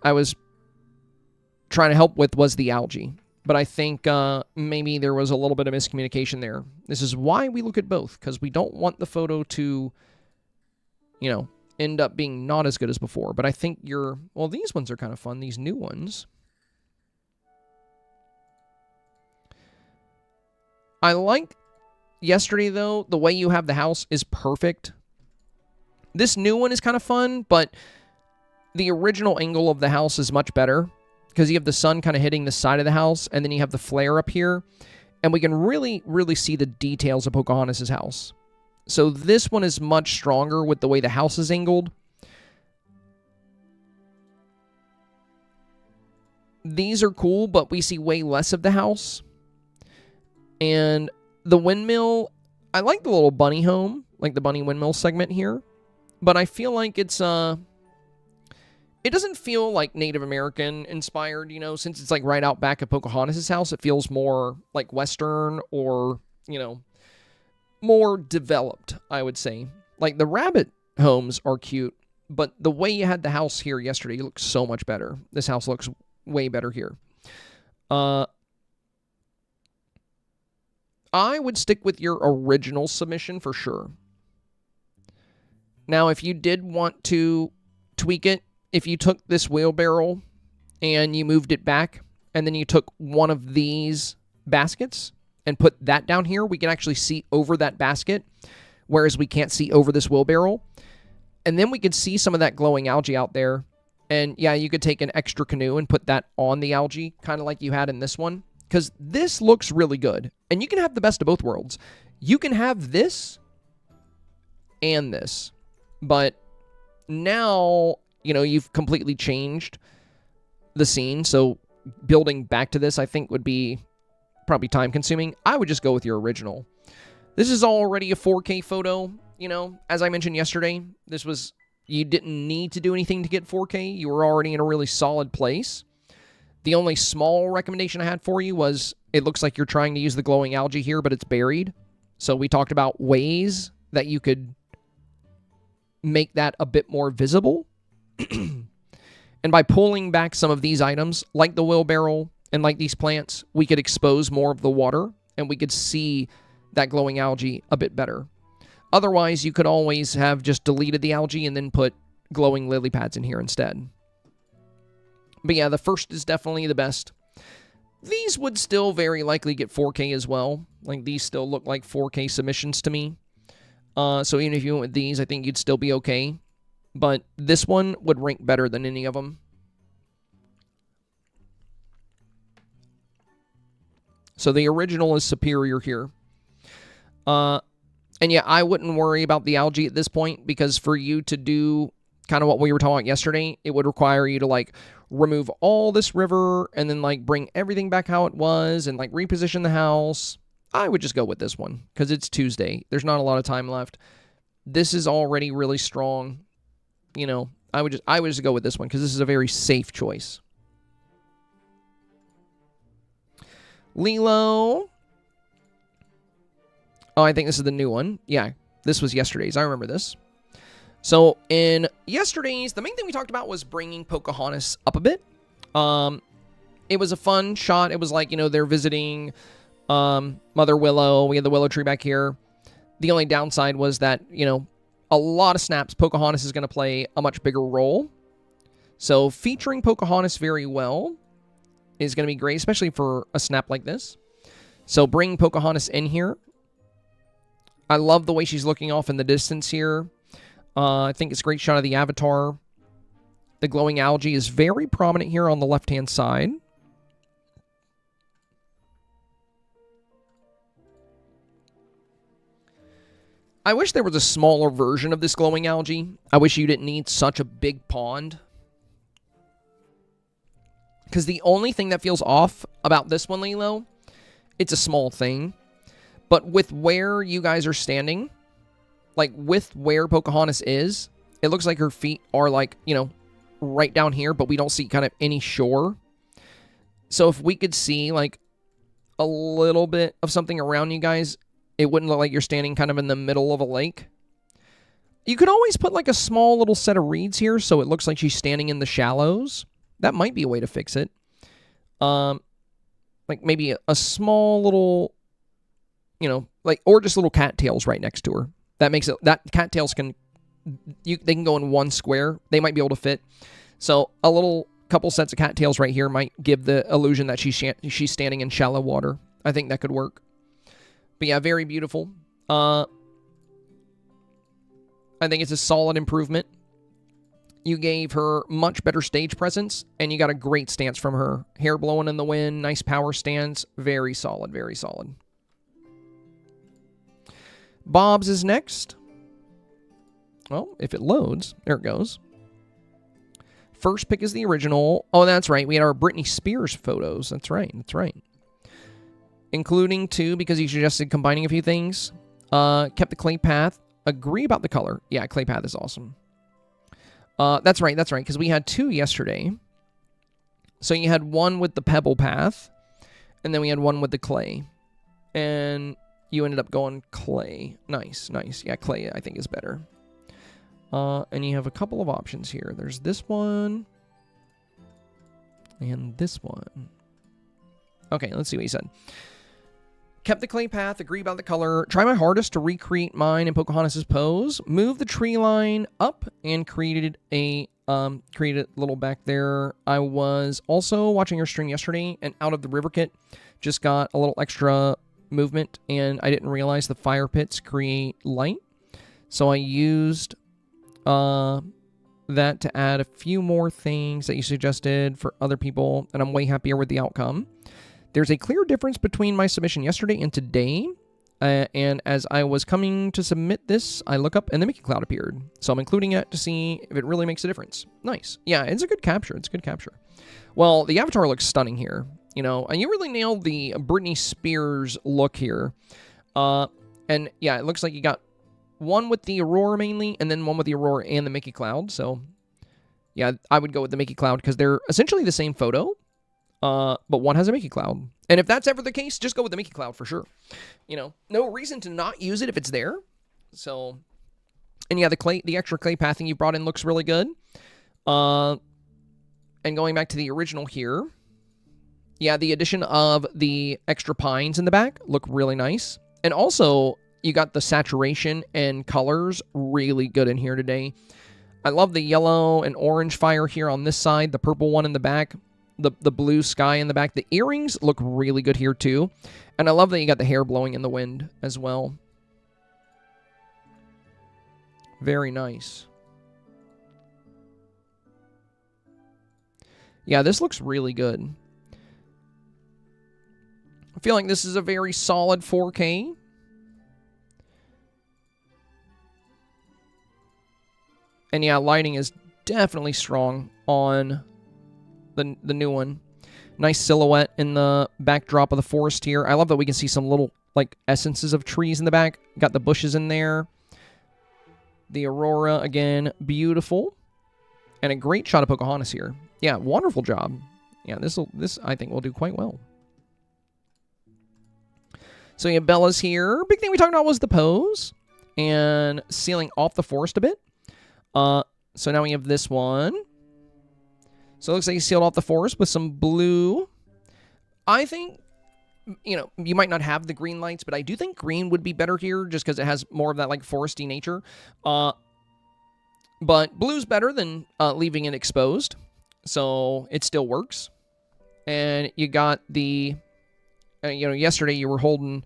trying to help with was the algae. But I think maybe there was a little bit of miscommunication there. This is why we look at both, because we don't want the photo to, you know, end up being not as good as before. But I think well, these ones are kind of fun, these new ones. I like yesterday, though, the way you have the house is perfect. This new one is kind of fun, but the original angle of the house is much better because you have the sun kind of hitting the side of the house, and then you have the flare up here, and we can really, really see the details of Pocahontas' house. So this one is much stronger with the way the house is angled. These are cool, but we see way less of the house. And the windmill, I like the little bunny home, like the bunny windmill segment here. But I feel like it's, it doesn't feel like Native American inspired, you know, since it's like right out back of Pocahontas' house. It feels more like Western or, you know, more developed, I would say. Like the rabbit homes are cute, but the way you had the house here yesterday looks so much better. This house looks way better here. I would stick with your original submission for sure. Now, if you did want to tweak it, if you took this wheelbarrow and you moved it back, and then you took one of these baskets and put that down here, we can actually see over that basket, whereas we can't see over this wheelbarrow. And then we could see some of that glowing algae out there. And yeah, you could take an extra canoe and put that on the algae, kind of like you had in this one. Because this looks really good. And you can have the best of both worlds. You can have this and this. But now, you know, you've completely changed the scene. So building back to this, I think, would be probably time-consuming. I would just go with your original. This is already a 4K photo. You know, as I mentioned yesterday, this was... You didn't need to do anything to get 4K. You were already in a really solid place. The only small recommendation I had for you was it looks like you're trying to use the glowing algae here, but it's buried. So we talked about ways that you could make that a bit more visible. And by pulling back some of these items, like the wheelbarrow and like these plants, we could expose more of the water and we could see that glowing algae a bit better. Otherwise, you could always have just deleted the algae and then put glowing lily pads in here instead. But yeah, the first is definitely the best. These would still very likely get 4K as well. Like, these still look like 4K submissions to me. So even if you went with these, I think you'd still be okay. But this one would rank better than any of them. So the original is superior here. And yeah, I wouldn't worry about the algae at this point, because for you to do kind of what we were talking about yesterday, it would require you to like remove all this river and then like bring everything back how it was and like reposition the house. I would just go with this one because it's Tuesday. There's not a lot of time left. This is already really strong. You know, I would just go with this one because this is a very safe choice. Lilo. Oh, I think this is the new one. Yeah, this was yesterday's. I remember this. So in yesterday's, the main thing we talked about was bringing Pocahontas up a bit. It was a fun shot. It was like, you know, they're visiting Mother Willow. We had the willow tree back here. The only downside was that, you know, a lot of snaps, Pocahontas is going to play a much bigger role. So featuring Pocahontas very well is going to be great, especially for a snap like this. So bring Pocahontas in here. I love the way she's looking off in the distance here. I think it's a great shot of the avatar. The glowing algae is very prominent here on the left-hand side. I wish there was a smaller version of this glowing algae. I wish you didn't need such a big pond. Because the only thing that feels off about this one, Lilo, it's a small thing. But with where you guys are standing, like with where Pocahontas is, it looks like her feet are like, you know, right down here, but we don't see kind of any shore. So if we could see like a little bit of something around you guys, it wouldn't look like you're standing kind of in the middle of a lake. You could always put like a small little set of reeds here so it looks like she's standing in the shallows. That might be a way to fix it. like maybe a small little, you know, like, or just little cattails right next to her. That makes it, that cattails can, they can go in one square. They might be able to fit. So a little couple sets of cattails right here might give the illusion that she's standing in shallow water. I think that could work. But yeah, very beautiful. I think it's a solid improvement. You gave her much better stage presence, and you got a great stance from her. Hair blowing in the wind, nice power stance. Very solid, very solid. Bob's is next. Well, if it loads, there it goes. First pick is the original. Oh, that's right. We had our Britney Spears photos. That's right. That's right. Including two, because you suggested combining a few things. Kept the clay path. Agree about the color. Yeah, clay path is awesome. That's right. That's right. Because we had two yesterday. So you had one with the pebble path. And then we had one with the clay. And you ended up going clay. Nice, nice. Yeah, clay I think is better. And you have a couple of options here. There's this one. And this one. Okay, let's see what he said. Kept the clay path, agree about the color, try my hardest to recreate mine and Pocahontas' pose, move the tree line up, and created a little back there. I was also watching your stream yesterday, and out of the river kit, just got a little extra movement, and I didn't realize the fire pits create light. So I used that to add a few more things that you suggested for other people, and I'm way happier with the outcome. There's a clear difference between my submission yesterday and today, and as I was coming to submit this, I look up and the Mickey Cloud appeared. So I'm including it to see if it really makes a difference. Nice. Yeah, it's a good capture. It's a good capture. Well, the avatar looks stunning here, you know, and you really nailed the Britney Spears look here. And yeah, it looks like you got one with the Aurora mainly, and then one with the Aurora and the Mickey Cloud. So yeah, I would go with the Mickey Cloud because they're essentially the same photo. But one has a Mickey Cloud. And if that's ever the case, just go with the Mickey Cloud for sure. You know, no reason to not use it if it's there. So, and yeah, the extra clay pathing you brought in looks really good. And going back to the original here, yeah, the addition of the extra pines in the back look really nice. And also, you got the saturation and colors really good in here today. I love the yellow and orange fire here on this side, the purple one in the back. The blue sky in the back. The earrings look really good here too. And I love that you got the hair blowing in the wind as well. Very nice. Yeah, this looks really good. I feel like this is a very solid 4K. And yeah, lighting is definitely strong on the new one. Nice silhouette in the backdrop of the forest here. I love that we can see some little, like, essences of trees in the back. Got the bushes in there. The Aurora, again, beautiful. And a great shot of Pocahontas here. Yeah, wonderful job. Yeah, this I think will do quite well. So yeah, Bella's here. Big thing we talked about was the pose. And sealing off the forest a bit. So now we have this one. So it looks like he sealed off the forest with some blue. I think, you know, you might not have the green lights, but I do think green would be better here just because it has more of that, like, foresty nature. But blue's better than leaving it exposed. So it still works. And you got the, you know, yesterday you were holding,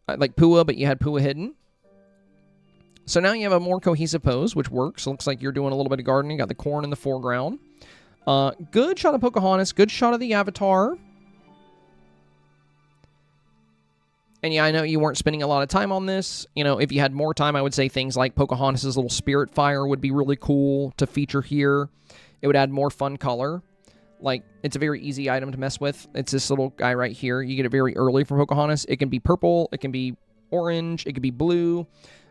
like, Pua, but you had Pua hidden. So now you have a more cohesive pose, which works. It looks like you're doing a little bit of gardening. You got the corn in the foreground. Good shot of Pocahontas. Good shot of the Avatar. And yeah, I know you weren't spending a lot of time on this. You know, if you had more time, I would say things like Pocahontas' little spirit fire would be really cool to feature here. It would add more fun color. Like, it's a very easy item to mess with. It's this little guy right here. You get it very early from Pocahontas. It can be purple. It can be orange. It could be blue.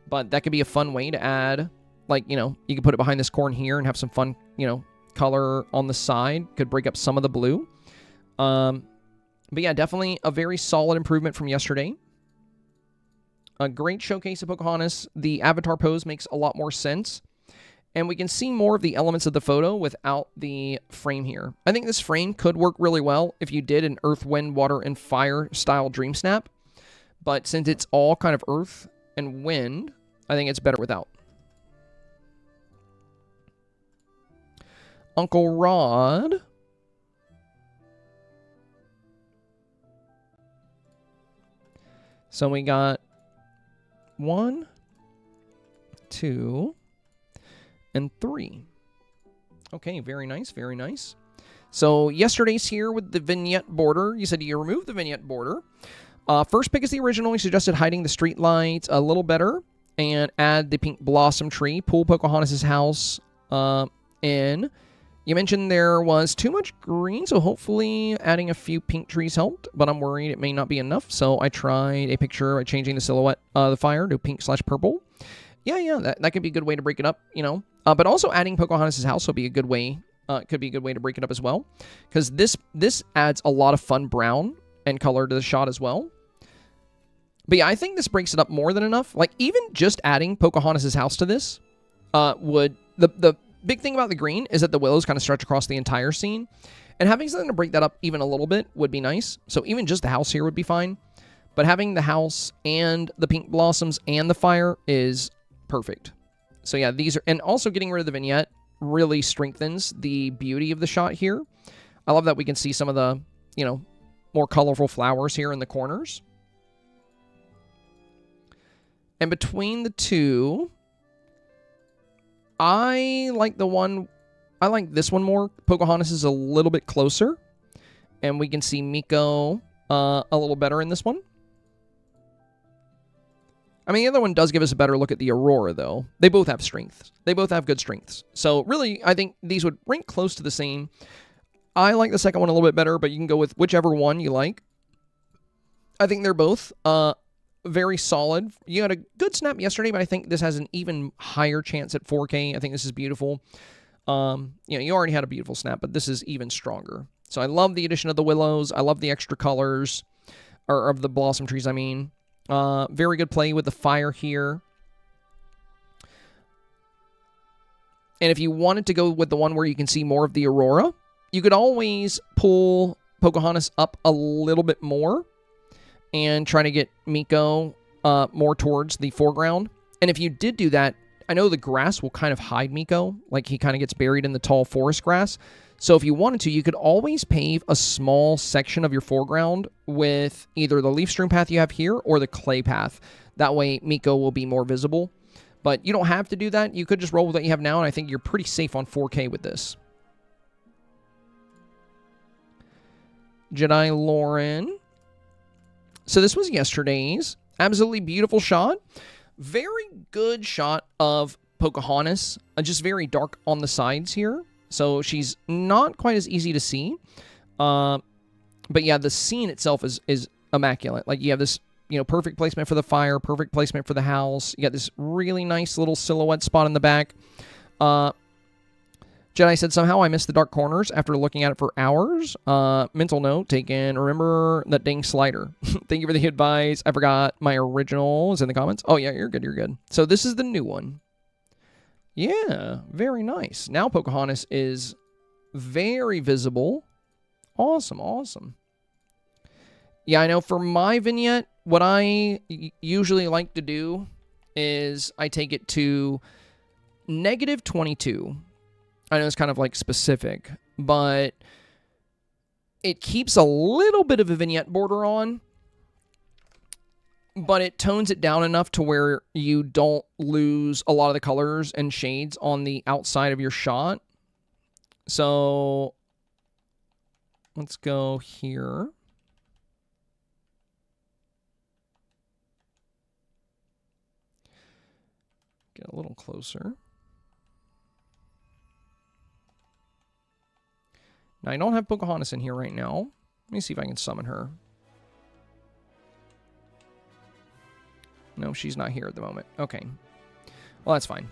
But that could be a fun way to add. Like, you know, you could put it behind this corn here and have some fun, you know, color on the side. Could break up some of the blue. But yeah, definitely a very solid improvement from yesterday. A great showcase of Pocahontas. The Avatar pose makes a lot more sense. And we can see more of the elements of the photo without the frame here. I think this frame could work really well if you did an earth, wind, water, and fire style dream snap. But since it's all kind of earth and wind, I think it's better without. Uncle Rod. So we got 1, 2, and 3. Okay, very nice, very nice. So yesterday's here with the vignette border. You said you removed the vignette border. First pick is the original. You suggested hiding the street lights a little better and add the pink blossom tree. Pull Pocahontas' house in. You mentioned there was too much green, so hopefully adding a few pink trees helped, but I'm worried it may not be enough, so I tried a picture by changing the silhouette of the fire to pink/purple. Yeah, that could be a good way to break it up, you know. But also adding Pocahontas' house will be a good way, could be a good way to break it up as well, because this adds a lot of fun brown and color to the shot as well. But yeah, I think this breaks it up more than enough. Like, even just adding Pocahontas' house to this would... The big thing about the green is that the willows kind of stretch across the entire scene. And having something to break that up even a little bit would be nice. So even just the house here would be fine. But having the house and the pink blossoms and the fire is perfect. So yeah, these are... And also getting rid of the vignette really strengthens the beauty of the shot here. I love that we can see some of the, you know, more colorful flowers here in the corners. And between the two, I like this one more. Pocahontas is a little bit closer. And we can see Miko a little better in this one. I mean, the other one does give us a better look at the Aurora, though. They both have strengths. They both have good strengths. So really, I think these would rank close to the same. I like the second one a little bit better, but you can go with whichever one you like. I think they're both very solid. You had a good snap yesterday, but I think this has an even higher chance at 4K. I think this is beautiful. You know, you already had a beautiful snap, but this is even stronger. So I love the addition of the willows. I love the extra colors, or of the blossom trees, I mean. Very good play with the fire here. And if you wanted to go with the one where you can see more of the Aurora, you could always pull Pocahontas up a little bit more and try to get Miko more towards the foreground. And if you did do that, I know the grass will kind of hide Miko, like he kind of gets buried in the tall forest grass. So if you wanted to, you could always pave a small section of your foreground with either the leaf strewn path you have here or the clay path. That way Miko will be more visible. But you don't have to do that. You could just roll with what you have now, and I think you're pretty safe on 4K with this. Jedi Lauren. So this was yesterday's. Absolutely beautiful shot. Very good shot of Pocahontas. Just very dark on the sides here. So she's not quite as easy to see. But yeah, the scene itself is immaculate. Like, you have this, you know, perfect placement for the fire, perfect placement for the house. You got this really nice little silhouette spot in the back. Jedi said, somehow I missed the dark corners after looking at it for hours. Mental note taken. Remember that dang slider. Thank you for the advice. I forgot my original is in the comments. Oh, yeah, you're good. You're good. So this is the new one. Yeah, very nice. Now Pocahontas is very visible. Awesome, awesome. Yeah, I know for my vignette, what I usually like to do is I take it to -22. I know it's kind of like specific, but it keeps a little bit of a vignette border on, but it tones it down enough to where you don't lose a lot of the colors and shades on the outside of your shot. So let's go here. Get a little closer. Now, I don't have Pocahontas in here right now. Let me see if I can summon her. No, she's not here at the moment. Okay. Well, that's fine.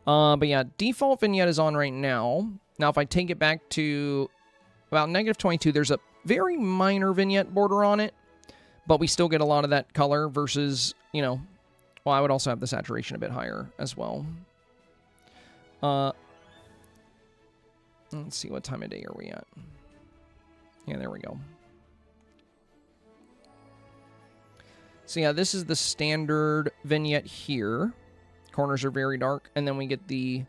But yeah, default vignette is on right now. Now, if I take it back to about -22, there's a very minor vignette border on it, but we still get a lot of that color versus, you know, Well, I would also have the saturation a bit higher as well. Let's see, what time of day are we at? Yeah, there we go. So yeah, this is the standard vignette here. Corners are very dark, and then we get the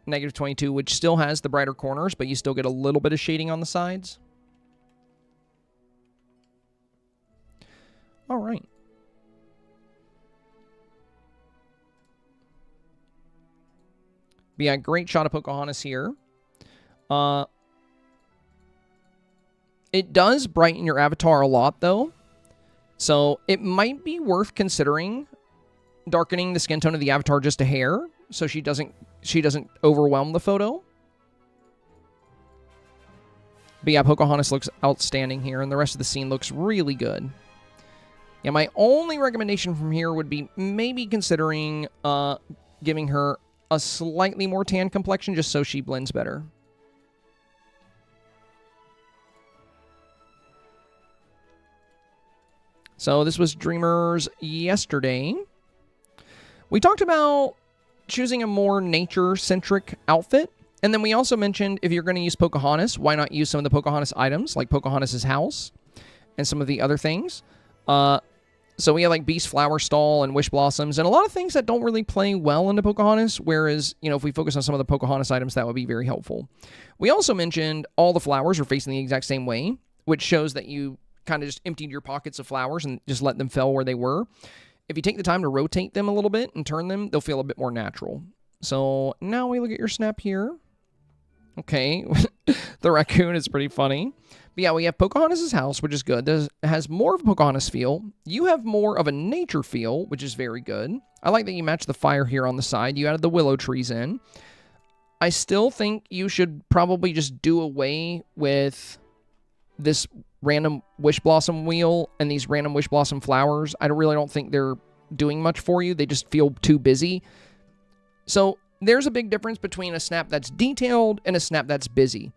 -22, which still has the brighter corners, but you still get a little bit of shading on the sides. All right. But yeah, great shot of Pocahontas here. It does brighten your avatar a lot, though. So it might be worth considering darkening the skin tone of the avatar just a hair, so she doesn't overwhelm the photo. But yeah, Pocahontas looks outstanding here, and the rest of the scene looks really good. Yeah, my only recommendation from here would be maybe considering giving her a slightly more tan complexion just so she blends better. So this was Dreamers yesterday. We talked about choosing a more nature-centric outfit. And then we also mentioned if you're going to use Pocahontas, why not use some of the Pocahontas items, like Pocahontas' house and some of the other things. So we have like Beast Flower Stall and Wish Blossoms and a lot of things that don't really play well into Pocahontas, whereas, you know, if we focus on some of the Pocahontas items, that would be very helpful. We also mentioned all the flowers are facing the exact same way, which shows that you kind of just emptied your pockets of flowers and just let them fall where they were. If you take the time to rotate them a little bit and turn them, they'll feel a bit more natural. So now we look at your snap here. Okay, the raccoon is pretty funny. But yeah, we have Pocahontas' house, which is good. It has more of a Pocahontas feel. You have more of a nature feel, which is very good. I like that you match the fire here on the side. You added the willow trees in. I still think you should probably just do away with this random Wish Blossom wheel and these random Wish Blossom flowers. I really don't think they're doing much for you. They just feel too busy. So there's a big difference between a snap that's detailed and a snap that's busy.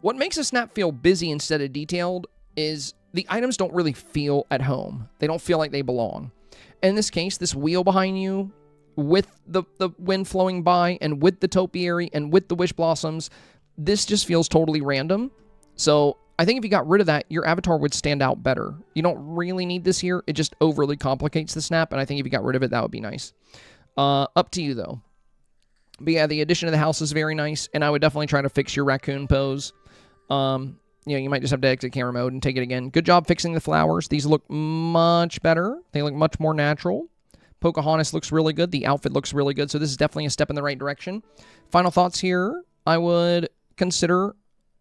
What makes a snap feel busy instead of detailed is the items don't really feel at home. They don't feel like they belong. In this case, this wheel behind you, with the wind flowing by, and with the topiary, and with the Wish Blossoms, this just feels totally random. So I think if you got rid of that, your avatar would stand out better. You don't really need this here. It just overly complicates the snap, and I think if you got rid of it, that would be nice. Up to you, though. But yeah, the addition of the house is very nice, and I would definitely try to fix your raccoon pose. You know, you might just have to exit camera mode and take it again. Good job fixing the flowers. These look much better. They look much more natural. Pocahontas looks really good. The outfit looks really good, so this is definitely a step in the right direction. Final thoughts here. I would consider,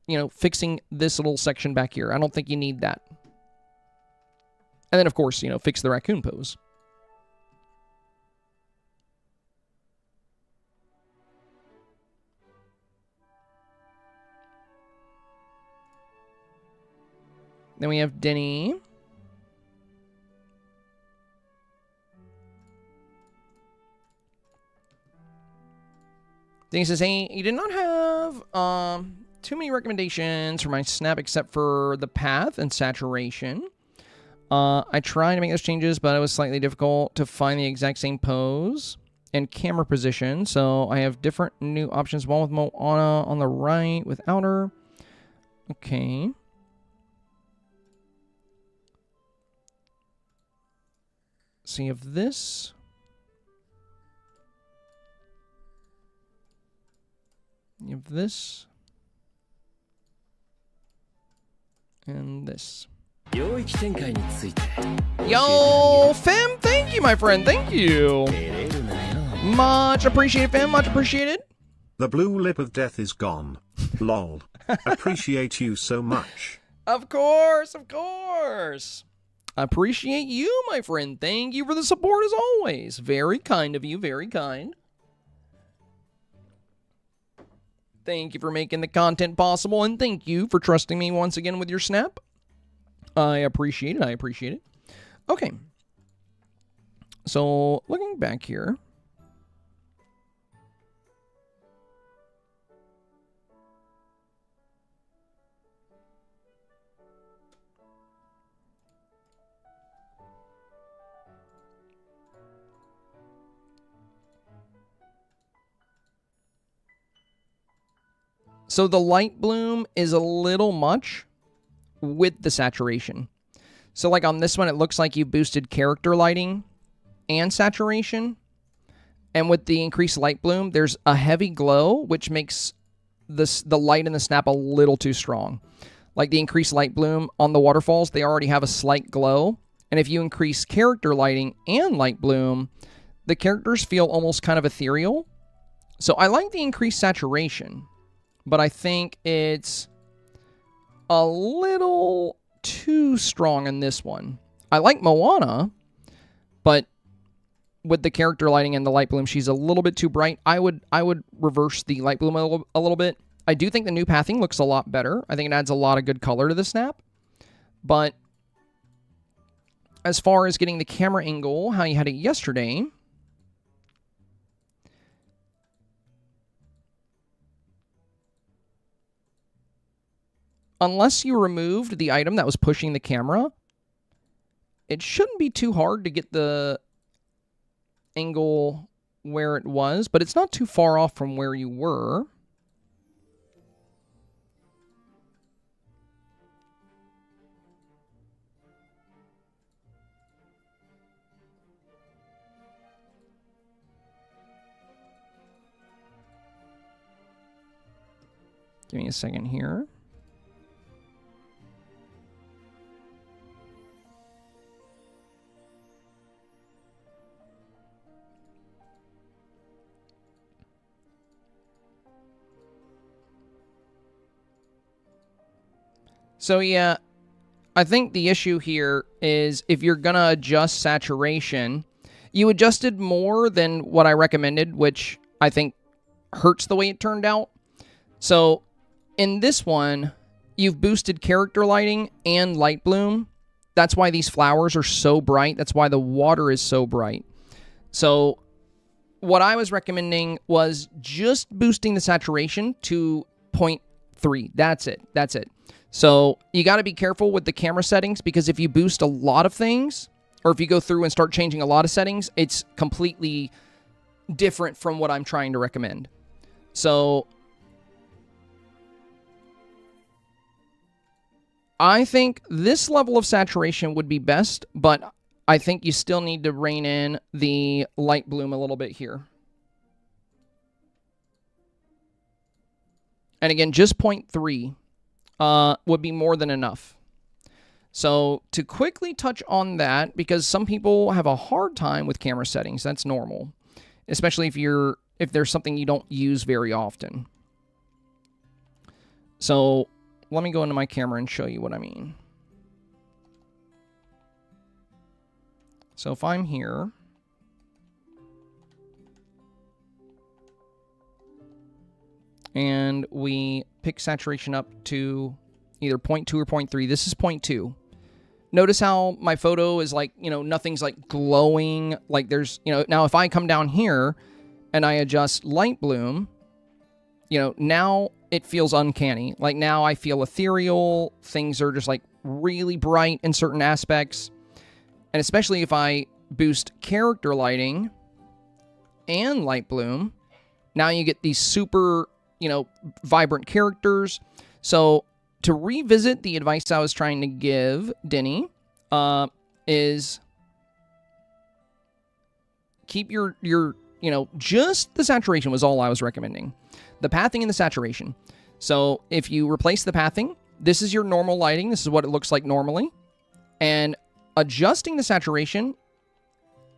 you know, fixing this little section back here. I don't think you need that. And then, of course, you know, fix the raccoon pose. Then we have Denny. Denny says, hey, you did not have too many recommendations for my snap except for the path and saturation. I tried to make those changes, but it was slightly difficult to find the exact same pose and camera position. So I have different new options. One with Moana on the right without her. Okay. So you have this. You have this. And this. Yo, Fem, thank you, my friend. Thank you. Much appreciated, Fem. Much appreciated. The blue lip of death is gone. Lol. Appreciate you so much. Of course, of course. Appreciate you, my friend. Thank you for the support as always. Very kind of you, very kind. Thank you for making the content possible, and thank you for trusting me once again with your snap. I appreciate it, I appreciate it. Okay. So, looking back here. So the light bloom is a little much with the saturation. So like on this one, it looks like you boosted character lighting and saturation. And with the increased light bloom, there's a heavy glow, which makes the light in the snap a little too strong. Like the increased light bloom on the waterfalls, they already have a slight glow. And if you increase character lighting and light bloom, the characters feel almost kind of ethereal. So I like the increased saturation, but I think it's a little too strong in this one. I like Moana, but with the character lighting and the light bloom, she's a little bit too bright. I would reverse the light bloom a little bit. I do think the new pathing looks a lot better. I think it adds a lot of good color to the snap. But as far as getting the camera angle, how you had it yesterday, unless you removed the item that was pushing the camera, it shouldn't be too hard to get the angle where it was, but it's not too far off from where you were. Give me a second here. So yeah, I think the issue here is if you're going to adjust saturation, you adjusted more than what I recommended, which I think hurts the way it turned out. So in this one, you've boosted character lighting and light bloom. That's why these flowers are so bright. That's why the water is so bright. So what I was recommending was just boosting the saturation to 0.3. That's it. That's it. So you got to be careful with the camera settings, because if you boost a lot of things, or if you go through and start changing a lot of settings, it's completely different from what I'm trying to recommend. So I think this level of saturation would be best, but I think you still need to rein in the light bloom a little bit here. And again, just 0.3 would be more than enough. So to quickly touch on that, because some people have a hard time with camera settings, that's normal, especially if there's something you don't use very often. So let me go into my camera and show you what I mean. So if I'm here, and we pick saturation up to either 0.2 or 0.3. This is 0.2. Notice how my photo is like, nothing's like glowing. Like there's, now if I come down here and I adjust light bloom, now it feels uncanny. Like now I feel ethereal. Things are just like really bright in certain aspects. And especially if I boost character lighting and light bloom, now you get these super vibrant characters. So to revisit the advice I was trying to give Denny is keep your just the saturation was all I was recommending. The pathing and the saturation. So if you replace the pathing, this is your normal lighting. This is what it looks like normally. And adjusting the saturation,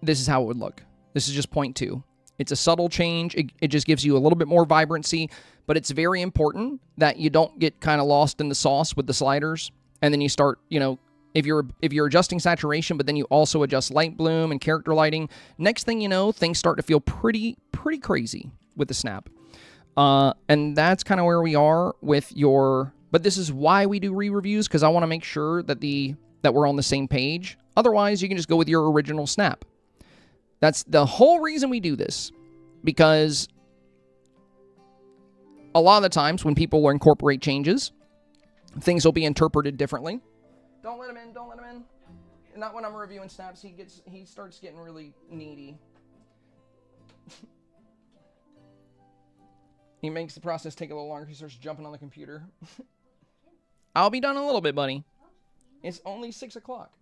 this is how it would look. This is just 0.2. It's a subtle change. It just gives you a little bit more vibrancy, but it's very important that you don't get kind of lost in the sauce with the sliders. And then you start, if you're adjusting saturation, but then you also adjust light bloom and character lighting, next thing you know, things start to feel pretty crazy with the snap. And that's kind of where we are with but this is why we do re-reviews, because I want to make sure that we're on the same page. Otherwise, you can just go with your original snap. That's the whole reason we do this, because a lot of the times when people will incorporate changes, things will be interpreted differently. Don't let him in, don't let him in. Not when I'm reviewing snaps, he starts getting really needy. He makes the process take a little longer. He starts jumping on the computer. I'll be done in a little bit, buddy. It's only 6 o'clock.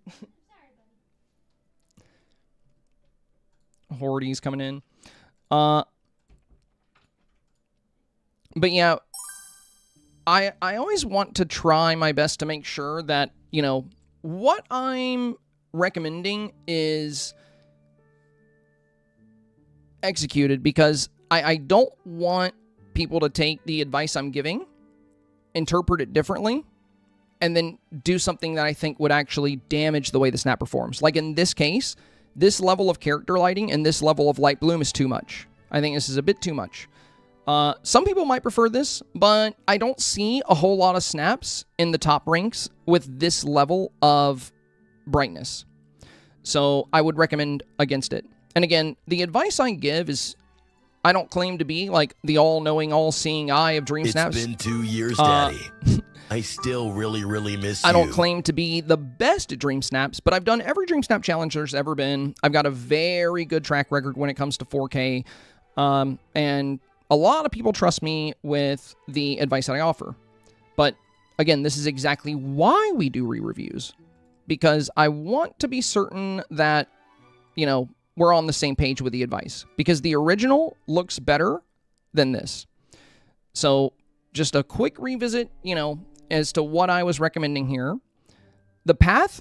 Hordes coming in. But yeah, I always want to try my best to make sure that, you know, what I'm recommending is executed, because I don't want people to take the advice I'm giving, interpret it differently, and then do something that I think would actually damage the way the snap performs. Like in this case, this level of character lighting and this level of light bloom is too much. I think this is a bit too much. Some people might prefer this, but I don't see a whole lot of snaps in the top ranks with this level of brightness. So I would recommend against it. And again, the advice I give is, I don't claim to be like the all-knowing, all-seeing eye of Dreamsnaps. It's been 2 years, Daddy. I still really, really miss you. I don't claim to be the best at Dreamsnaps, but I've done every Dreamsnap challenge there's ever been. I've got a very good track record when it comes to 4K. And a lot of people trust me with the advice that I offer. But again, this is exactly why we do re-reviews. Because I want to be certain that, you know, we're on the same page with the advice. Because the original looks better than this. So just a quick revisit, you know, as to what I was recommending here. The path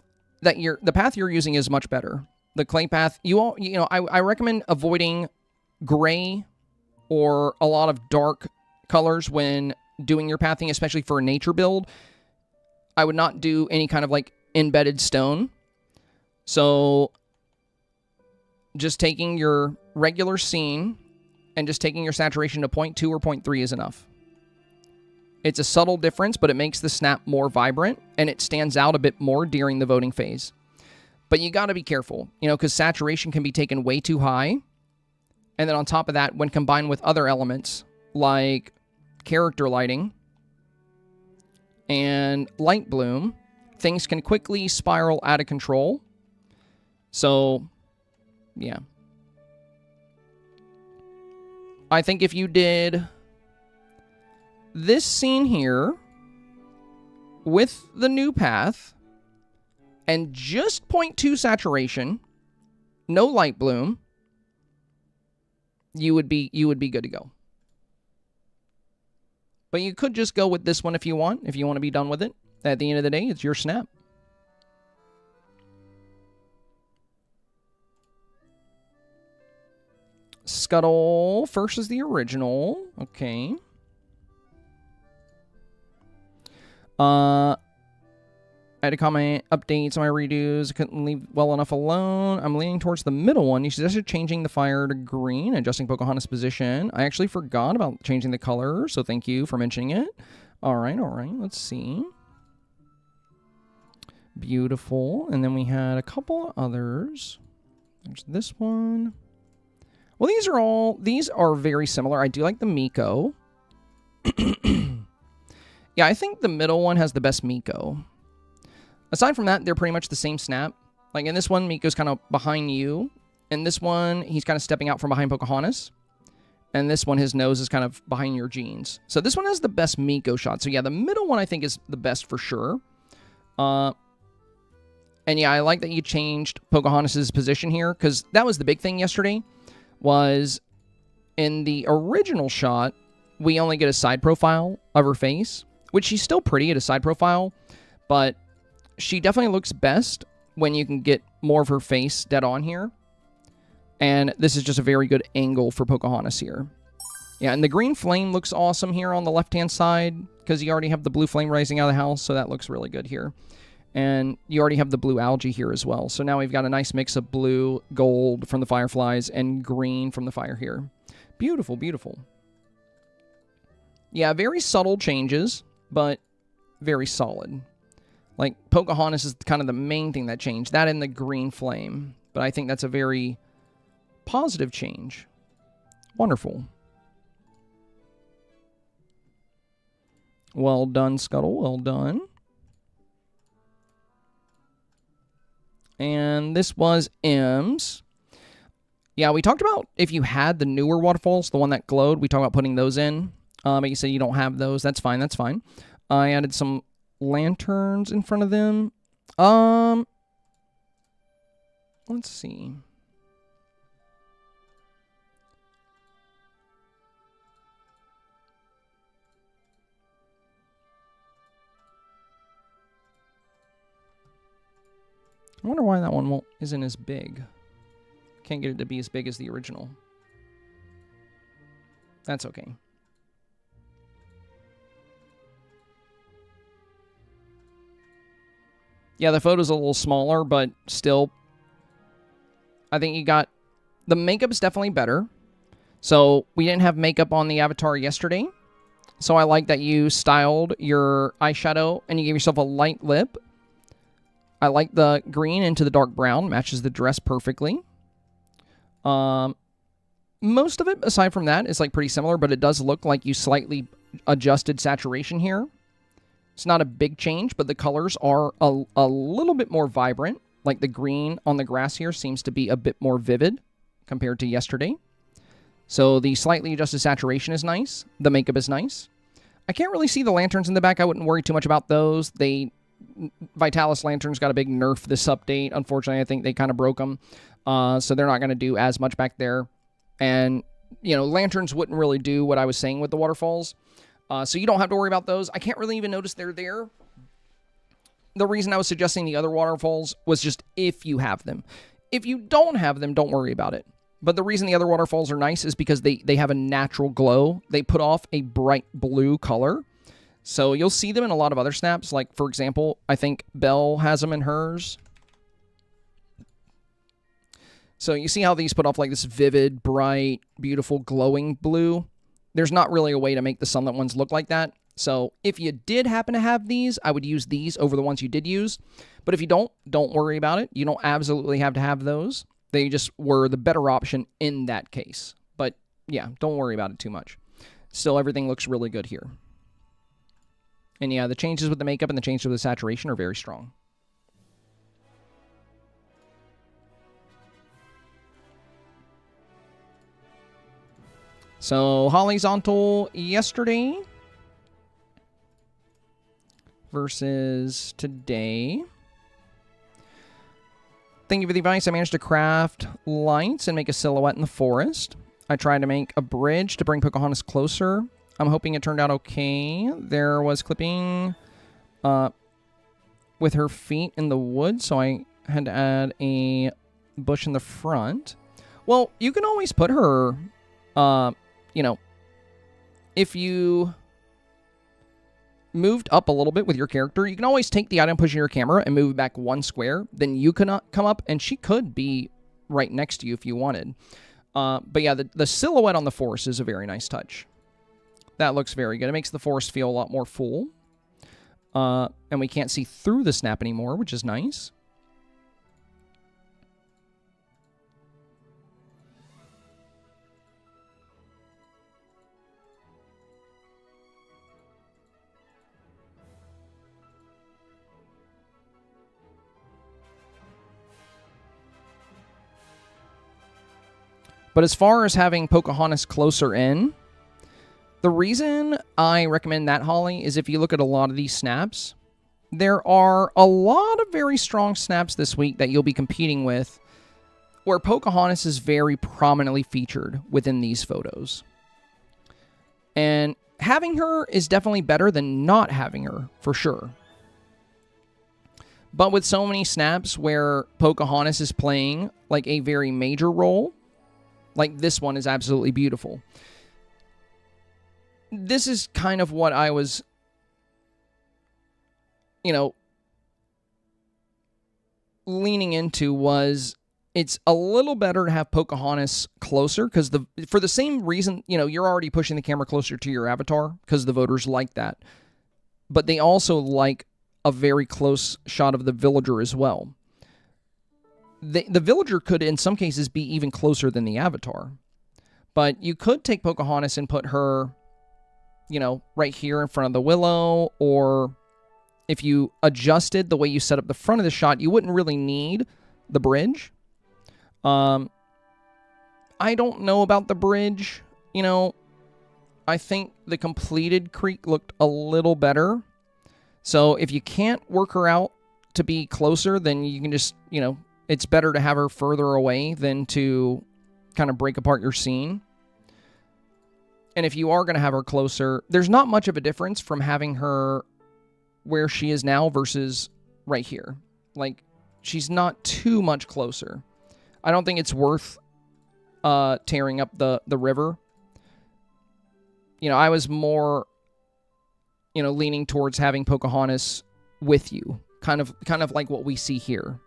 you're using is much better. The clay path, I recommend avoiding gray or a lot of dark colors when doing your pathing, especially for a nature build. I would not do any kind of like embedded stone. So just taking your regular scene and just taking your saturation to 0.2 or 0.3 is enough. It's a subtle difference, but it makes the snap more vibrant and it stands out a bit more during the voting phase. But you got to be careful, you know, because saturation can be taken way too high. And then on top of that, when combined with other elements like character lighting and light bloom, things can quickly spiral out of control. So, yeah. I think if you did this scene here with the new path and just 0.2 saturation, no light bloom, you would be good to go. But you could just go with this one if you want to be done with it. At the end of the day, it's your snap. Scuttle first is the original. Okay. I had to comment updates on my redos. I couldn't leave well enough alone. I'm leaning towards the middle one. You suggested changing the fire to green, adjusting Pocahontas' position. I actually forgot about changing the color, so thank you for mentioning it. All right. Let's see. Beautiful. And then we had a couple of others. There's this one. Well, these are very similar. I do like the Miko. Yeah, I think the middle one has the best Miko. Aside from that, they're pretty much the same snap. Like in this one, Miko's kind of behind you. In this one, he's kind of stepping out from behind Pocahontas. And this one, his nose is kind of behind your jeans. So this one has the best Miko shot. So yeah, the middle one I think is the best for sure. And yeah, I like that you changed Pocahontas' position here, because that was the big thing yesterday, was in the original shot, we only get a side profile of her face, which she's still pretty at a side profile, but she definitely looks best when you can get more of her face dead on here. And this is just a very good angle for Pocahontas here. Yeah, and the green flame looks awesome here on the left-hand side, because you already have the blue flame rising out of the house, so that looks really good here. And you already have the blue algae here as well. So now we've got a nice mix of blue, gold from the fireflies, and green from the fire here. Beautiful, beautiful. Yeah, very subtle changes, but very solid. Like, Pocahontas is kind of the main thing that changed. That and the green flame. But I think that's a very positive change. Wonderful. Well done, Scuttle. Well done. And this was M's. Yeah, we talked about if you had the newer waterfalls, the one that glowed, we talked about putting those in. But you say you don't have those. That's fine. That's fine. I added some lanterns in front of them. Let's see. I wonder why that one isn't as big. Can't get it to be as big as the original. That's okay. Yeah, the photo's a little smaller, but still, I think you got... The makeup's definitely better. So, we didn't have makeup on the avatar yesterday. So, I like that you styled your eyeshadow and you gave yourself a light lip. I like the green into the dark brown. Matches the dress perfectly. Most of it, aside from that, is like pretty similar, but it does look like you slightly adjusted saturation here. It's not a big change, but the colors are a little bit more vibrant. Like the green on the grass here seems to be a bit more vivid compared to yesterday. So the slightly adjusted saturation is nice. The makeup is nice. I can't really see the lanterns in the back. I wouldn't worry too much about those. Vitalis lanterns got a big nerf this update. Unfortunately, I think they kind of broke them. So they're not going to do as much back there. And, you know, lanterns wouldn't really do what I was saying with the waterfalls. So you don't have to worry about those. I can't really even notice they're there. The reason I was suggesting the other waterfalls was just if you have them. If you don't have them, don't worry about it. But the reason the other waterfalls are nice is because they have a natural glow. They put off a bright blue color. So you'll see them in a lot of other snaps. Like, for example, I think Belle has them in hers. So you see how these put off like this vivid, bright, beautiful, glowing blue? There's not really a way to make the Sunlit ones look like that. So if you did happen to have these, I would use these over the ones you did use. But if you don't worry about it. You don't absolutely have to have those. They just were the better option in that case. But yeah, don't worry about it too much. Still, everything looks really good here. And yeah, the changes with the makeup and the changes with the saturation are very strong. So, horizontal yesterday versus today. Thank you for the advice. I managed to craft lights and make a silhouette in the forest. I tried to make a bridge to bring Pocahontas closer. I'm hoping it turned out okay. There was clipping with her feet in the wood, so I had to add a bush in the front. Well, you can always put her... you know, if you moved up a little bit with your character, you can always take the item pushing your camera and move it back one square. Then you could come up, and she could be right next to you if you wanted. But yeah, the silhouette on the forest is a very nice touch. That looks very good. It makes the forest feel a lot more full. And we can't see through the snap anymore, which is nice. But as far as having Pocahontas closer in, the reason I recommend that, Holly, is if you look at a lot of these snaps, there are a lot of very strong snaps this week that you'll be competing with where Pocahontas is very prominently featured within these photos. And having her is definitely better than not having her, for sure. But with so many snaps where Pocahontas is playing like a very major role, like this one is absolutely beautiful. This is kind of what I was, you know, leaning into was it's a little better to have Pocahontas closer because for the same reason, you know, you're already pushing the camera closer to your avatar because the voters like that. But they also like a very close shot of the villager as well. The villager could, in some cases, be even closer than the avatar. But you could take Pocahontas and put her, you know, right here in front of the willow, or if you adjusted the way you set up the front of the shot, you wouldn't really need the bridge. I don't know about the bridge, you know. I think the completed Creek looked a little better. So if you can't work her out to be closer, then you can just, you know, it's better to have her further away than to kind of break apart your scene. And if you are going to have her closer, there's not much of a difference from having her where she is now versus right here. Like, she's not too much closer. I don't think it's worth tearing up the river. You know, I was more, you know, leaning towards having Pocahontas with you. Kind of like what we see here.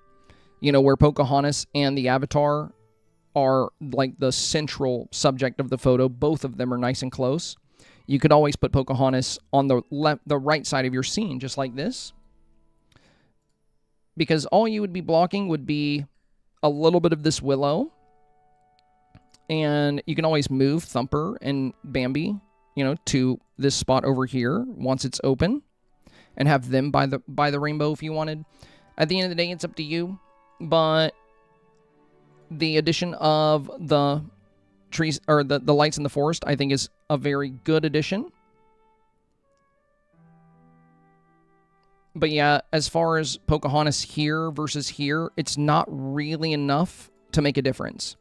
You know, where Pocahontas and the Avatar are like the central subject of the photo. Both of them are nice and close. You could always put Pocahontas on the right side of your scene, just like this. Because all you would be blocking would be a little bit of this willow. And you can always move Thumper and Bambi, you know, to this spot over here once it's open. And have them by the rainbow if you wanted. At the end of the day, it's up to you. But the addition of the trees, or the lights in the forest, I think is a very good addition. But yeah, as far as Pocahontas here versus here, it's not really enough to make a difference.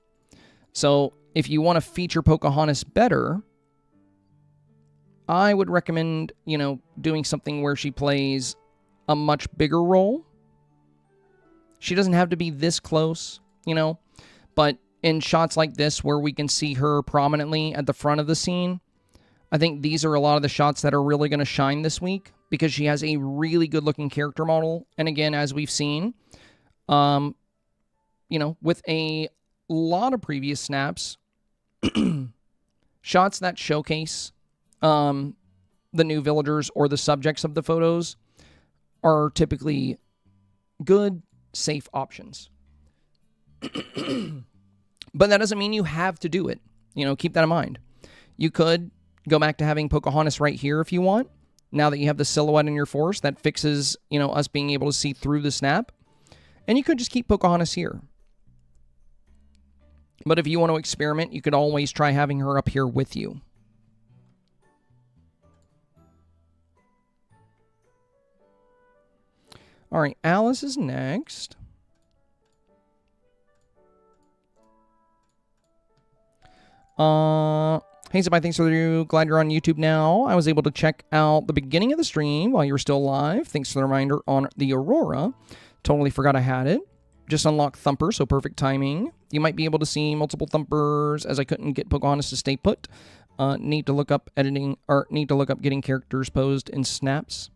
So if you want to feature Pocahontas better, I would recommend, you know, doing something where she plays a much bigger role. She doesn't have to be this close, you know, but in shots like this where we can see her prominently at the front of the scene, I think these are a lot of the shots that are really going to shine this week because she has a really good looking character model. And again, as we've seen, you know, with a lot of previous snaps, shots that showcase the new villagers or the subjects of the photos are typically good, safe options. But that doesn't mean you have to do it. You know, keep that in mind. You could go back to having Pocahontas right here if you want. Now that you have the silhouette in your forest, that fixes, you know, us being able to see through the snap. And you could just keep Pocahontas here. But if you want to experiment, you could always try having her up here with you. All right, Alice is next. Hey, Sabine, thanks for you. Glad you're on YouTube now. I was able to check out the beginning of the stream while you were still alive. Thanks for the reminder on the Aurora. Totally forgot I had it. Just unlocked Thumper, so perfect timing. You might be able to see multiple Thumpers as I couldn't get Pocahontas to stay put. Need to look up getting characters posed in snaps.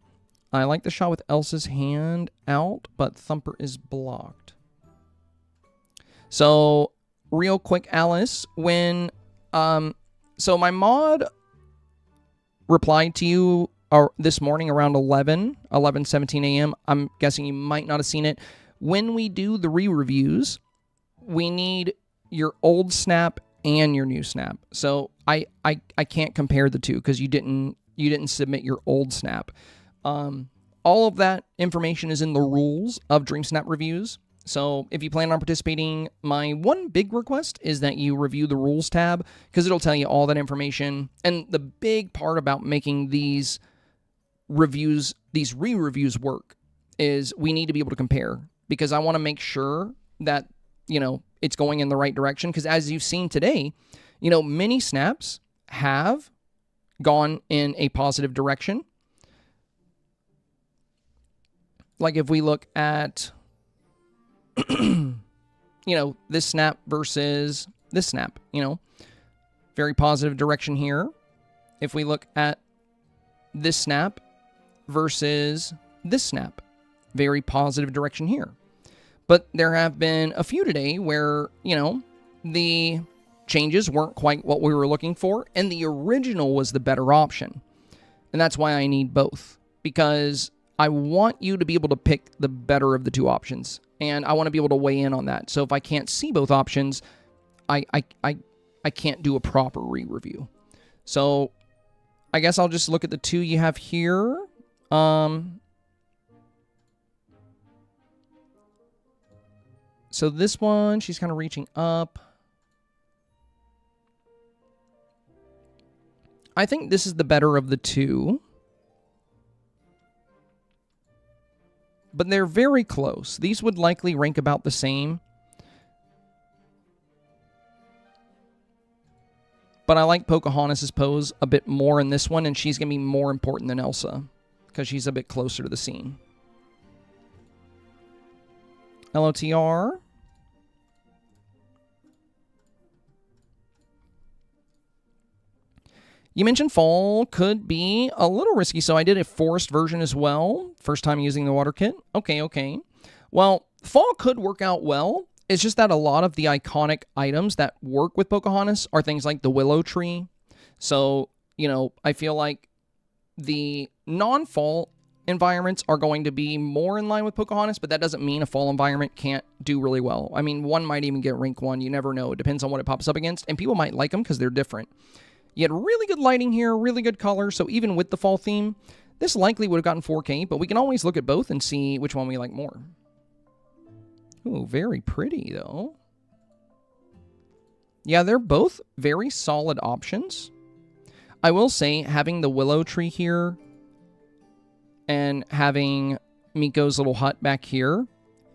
I like the shot with Elsa's hand out, but Thumper is blocked. So, real quick, Alice, when so my mod replied to you this morning around 11:17 a.m. I'm guessing you might not have seen it. When we do the re-reviews, we need your old snap and your new snap. So I can't compare the two because you didn't submit your old snap. All of that information is in the rules of Dreamsnap Reviews. So if you plan on participating, my one big request is that you review the rules tab because it'll tell you all that information. And the big part about making these reviews, these re-reviews work is we need to be able to compare because I want to make sure that, you know, it's going in the right direction. Because as you've seen today, you know, many snaps have gone in a positive direction. Like if we look at, you know, this snap versus this snap, you know, very positive direction here. If we look at this snap versus this snap, very positive direction here. But there have been a few today where, you know, the changes weren't quite what we were looking for, and the original was the better option. And that's why I need both, because I want you to be able to pick the better of the two options, and I want to be able to weigh in on that. So if I can't see both options, I can't do a proper re-review. So I guess I'll just look at the two you have here. So this one, she's kind of reaching up. I think this is the better of the two. But they're very close. These would likely rank about the same. But I like Pocahontas' pose a bit more in this one, and she's going to be more important than Elsa because she's a bit closer to the scene. LOTR. You mentioned fall could be a little risky, so I did a forest version as well. First time using the water kit. Okay. Well, fall could work out well. It's just that a lot of the iconic items that work with Pocahontas are things like the willow tree. So, you know, I feel like the non-fall environments are going to be more in line with Pocahontas, but that doesn't mean a fall environment can't do really well. I mean, one might even get rank 1. You never know. It depends on what it pops up against, and people might like them because they're different. You had really good lighting here, really good color, so even with the fall theme, this likely would have gotten 4K, but we can always look at both and see which one we like more. Ooh, very pretty, though. Yeah, they're both very solid options. I will say, having the willow tree here and having Miko's little hut back here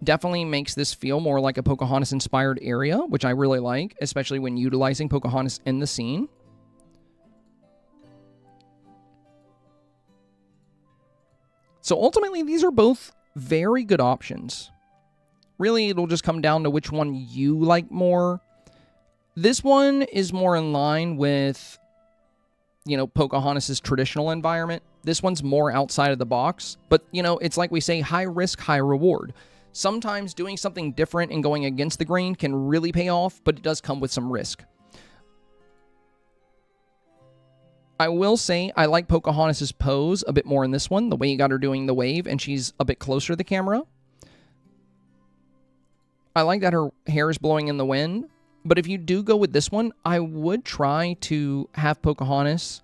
definitely makes this feel more like a Pocahontas-inspired area, which I really like, especially when utilizing Pocahontas in the scene. So ultimately, these are both very good options. Really, it'll just come down to which one you like more. This one is more in line with, you know, Pocahontas' traditional environment. This one's more outside of the box. But, you know, it's like we say, high risk, high reward. Sometimes doing something different and going against the grain can really pay off, but it does come with some risk. I will say I like Pocahontas' pose a bit more in this one, the way you got her doing the wave, and she's a bit closer to the camera. I like that her hair is blowing in the wind, but if you do go with this one, I would try to have Pocahontas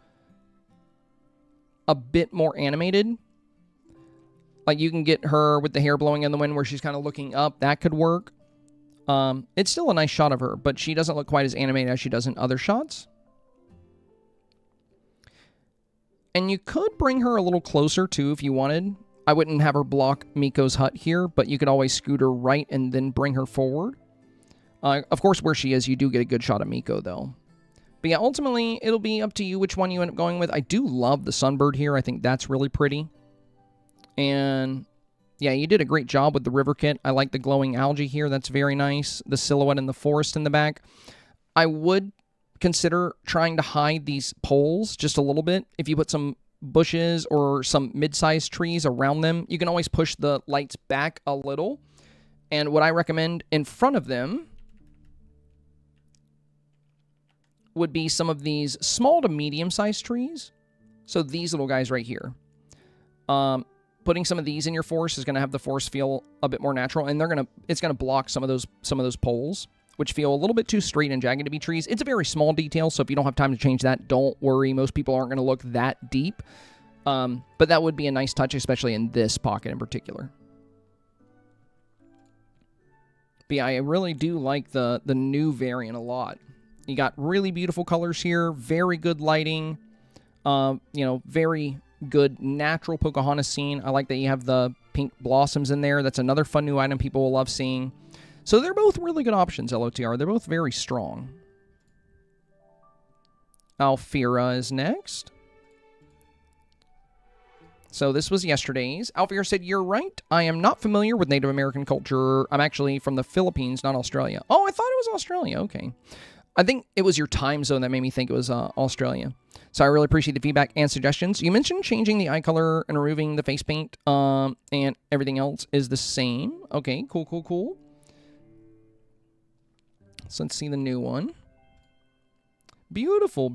a bit more animated. Like, you can get her with the hair blowing in the wind where she's kind of looking up. That could work. It's still a nice shot of her, but she doesn't look quite as animated as she does in other shots. And you could bring her a little closer, too, if you wanted. I wouldn't have her block Miko's hut here, but you could always scoot her right and then bring her forward. Of course, where she is, you do get a good shot of Miko, though. But yeah, ultimately, it'll be up to you which one you end up going with. I do love the sunbird here. I think that's really pretty. And yeah, you did a great job with the river kit. I like the glowing algae here. That's very nice. The silhouette and the forest in the back. I would consider trying to hide these poles just a little bit. If you put some bushes or some mid-sized trees around them, you can always push the lights back a little. And what I recommend in front of them would be some of these small to medium-sized trees. So these little guys right here. Putting some of these in your forest is going to have the forest feel a bit more natural, and it's going to block some of those poles, which feel a little bit too straight and jagged to be trees. It's a very small detail, so if you don't have time to change that, don't worry. Most people aren't going to look that deep. But that would be a nice touch, especially in this pocket in particular. But yeah, I really do like the new variant a lot. You got really beautiful colors here, very good lighting, very good natural Pocahontas scene. I like that you have the pink blossoms in there. That's another fun new item people will love seeing. So they're both really good options, LOTR. They're both very strong. Alfira is next. So this was yesterday's. Alfira said, "You're right. I am not familiar with Native American culture. I'm actually from the Philippines, not Australia." Oh, I thought it was Australia. Okay. I think it was your time zone that made me think it was Australia. So I really appreciate the feedback and suggestions. You mentioned changing the eye color and removing the face paint, and everything else is the same. Okay, cool. So let's see the new one. Beautiful.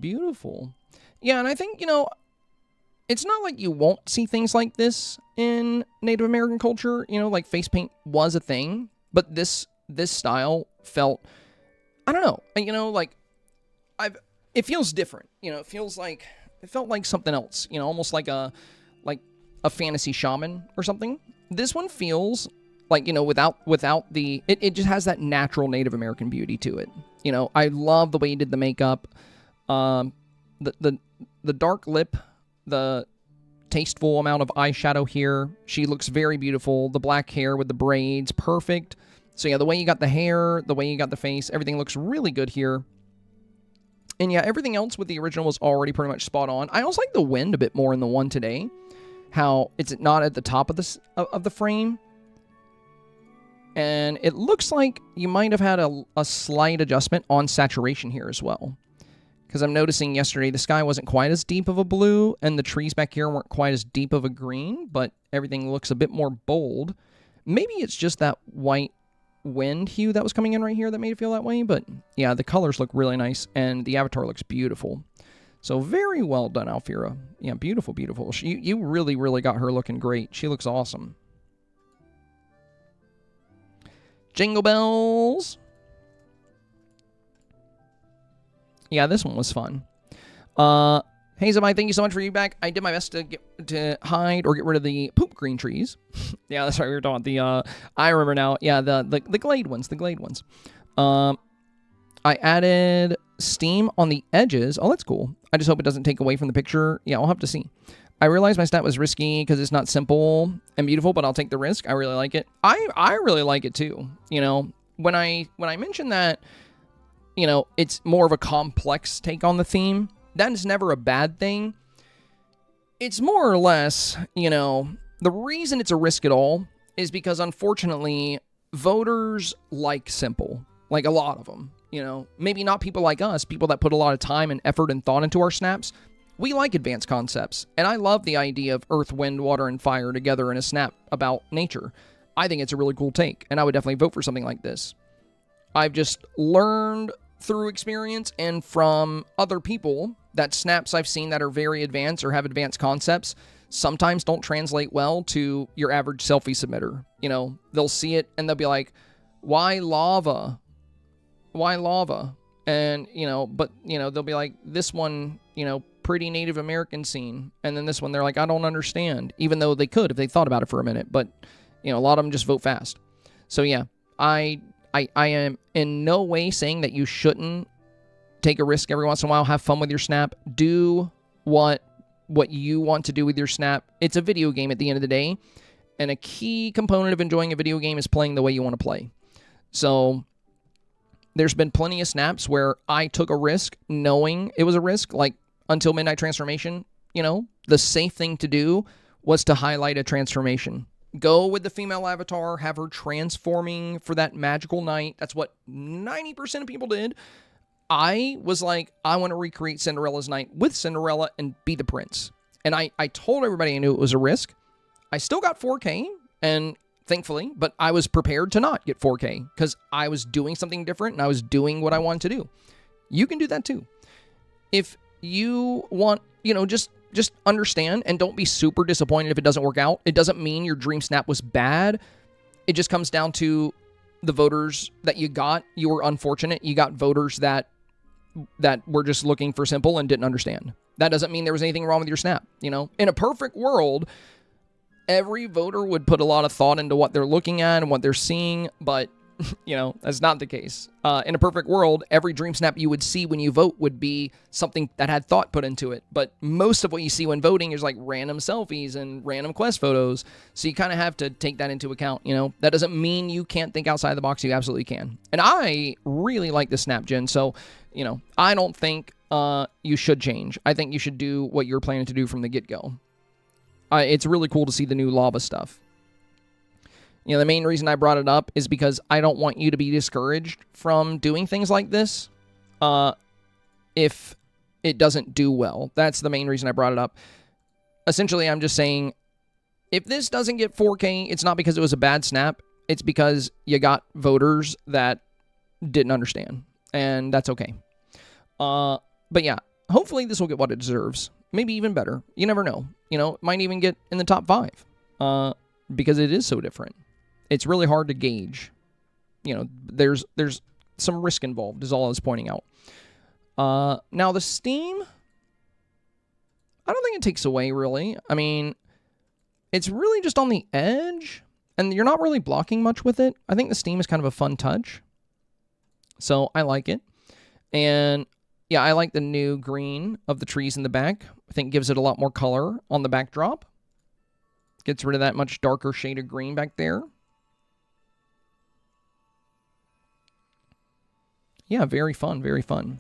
Yeah, and I think, it's not like you won't see things like this in Native American culture. Like face paint was a thing, but this style felt, I don't know, it feels different. It felt like something else, almost like a fantasy shaman or something. This one feels like, without the, it just has that natural Native American beauty to it. I love the way you did the makeup. The the dark lip, the tasteful amount of eyeshadow here. She looks very beautiful. The black hair with the braids, perfect. So yeah, the way you got the hair, the way you got the face, everything looks really good here. And yeah, everything else with the original was already pretty much spot on. I also like the wind a bit more in the one today. How it's not at the top of the frame. And it looks like you might have had a slight adjustment on saturation here as well. Because I'm noticing yesterday the sky wasn't quite as deep of a blue, and the trees back here weren't quite as deep of a green, but everything looks a bit more bold. Maybe it's just that white wind hue that was coming in right here that made it feel that way, but yeah, the colors look really nice, and the avatar looks beautiful. So very well done, Alfira. Yeah, beautiful, beautiful. You really, really got her looking great. She looks awesome. Jingle bells. Yeah, this one was fun. Hey, Zamai, thank you so much for you back. I did my best to hide or get rid of the poop green trees. Yeah, that's right. We were talking about the, I remember now. Yeah, the glade ones, the glade ones. I added steam on the edges. Oh, that's cool. I just hope it doesn't take away from the picture. Yeah, I'll have to see. I realized my snap was risky because it's not simple and beautiful, but I'll take the risk. I really like it. I really like it too. You know, when I mentioned that, you know, it's more of a complex take on the theme, that is never a bad thing. It's more or less, you know, the reason it's a risk at all is because, unfortunately, voters like simple. Like, a lot of them, you know. Maybe not people like us, people that put a lot of time and effort and thought into our snaps. We like advanced concepts, and I love the idea of earth, wind, water, and fire together in a snap about nature. I think it's a really cool take, and I would definitely vote for something like this. I've just learned through experience and from other people that snaps I've seen that are very advanced or have advanced concepts sometimes don't translate well to your average selfie submitter. You know, they'll see it and they'll be like, why lava? Why lava? And, you know, but, you know, they'll be like, this one, you know, pretty Native American scene. And then this one, they're like, I don't understand. Even though they could if they thought about it for a minute. But, you know, a lot of them just vote fast. So, yeah, I am in no way saying that you shouldn't take a risk every once in a while. Have fun with your snap. Do what you want to do with your snap. It's a video game at the end of the day. And a key component of enjoying a video game is playing the way you want to play. So there's been plenty of snaps where I took a risk knowing it was a risk, like until Midnight Transformation. You know, the safe thing to do was to highlight a transformation. Go with the female avatar, have her transforming for that magical night. That's what 90% of people did. I was like, I want to recreate Cinderella's night with Cinderella and be the prince. And I told everybody I knew it was a risk. I still got 4K, and thankfully, but I was prepared to not get 4K because I was doing something different and I was doing what I wanted to do. You can do that too. If you want, you know, just understand and don't be super disappointed if it doesn't work out. It doesn't mean your dream snap was bad. It just comes down to the voters that you got. You were unfortunate. You got voters that were just looking for simple and didn't understand. That doesn't mean there was anything wrong with your snap. You know, in a perfect world, every voter would put a lot of thought into what they're looking at and what they're seeing, but you know, that's not the case. In a perfect world, every dream snap you would see when you vote would be something that had thought put into it. But most of what you see when voting is like random selfies and random quest photos. So you kind of have to take that into account, you know. That doesn't mean you can't think outside the box. You absolutely can. And I really like the snap gen. So, you know, I don't think you should change. I think you should do what you're planning to do from the get-go. It's really cool to see the new lava stuff. You know, the main reason I brought it up is because I don't want you to be discouraged from doing things like this if it doesn't do well. That's the main reason I brought it up. Essentially, I'm just saying, if this doesn't get 4K, it's not because it was a bad snap. It's because you got voters that didn't understand, and that's okay. But yeah, hopefully this will get what it deserves. Maybe even better. You never know. You know, it might even get in the top 5 because it is so different. It's really hard to gauge. You know, there's some risk involved, is all I was pointing out. Now, the steam, I don't think it takes away, really. I mean, it's really just on the edge, and you're not really blocking much with it. I think the steam is kind of a fun touch. So, I like it. And yeah, I like the new green of the trees in the back. I think it gives it a lot more color on the backdrop. Gets rid of that much darker shade of green back there. Yeah, very fun, very fun.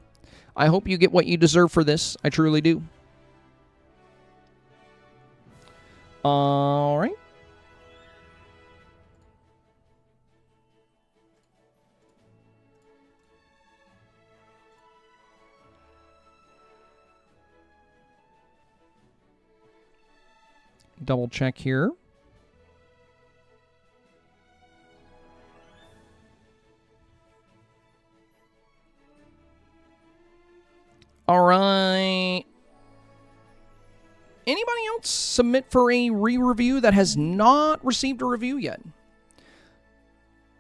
I hope you get what you deserve for this. I truly do. All right. Double check here. All right. Anybody else submit for a re-review that has not received a review yet?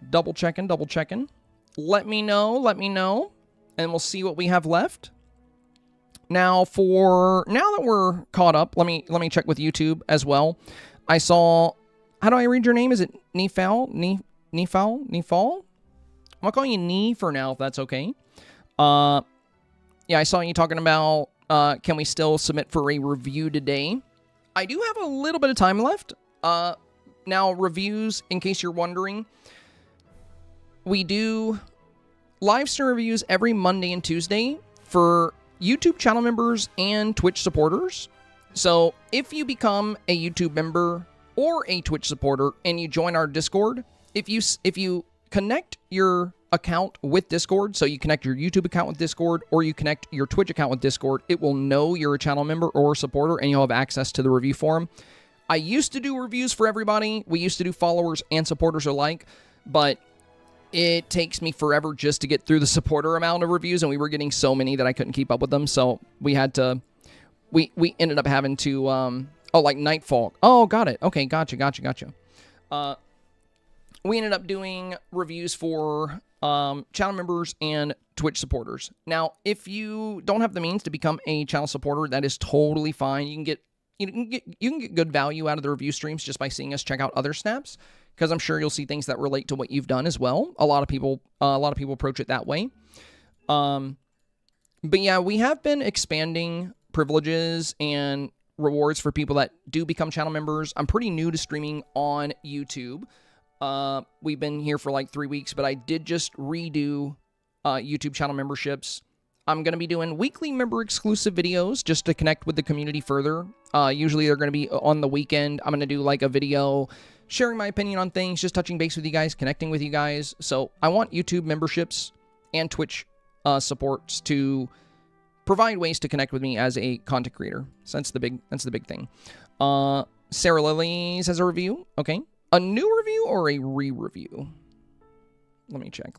Double checking, double checking. Let me know, and we'll see what we have left. Now that we're caught up, let me check with YouTube as well. I saw, how do I read your name? Is it Nifal? Nifal? I'm gonna call you Nee for now, if that's okay. Yeah, I saw you talking about, can we still submit for a review today? I do have a little bit of time left. Now, reviews, in case you're wondering, we do live stream reviews every Monday and Tuesday for YouTube channel members and Twitch supporters. So if you become a YouTube member or a Twitch supporter and you join our Discord, if you connect your account with Discord, so you connect your YouTube account with Discord or you connect your Twitch account with Discord, it will know you're a channel member or a supporter and you'll have access to the review forum. I used to do reviews for everybody. We used to do followers and supporters alike, but it takes me forever just to get through the supporter amount of reviews, and we were getting so many that I couldn't keep up with them, so we had to, we ended up having to, oh, like Nightfall. Oh, got it. Okay, gotcha. We ended up doing reviews for channel members and Twitch supporters. Now, if you don't have the means to become a channel supporter, that is totally fine. You can get good value out of the review streams just by seeing us check out other snaps, because I'm sure you'll see things that relate to what you've done as well. A lot of people approach it that way. But yeah, we have been expanding privileges and rewards for people that do become channel members. I'm pretty new to streaming on YouTube. We've been here for like 3 weeks, but I did just redo YouTube channel memberships. I'm going to be doing weekly member exclusive videos just to connect with the community further. Usually they're going to be on the weekend. I'm going to do like a video sharing my opinion on things, just touching base with you guys, connecting with you guys. So I want YouTube memberships and Twitch supports to provide ways to connect with me as a content creator. So that's the big thing. Sarah Lilies has a review. Okay. A new review or a re-review? Let me check.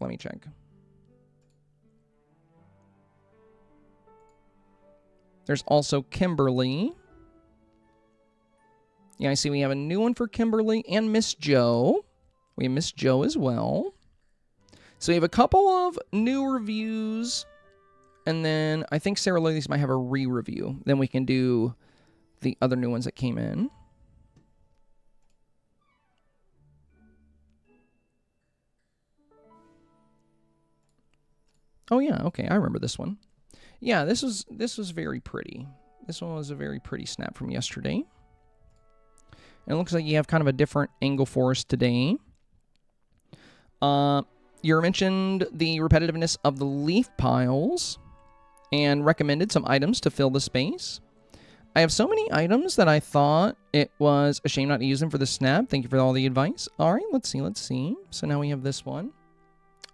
There's also Kimberly. Yeah, I see we have a new one for Kimberly and Miss Joe. We have Miss Joe as well. So we have a couple of new reviews. And then I think Sarah Lilies might have a re-review. Then we can do the other new ones that came in. Oh yeah, okay, I remember this one. Yeah, this was very pretty. This one was a very pretty snap from yesterday. And it looks like you have kind of a different angle for us today. You mentioned the repetitiveness of the leaf piles and recommended some items to fill the space. I have so many items that I thought it was a shame not to use them for the snap. Thank you for all the advice. All right, let's see. So now we have this one.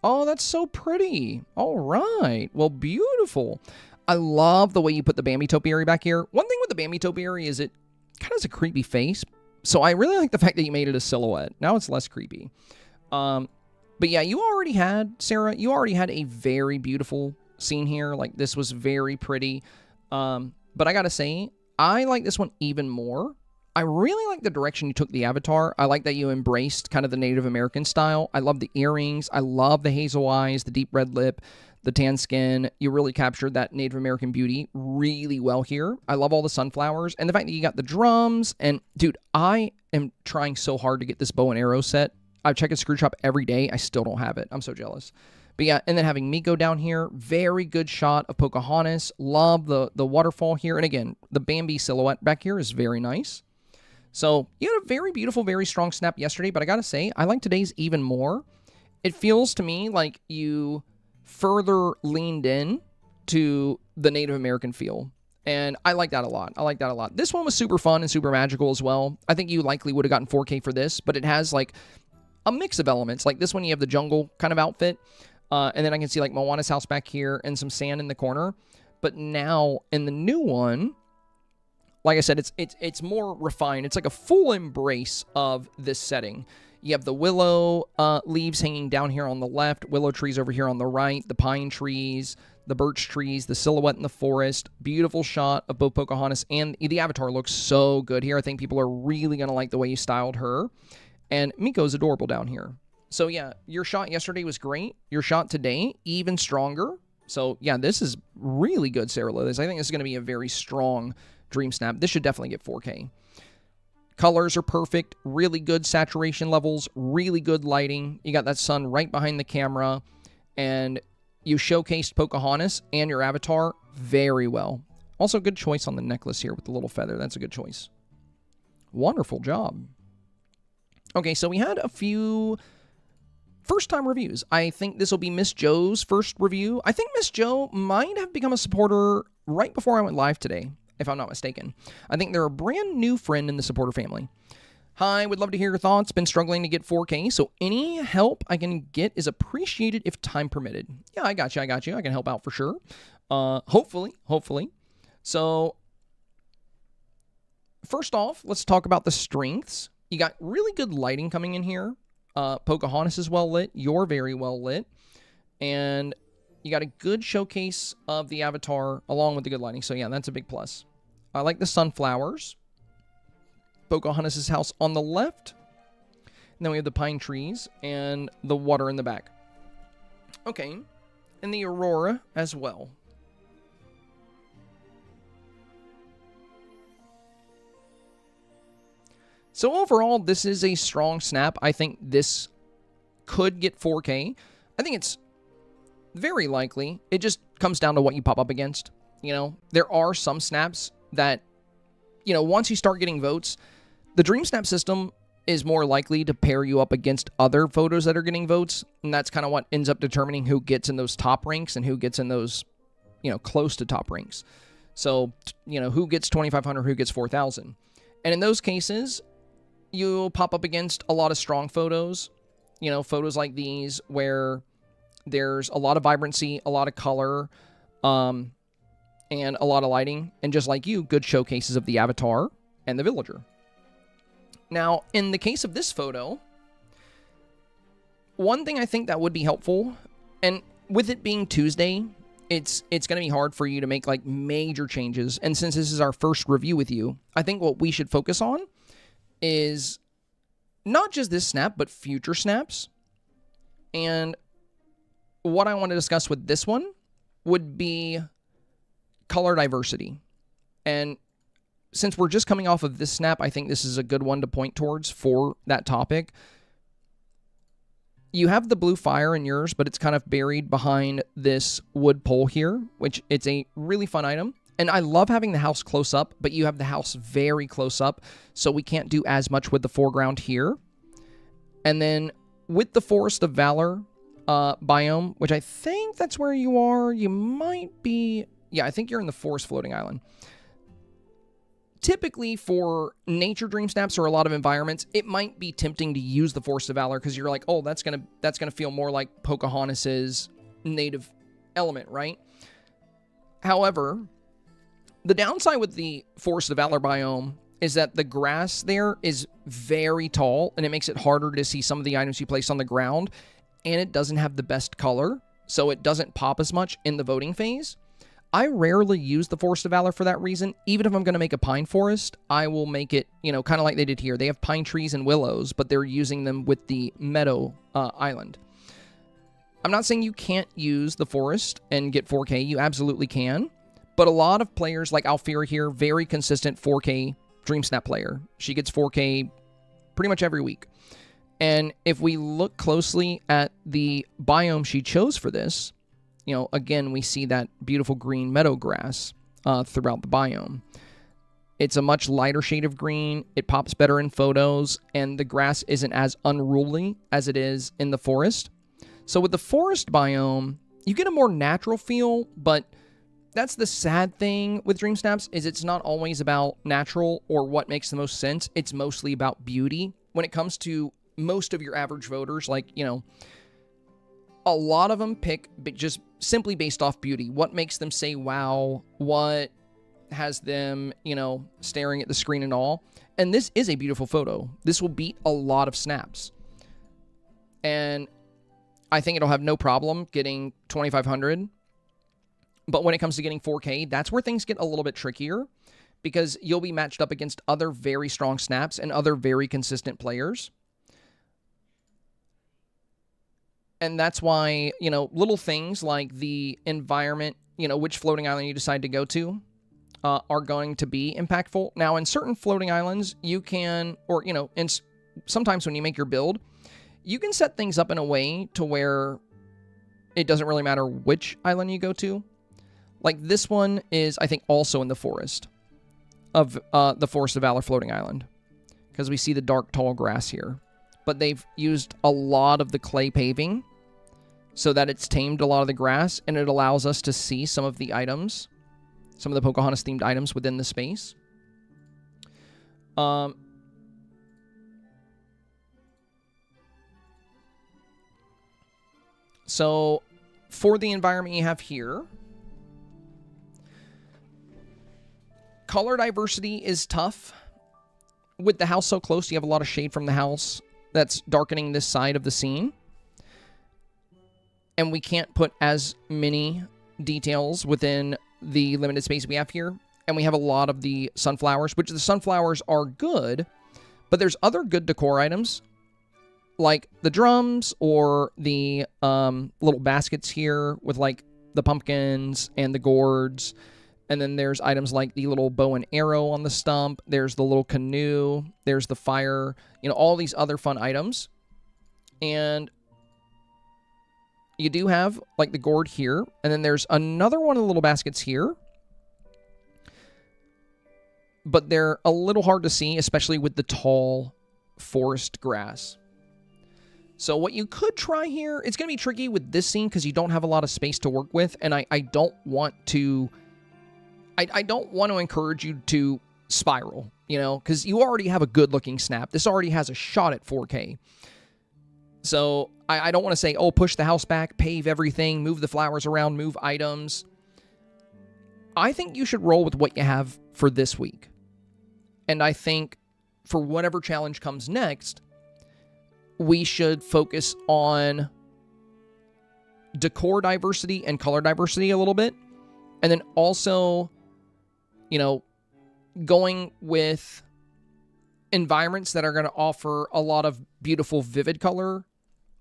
Oh, that's so pretty. All right. Well, beautiful. I love the way you put the Bambi topiary back here. One thing with the Bambi topiary is it kind of has a creepy face. So I really like the fact that you made it a silhouette. Now it's less creepy. But yeah, Sarah, you already had a very beautiful scene here. Like, this was very pretty. But I gotta say, I like this one even more. I really like the direction you took the avatar. I like that you embraced kind of the Native American style. I love the earrings. I love the hazel eyes, the deep red lip, the tan skin. You really captured that Native American beauty really well here. I love all the sunflowers and the fact that you got the drums. And dude, I am trying so hard to get this bow and arrow set. I check a screw shop every day. I still don't have it. I'm so jealous. But yeah, and then having Miko down here, very good shot of Pocahontas. Love the waterfall here. And again, the Bambi silhouette back here is very nice. So you had a very beautiful, very strong snap yesterday, but I gotta say, I like today's even more. It feels to me like you further leaned in to the Native American feel. And I like that a lot. I like that a lot. This one was super fun and super magical as well. I think you likely would have gotten 4K for this, but it has like a mix of elements. Like this one, you have the jungle kind of outfit. And then I can see like Moana's house back here and some sand in the corner. But now in the new one, like I said, it's more refined. It's like a full embrace of this setting. You have the willow leaves hanging down here on the left, willow trees over here on the right, the pine trees, the birch trees, the silhouette in the forest. Beautiful shot of both Pocahontas and the Avatar looks so good here. I think people are really going to like the way you styled her. And Miko's adorable down here. So yeah, your shot yesterday was great. Your shot today, even stronger. So yeah, this is really good, Sarah Lithis. I think this is going to be a very strong Dream Snap. This should definitely get 4K. Colors are perfect, really good saturation levels, really good lighting. You got that sun right behind the camera, and you showcased Pocahontas and your avatar very well. Also, good choice on the necklace here with the little feather. That's a good choice. Wonderful job. Okay, so we had a few first-time reviews. I think this will be Miss Joe's first review. I think Miss Joe might have become a supporter right before I went live today, if I'm not mistaken. I think they're a brand new friend in the supporter family. Hi, would love to hear your thoughts. Been struggling to get 4K, so any help I can get is appreciated if time permitted. Yeah, I got you. I can help out for sure. Hopefully. So, first off, let's talk about the strengths. You got really good lighting coming in here. Pocahontas is well lit. You're very well lit. And you got a good showcase of the avatar along with the good lighting. So yeah, that's a big plus. I like the sunflowers. Pocahontas' house on the left. And then we have the pine trees and the water in the back. Okay. And the aurora as well. So overall, this is a strong snap. I think this could get 4K. I think it's very likely. It just comes down to what you pop up against. You know, there are some snaps that, you know, once you start getting votes, the Dreamsnap system is more likely to pair you up against other photos that are getting votes. And that's kind of what ends up determining who gets in those top ranks and who gets in those, you know, close to top ranks. So, you know, who gets 2,500, who gets 4,000. And in those cases, you'll pop up against a lot of strong photos, you know, photos like these where there's a lot of vibrancy, a lot of color, and a lot of lighting. And just like you, good showcases of the avatar and the villager. Now, in the case of this photo, one thing I think that would be helpful, and with it being Tuesday, it's going to be hard for you to make like major changes. And since this is our first review with you, I think what we should focus on is not just this snap, but future snaps. And what I want to discuss with this one would be color diversity. And since we're just coming off of this snap, I think this is a good one to point towards for that topic. You have the blue fire in yours, but it's kind of buried behind this wood pole here, which it's a really fun item. And I love having the house close up, but you have the house very close up, so we can't do as much with the foreground here. And then with the Forest of Valor biome, which I think that's where you are, you might be... Yeah, I think you're in the forest floating island. Typically for nature dream snaps or a lot of environments, it might be tempting to use the Forest of Valor because you're like, oh, that's gonna feel more like Pocahontas's native element, right? However, the downside with the Forest of Valor biome is that the grass there is very tall, and it makes it harder to see some of the items you place on the ground, and it doesn't have the best color, so it doesn't pop as much in the voting phase. I rarely use the Forest of Valor for that reason. Even if I'm going to make a pine forest, I will make it, you know, kind of like they did here. They have pine trees and willows, but they're using them with the meadow island. I'm not saying you can't use the forest and get 4K. You absolutely can. But a lot of players like Alfira here, very consistent 4K Dreamsnap player. She gets 4K pretty much every week. And if we look closely at the biome she chose for this, again, we see that beautiful green meadow grass throughout the biome. It's a much lighter shade of green. It pops better in photos, and the grass isn't as unruly as it is in the forest. So with the forest biome, you get a more natural feel, but that's the sad thing with Dreamsnaps, is it's not always about natural or what makes the most sense. It's mostly about beauty. When it comes to most of your average voters, a lot of them pick just simply based off beauty. What makes them say, wow, what has them, staring at the screen and all. And this is a beautiful photo. This will beat a lot of snaps. And I think it'll have no problem getting 2,500. But when it comes to getting 4K, that's where things get a little bit trickier, because you'll be matched up against other very strong snaps and other very consistent players. And that's why, little things like the environment, which floating island you decide to go to, are going to be impactful. Now, in certain floating islands, you can, or, sometimes when you make your build, you can set things up in a way to where it doesn't really matter which island you go to. Like this one is, I think, also in the forest of the Forest of Valor floating island, because we see the dark, tall grass here. But they've used a lot of the clay paving so that it's tamed a lot of the grass, and it allows us to see some of the items, some of the Pocahontas-themed items within the space. So, for the environment you have here, color diversity is tough. With the house so close, you have a lot of shade from the house that's darkening this side of the scene. And we can't put as many details within the limited space we have here. And we have a lot of the sunflowers, which the sunflowers are good, but there's other good decor items, like the drums or the little baskets here with like the pumpkins and the gourds. And then there's items like the little bow and arrow on the stump. There's the little canoe. There's the fire. All these other fun items. And you do have like the gourd here. And then there's another one of the little baskets here. But they're a little hard to see, especially with the tall forest grass. So what you could try here, it's going to be tricky with this scene because you don't have a lot of space to work with. And I don't want to... I don't want to encourage you to spiral, because you already have a good-looking snap. This already has a shot at 4K. So I don't want to say, oh, push the house back, pave everything, move the flowers around, move items. I think you should roll with what you have for this week. And I think for whatever challenge comes next, we should focus on decor diversity and color diversity a little bit. And then also, going with environments that are going to offer a lot of beautiful, vivid color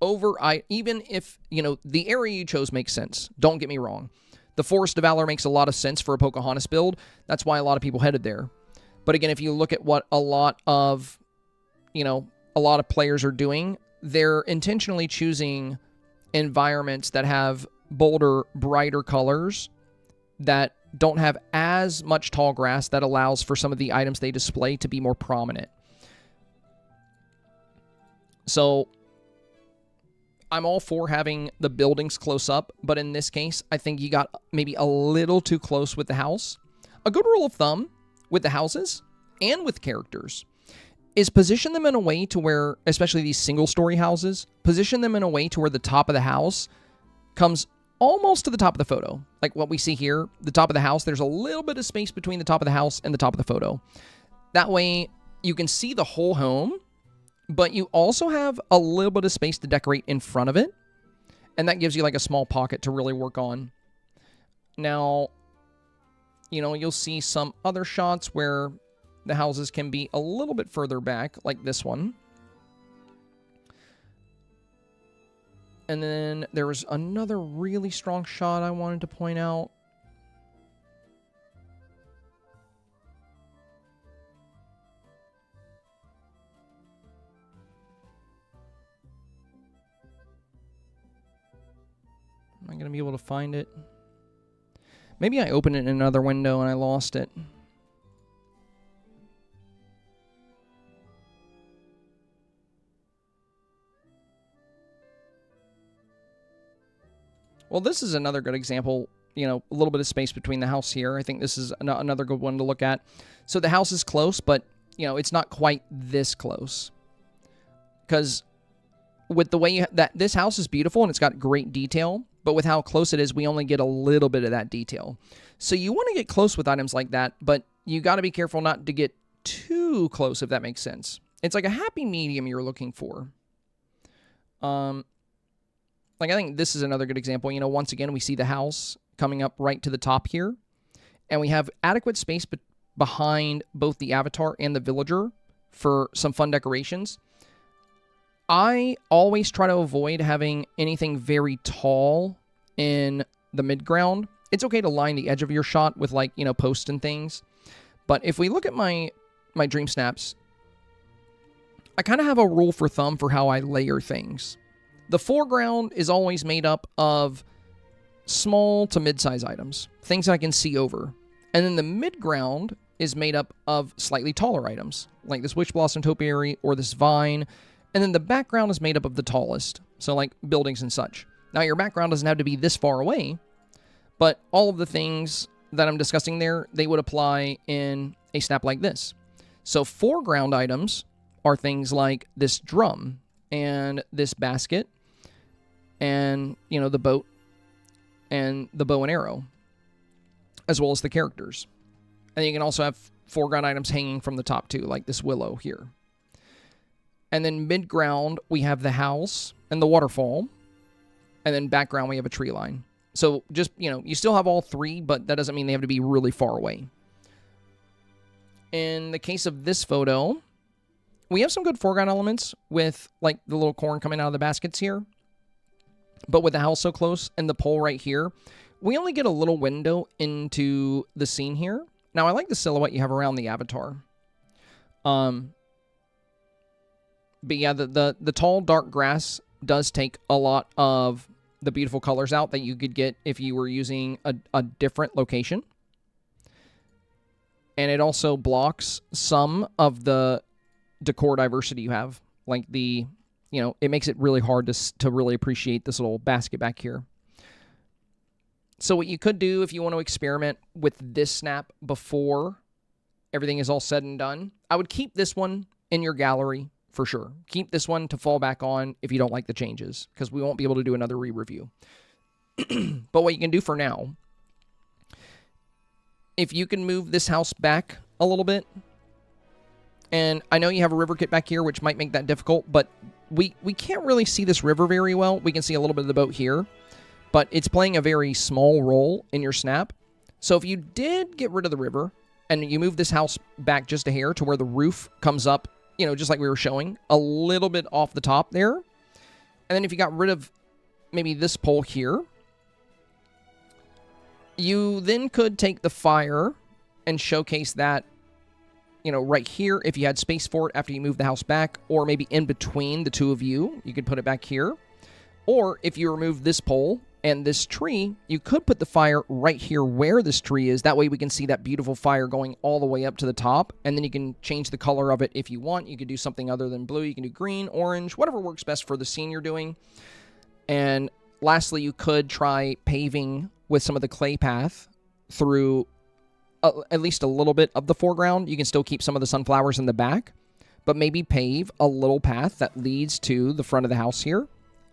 over, even if, the area you chose makes sense. Don't get me wrong. The Forest of Valor makes a lot of sense for a Pocahontas build. That's why a lot of people headed there. But again, if you look at what a lot of players are doing, they're intentionally choosing environments that have bolder, brighter colors that don't have as much tall grass, that allows for some of the items they display to be more prominent. So I'm all for having the buildings close up, but in this case, I think you got maybe a little too close with the house. A good rule of thumb with the houses and with characters is position them in a way to where, especially these single-story houses, position them in a way to where the top of the house comes almost to the top of the photo. Like what we see here, the top of the house, there's a little bit of space between the top of the house and the top of the photo. That way, you can see the whole home, but you also have a little bit of space to decorate in front of it, and that gives you like a small pocket to really work on. Now, you'll see some other shots where the houses can be a little bit further back, like this one. And then there was another really strong shot I wanted to point out. I going to be able to find it? Maybe I opened it in another window and I lost it. Well, this is another good example. You know, a little bit of space between the house here. I think this is another good one to look at. So the house is close, but, you know, it's not quite this close. Because with the way this house is beautiful and it's got great detail, but with how close it is, we only get a little bit of that detail. So you want to get close with items like that, but you got to be careful not to get too close, if that makes sense. It's like a happy medium you're looking for. Like, I think this is another good example. You know, once again, we see the house coming up right to the top here. And we have adequate space behind both the avatar and the villager for some fun decorations. I always try to avoid having anything very tall in the midground. It's okay to line the edge of your shot with, like, you know, posts and things. But if we look at my Dream Snaps, I kind of have a rule for thumb for how I layer things. The foreground is always made up of small to mid-size items, things I can see over. And then the midground is made up of slightly taller items, like this Witch Blossom Topiary or this vine. And then the background is made up of the tallest, so like buildings and such. Now, your background doesn't have to be this far away, but all of the things that I'm discussing there, they would apply in a snap like this. So foreground items are things like this drum and this basket and, you know, the boat and the bow and arrow, as well as the characters. And you can also have foreground items hanging from the top too, like this willow here. And then midground, we have the house and the waterfall. And then background, we have a tree line. So just, you know, you still have all three, but that doesn't mean they have to be really far away. In the case of this photo, we have some good foreground elements with, like, the little corn coming out of the baskets here. But with the house so close and the pole right here, we only get a little window into the scene here. Now, I like the silhouette you have around the avatar. But yeah, the tall, dark grass does take a lot of the beautiful colors out that you could get if you were using a different location. And it also blocks some of the decor diversity you have. Like the, you know, it makes it really hard to really appreciate this little basket back here. So what you could do if you want to experiment with this snap before everything is all said and done, I would keep this one in your gallery for sure. Keep this one to fall back on if you don't like the changes, because we won't be able to do another re-review. But what you can do for now, if you can move this house back a little bit, and I know you have a river kit back here, which might make that difficult, but we can't really see this river very well. We can see a little bit of the boat here, but it's playing a very small role in your snap. So if you did get rid of the river, and you move this house back just a hair to where the roof comes up, you know, just like we were showing, a little bit off the top there. And then if you got rid of maybe this pole here, you then could take the fire and showcase that, you know, right here if you had space for it after you move the house back, or maybe in between the two of you, you could put it back here. Or if you remove this pole and this tree, you could put the fire right here where this tree is. That way we can see that beautiful fire going all the way up to the top. And then you can change the color of it if you want. You could do something other than blue. You can do green, orange, whatever works best for the scene you're doing. And lastly, you could try paving with some of the clay path through at least a little bit of the foreground. You can still keep some of the sunflowers in the back, but maybe pave a little path that leads to the front of the house here.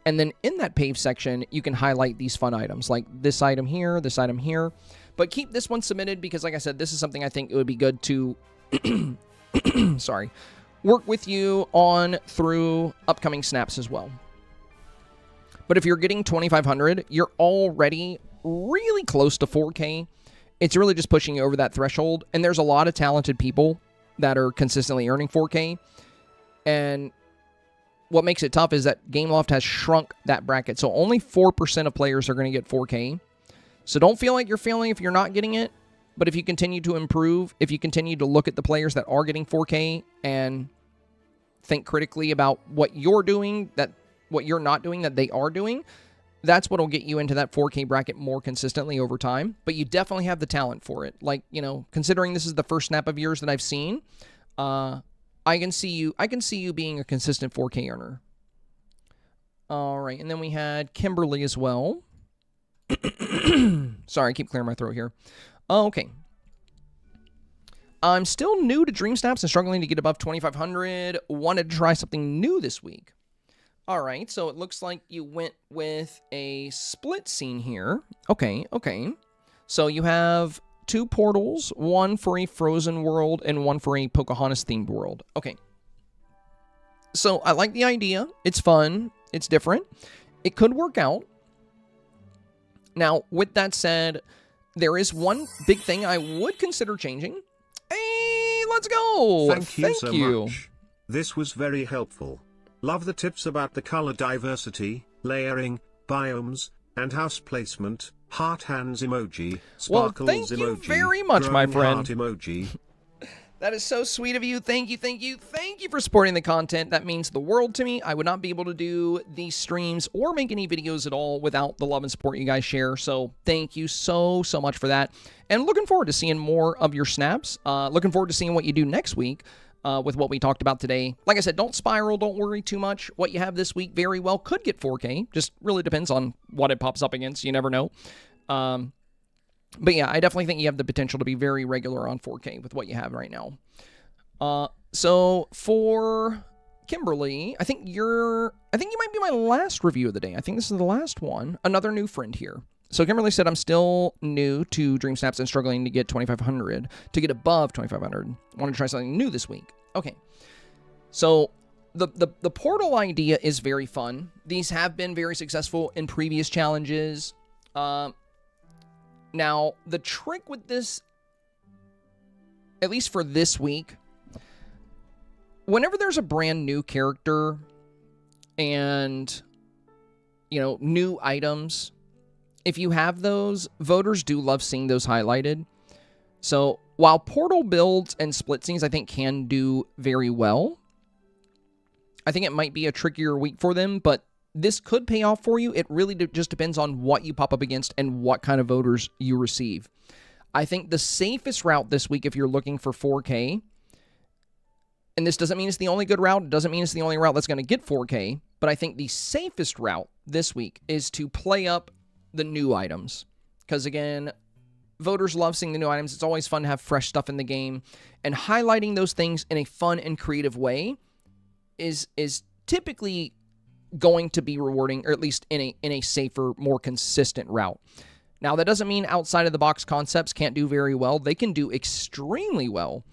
And then in that paved section, you can highlight these fun items, like this item here, but keep this one submitted because, like I said, this is something I think it would be good to, sorry, work with you on through upcoming snaps as well. But if you're getting 2,500, you're already really close to 4K. It's really just pushing you over that threshold. And there's a lot of talented people that are consistently earning 4K. And what makes it tough is that Gameloft has shrunk that bracket. So only 4% of players are going to get 4K. So don't feel like you're failing if you're not getting it. But if you continue to improve, if you continue to look at the players that are getting 4K and think critically about what you're doing, what you're not doing, that they are doing, that's what'll get you into that 4K bracket more consistently over time. But you definitely have the talent for it. Like, you know, considering this is the first snap of yours that I've seen, I can see you being a consistent 4K earner. All right, and then we had Kimberly as well. Sorry, I keep clearing my throat here. Okay. I'm still new to Dreamsnaps and struggling to get above 2,500. Wanted to try something new this week. All right, so it looks like you went with a split scene here. Okay. So you have 2 portals, one for a Frozen world and one for a Pocahontas-themed world. Okay. So I like the idea. It's fun. It's different. It could work out. Now, with that said, there is one big thing I would consider changing. Hey, let's go! Thank you so much. This was very helpful. Love the tips about the color diversity, layering, biomes, and house placement. Heart hands emoji, sparkles emoji. Well, thank you very much, my friend. Heart emoji. That is so sweet of you. Thank you for supporting the content. That means the world to me. I would not be able to do these streams or make any videos at all without the love and support you guys share. So thank you so much for that. And looking forward to seeing more of your snaps. Looking forward to seeing what you do next week with what we talked about today. Like I said, don't spiral. Don't worry too much. What you have this week very well could get 4K. Just really depends on what it pops up against. You never know. But yeah, I definitely think you have the potential to be very regular on 4K with what you have right now. So for Kimberly, I think you might be my last review of the day. I think this is the last one. Another new friend here. So Kimberly said, I'm still new to Dreamsnaps and struggling to get 2,500, to get above 2,500. Want to try something new this week. Okay. So the portal idea is very fun. These have been very successful in previous challenges. Now, the trick with this, at least for this week, whenever there's a brand new character and, you know, new items, if you have those, voters do love seeing those highlighted. So while portal builds and split scenes, I think, can do very well, I think it might be a trickier week for them, but this could pay off for you. It really just depends on what you pop up against and what kind of voters you receive. I think the safest route this week, if you're looking for 4K, and this doesn't mean it's the only good route, it doesn't mean it's the only route that's going to get 4K, but I think the safest route this week is to play up the new items. Because again, voters love seeing the new items. It's always fun to have fresh stuff in the game, and highlighting those things in a fun and creative way is typically going to be rewarding, or at least in a safer, more consistent route. Now, that doesn't mean outside of the box concepts can't do very well. They can do extremely well.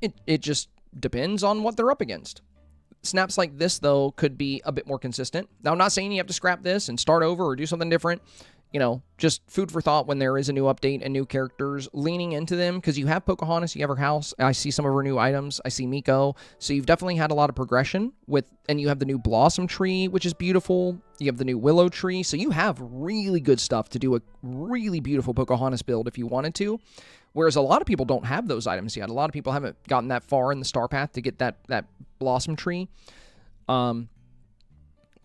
It just depends on what they're up against. Snaps like this, though, could be a bit more consistent. Now, I'm not saying you have to scrap this and start over or do something different. You know, just food for thought when there is a new update and new characters, leaning into them, because you have Pocahontas, you have her house. I see some of her new items. I see Miko. So you've definitely had a lot of progression with, and you have the new Blossom Tree, which is beautiful. You have the new Willow Tree. So you have really good stuff to do a really beautiful Pocahontas build if you wanted to. Whereas a lot of people don't have those items yet. A lot of people haven't gotten that far in the StarPath to get that Blossom Tree. But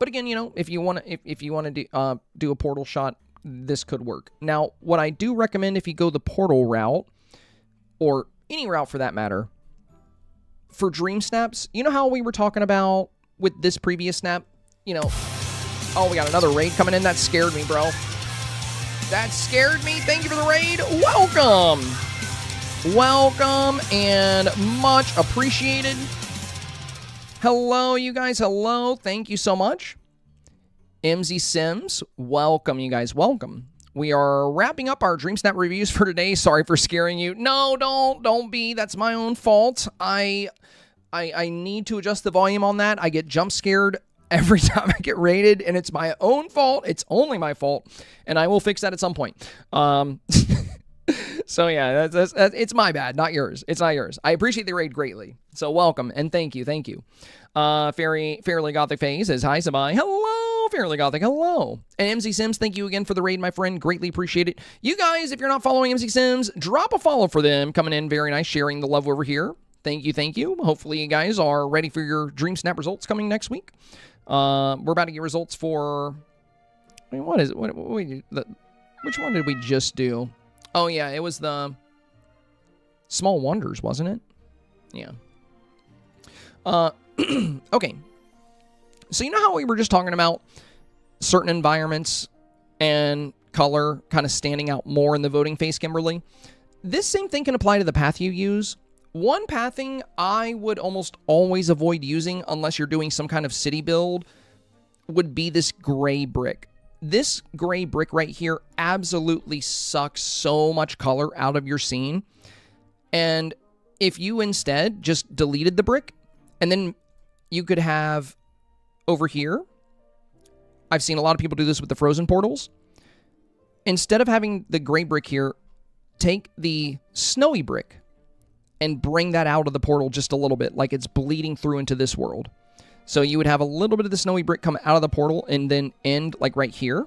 again, you know, if you want to do a portal shot, this could work. Now, what I do recommend if you go the portal route, or any route for that matter, for Dream Snaps, you know how we were talking about with this previous snap? You know, oh, we got another raid coming in. That scared me, bro. That scared me. Thank you for the raid. Welcome. Welcome and much appreciated. Hello, you guys. Hello. Thank you so much. MZ Sims, welcome, you guys. Welcome. We are wrapping up our Dreamsnap reviews for today. Sorry for scaring you. No, don't be. That's my own fault. I need to adjust the volume on that. I get jump scared every time I get raided, and it's my own fault. It's only my fault, and I will fix that at some point. So yeah, that's it's my bad, not yours. It's not yours. I appreciate the raid greatly. So welcome and thank you. Fairly Gothic Phase says hi, Sabai. Hello, Fairly Gothic. Hello. And MZ Sims, thank you again for the raid, my friend. Greatly appreciate it. You guys, if you're not following MZ Sims, drop a follow for them. Coming in very nice, sharing the love over here. Thank you. Hopefully you guys are ready for your Dreamsnap results coming next week. We're about to get results for Wait, what is it? Which one did we just do? Oh, yeah, it was the Small Wonders, wasn't it? Yeah. Okay. So you know how we were just talking about certain environments and color kind of standing out more in the voting phase, Kimberly? This same thing can apply to the path you use. One pathing I would almost always avoid using unless you're doing some kind of city build would be this gray brick. This gray brick right here absolutely sucks so much color out of your scene. And if you instead just deleted the brick, and then you could have over here, I've seen a lot of people do this with the frozen portals. Instead of having the gray brick here, take the snowy brick and bring that out of the portal just a little bit, like it's bleeding through into this world. So you would have a little bit of the snowy brick come out of the portal and then end like right here.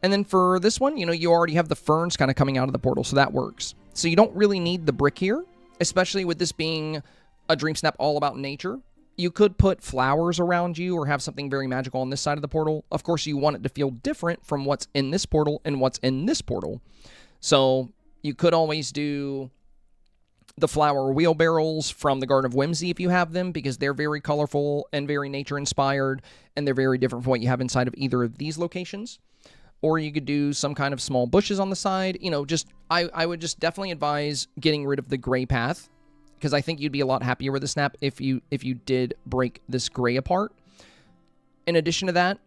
And then for this one, you know, you already have the ferns kind of coming out of the portal, so that works. So you don't really need the brick here, especially with this being a Dreamsnap all about nature. You could put flowers around you or have something very magical on this side of the portal. Of course, you want it to feel different from what's in this portal and what's in this portal. So you could always do the flower wheelbarrows from the Garden of Whimsy if you have them, because they're very colorful and very nature-inspired, and they're very different from what you have inside of either of these locations. Or you could do some kind of small bushes on the side. You know, just I would just definitely advise getting rid of the gray path, because I think you'd be a lot happier with the snap if you did break this gray apart. In addition to that,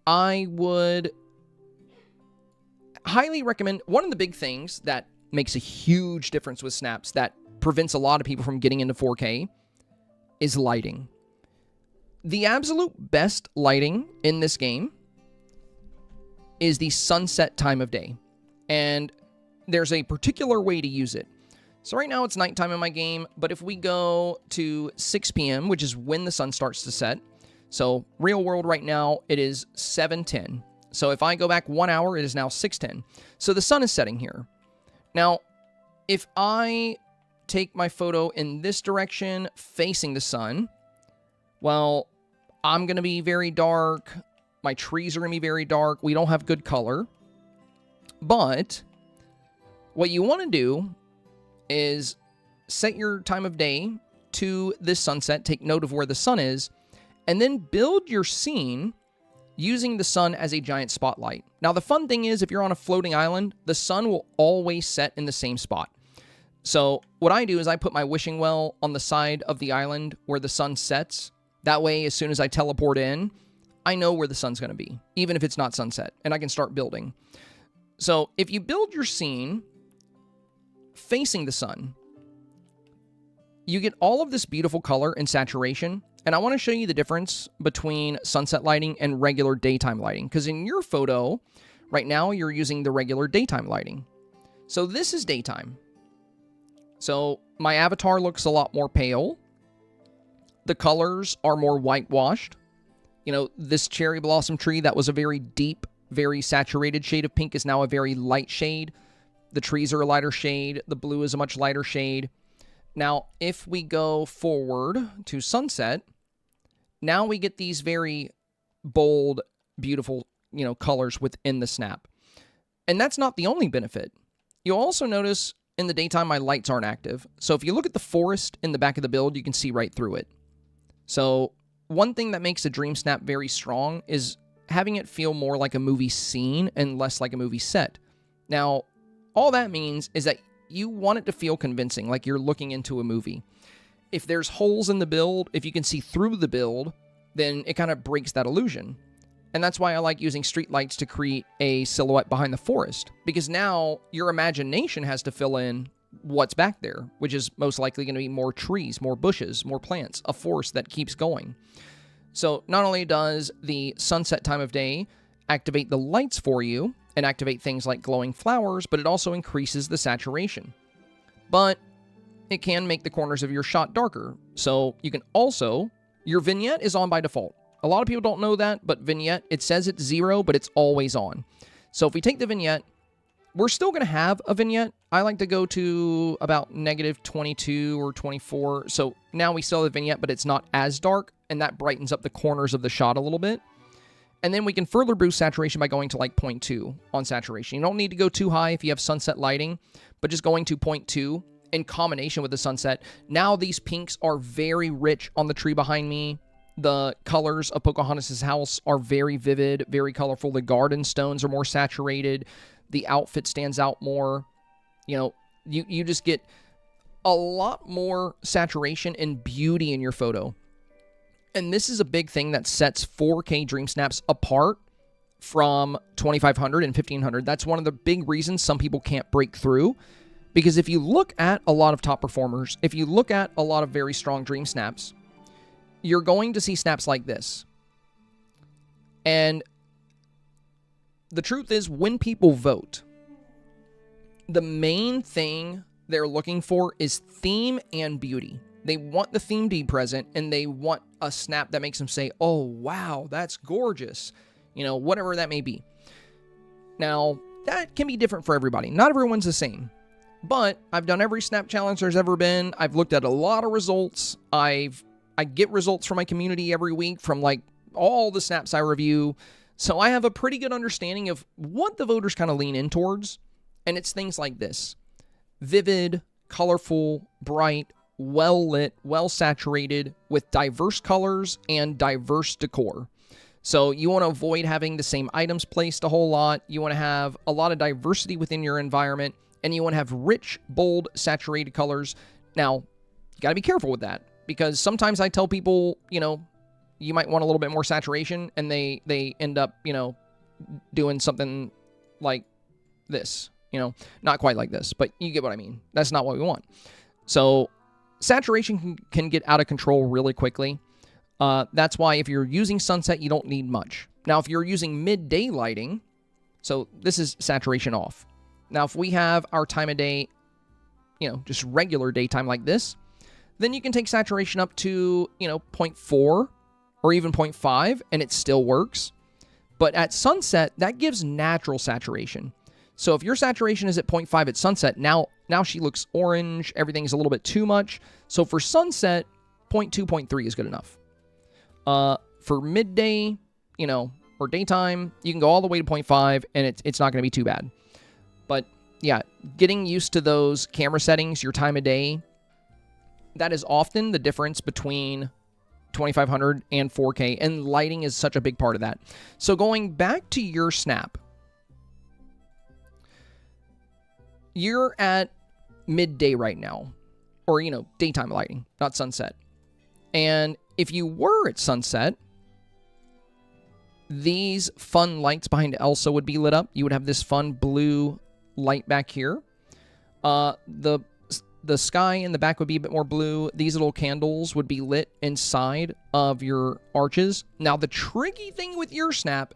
I would highly recommend, one of the big things that makes a huge difference with snaps that prevents a lot of people from getting into 4K is lighting. The absolute best lighting in this game is the sunset time of day. And there's a particular way to use it. So right now it's nighttime in my game, but if we go to 6 p.m., which is when the sun starts to set, so real world right now, it is 7:10. So if I go back 1 hour, it is now 6:10. So the sun is setting here. Now, if I take my photo in this direction, facing the sun, well, I'm going to be very dark. My trees are going to be very dark. We don't have good color. But what you want to do is set your time of day to this sunset, take note of where the sun is, and then build your scene using the sun as a giant spotlight. Now, the fun thing is, if you're on a floating island, the sun will always set in the same spot. So what I do is I put my wishing well on the side of the island where the sun sets. That way, as soon as I teleport in, I know where the sun's going to be, even if it's not sunset, and I can start building. So if you build your scene facing the sun, you get all of this beautiful color and saturation. And I want to show you the difference between sunset lighting and regular daytime lighting. Because in your photo, right now, you're using the regular daytime lighting. So this is daytime. So my avatar looks a lot more pale. The colors are more whitewashed. You know, this cherry blossom tree that was a very deep, very saturated shade of pink is now a very light shade. The trees are a lighter shade. The blue is a much lighter shade. Now, if we go forward to sunset, now we get these very bold, beautiful, you know, colors within the snap. And that's not the only benefit. You'll also notice in the daytime, my lights aren't active. So if you look at the forest in the back of the build, you can see right through it. So one thing that makes a Dreamsnap very strong is having it feel more like a movie scene and less like a movie set. Now, all that means is that you want it to feel convincing, like you're looking into a movie. If there's holes in the build, if you can see through the build, then it kind of breaks that illusion. And that's why I like using street lights to create a silhouette behind the forest, because now your imagination has to fill in what's back there, which is most likely going to be more trees, more bushes, more plants, a forest that keeps going. So not only does the sunset time of day activate the lights for you and activate things like glowing flowers, but it also increases the saturation. But it can make the corners of your shot darker. So you can also, your vignette is on by default. A lot of people don't know that, but vignette, it says it's 0, but it's always on. So if we take the vignette, we're still going to have a vignette. I like to go to about -22 or 24. So now we still have a vignette, but it's not as dark, and that brightens up the corners of the shot a little bit. And then we can further boost saturation by going to like 0.2 on saturation. You don't need to go too high if you have sunset lighting, but just going to 0.2 in combination with the sunset. Now these pinks are very rich on the tree behind me. The colors of Pocahontas' house are very vivid, very colorful. The garden stones are more saturated. The outfit stands out more. You know, you just get a lot more saturation and beauty in your photo. And this is a big thing that sets 4K Dream Snaps apart from 2500 and 1500. That's one of the big reasons some people can't break through. Because if you look at a lot of top performers, if you look at a lot of very strong Dream Snaps, you're going to see snaps like this. And the truth is, when people vote, the main thing they're looking for is theme and beauty. They want the theme to be present, and they want a snap that makes them say, oh, wow, that's gorgeous. You know, whatever that may be. Now, that can be different for everybody. Not everyone's the same. But I've done every snap challenge there's ever been. I've looked at a lot of results. I get results from my community every week from, like, all the snaps I review. So I have a pretty good understanding of what the voters kind of lean in towards. And it's things like this. Vivid, colorful, bright, well-lit, well-saturated, with diverse colors and diverse decor. So you want to avoid having the same items placed a whole lot. You want to have a lot of diversity within your environment, and you want to have rich, bold, saturated colors. Now, you got to be careful with that, because sometimes I tell people, you know, you might want a little bit more saturation, and they end up, you know, doing something like this. You know, not quite like this, but you get what I mean. That's not what we want. So saturation can get out of control really quickly. That's why if you're using sunset, you don't need much. Now, if you're using midday lighting, so this is saturation off. Now, if we have our time of day, you know, just regular daytime like this, then you can take saturation up to, you know, 0.4 or even 0.5, and it still works. But at sunset, that gives natural saturation. So if your saturation is at 0.5 at sunset, now she looks orange, everything's a little bit too much. So for sunset, 0.2, 0.3 is good enough. For midday, you know, or daytime, you can go all the way to 0.5, and it's not going to be too bad. But yeah, getting used to those camera settings, your time of day, that is often the difference between 2500 and 4K, and lighting is such a big part of that. So going back to your snap, you're at midday right now, or, you know, daytime lighting, not sunset. And if you were at sunset, these fun lights behind Elsa would be lit up. You would have this fun blue light back here. The sky in the back would be a bit more blue. These little candles would be lit inside of your arches. Now, the tricky thing with your snap,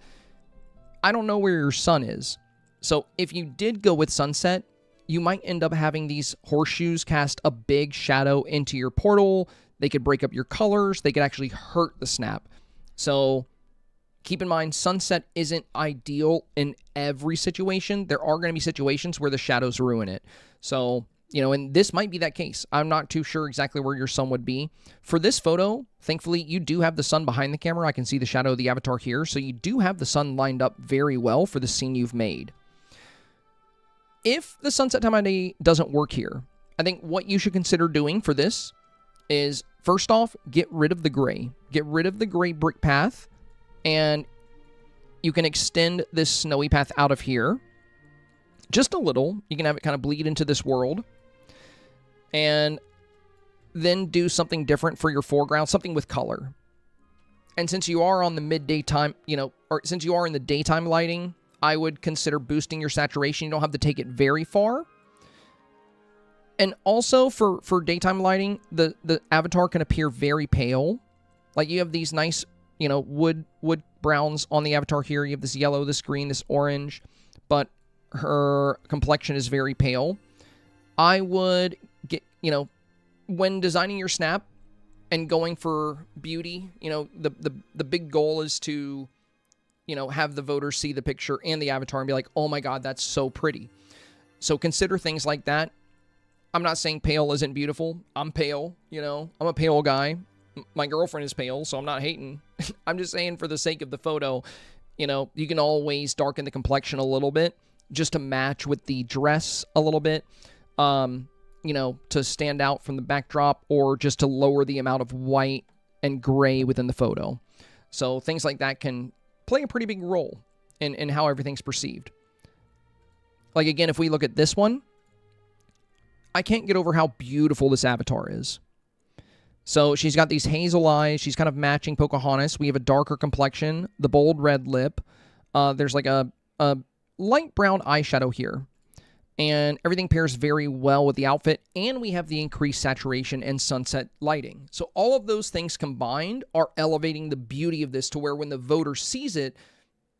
I don't know where your sun is. So if you did go with sunset, you might end up having these horseshoes cast a big shadow into your portal. They could break up your colors. They could actually hurt the snap. So keep in mind, sunset isn't ideal in every situation. There are going to be situations where the shadows ruin it. So, you know, and this might be that case. I'm not too sure exactly where your sun would be. For this photo, thankfully, you do have the sun behind the camera. I can see the shadow of the avatar here. So you do have the sun lined up very well for the scene you've made. If the sunset time of day doesn't work here, I think what you should consider doing for this is, first off, get rid of the gray. Get rid of the gray brick path, and you can extend this snowy path out of here just a little. You can have it kind of bleed into this world, and then do something different for your foreground, something with color. And since you are on the midday time, you know, or since you are in the daytime lighting, I would consider boosting your saturation. You don't have to take it very far. And also for daytime lighting, the avatar can appear very pale. Like you have these nice, you know, wood browns on the avatar here. You have this yellow, this green, this orange, but her complexion is very pale. I would get, you know, when designing your snap and going for beauty, you know, the big goal is to, you know, have the voters see the picture and the avatar and be like, oh my God, that's so pretty. So consider things like that. I'm not saying pale isn't beautiful. I'm pale, you know. I'm a pale guy. My girlfriend is pale, so I'm not hating. I'm just saying for the sake of the photo, You know, you can always darken the complexion a little bit just to match with the dress a little bit, you know, to stand out from the backdrop, or just to lower the amount of white and gray within the photo. So things like that can play a pretty big role in how everything's perceived. Like, again, if we look at this one, I can't get over how beautiful this avatar is. So she's got these hazel eyes. She's kind of matching Pocahontas. We have a darker complexion, the bold red lip. There's like a light brown eyeshadow here. And everything pairs very well with the outfit. And we have the increased saturation and sunset lighting. So all of those things combined are elevating the beauty of this to where when the voter sees it,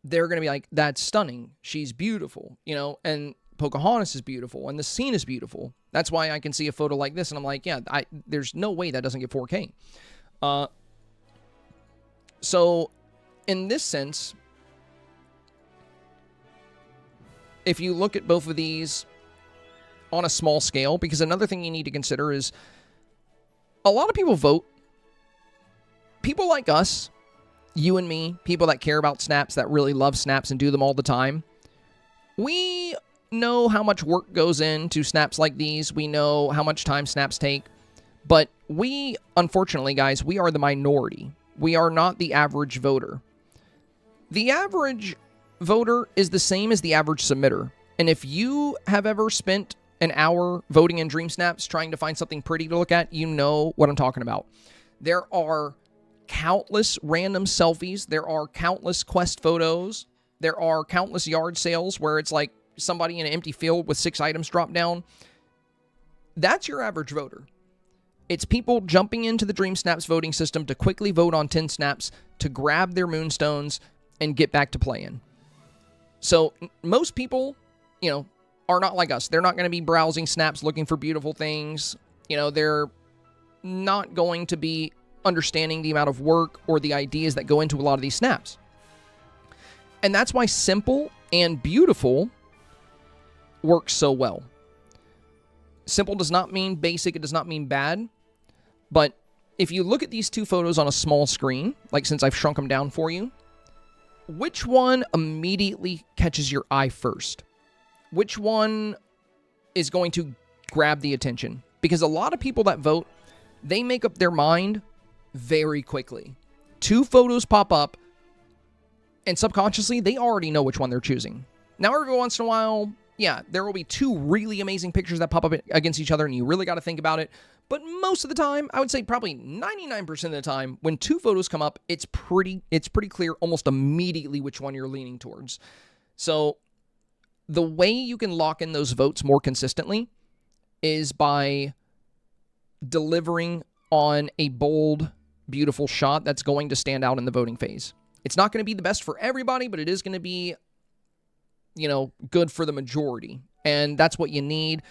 they're going to be like, that's stunning. She's beautiful, you know, and Pocahontas is beautiful, and the scene is beautiful. That's why I can see a photo like this, and I'm like, yeah, there's no way that doesn't get 4K. So, in this sense, if you look at both of these on a small scale, because another thing you need to consider is a lot of people vote. People like us, you and me, people that care about snaps, that really love snaps and do them all the time, we know how much work goes into snaps like these. We know how much time snaps take. But we, unfortunately, guys, we are the minority. We are not the average voter. The average voter is the same as the average submitter. And if you have ever spent an hour voting in Dreamsnaps trying to find something pretty to look at, you know what I'm talking about. There are countless random selfies. There are countless quest photos. There are countless yard sales where it's like somebody in an empty field with 6 items drop down. That's your average voter. It's people jumping into the Dreamsnaps voting system to quickly vote on 10 snaps, to grab their moonstones, and get back to playing. So most people, you know, are not like us. They're not going to be browsing snaps looking for beautiful things. You know, they're not going to be understanding the amount of work or the ideas that go into a lot of these snaps. And that's why simple and beautiful works so well. Simple does not mean basic. It does not mean bad. But if you look at these two photos on a small screen, like since I've shrunk them down for you, which one immediately catches your eye first? Which one is going to grab the attention? Because a lot of people that vote, they make up their mind very quickly. 2 photos pop up, and subconsciously, they already know which one they're choosing. Now, every once in a while, yeah, there will be 2 really amazing pictures that pop up against each other, and you really got to think about it. But most of the time, I would say probably 99% of the time, when 2 photos come up, it's pretty clear almost immediately which one you're leaning towards. So the way you can lock in those votes more consistently is by delivering on a bold, beautiful shot that's going to stand out in the voting phase. It's not going to be the best for everybody, but it is going to be, you know, good for the majority. And that's what you need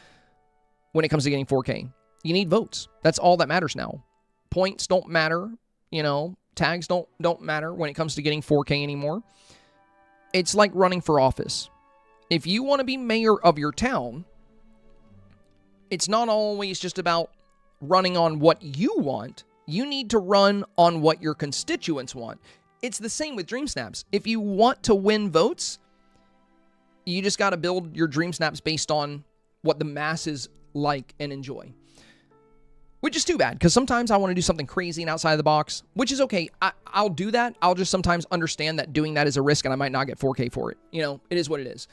when it comes to getting 4K. You need votes. That's all that matters now. Points don't matter, you know, tags don't matter when it comes to getting 4K anymore. It's like running for office. If you want to be mayor of your town, it's not always just about running on what you want. You need to run on what your constituents want. It's the same with Dreamsnaps. If you want to win votes, you just got to build your Dreamsnaps based on what the masses like and enjoy. Which is too bad, because sometimes I want to do something crazy and outside of the box, which is okay. I'll do that. I'll just sometimes understand that doing that is a risk and I might not get 4K for it. You know, it is what it is.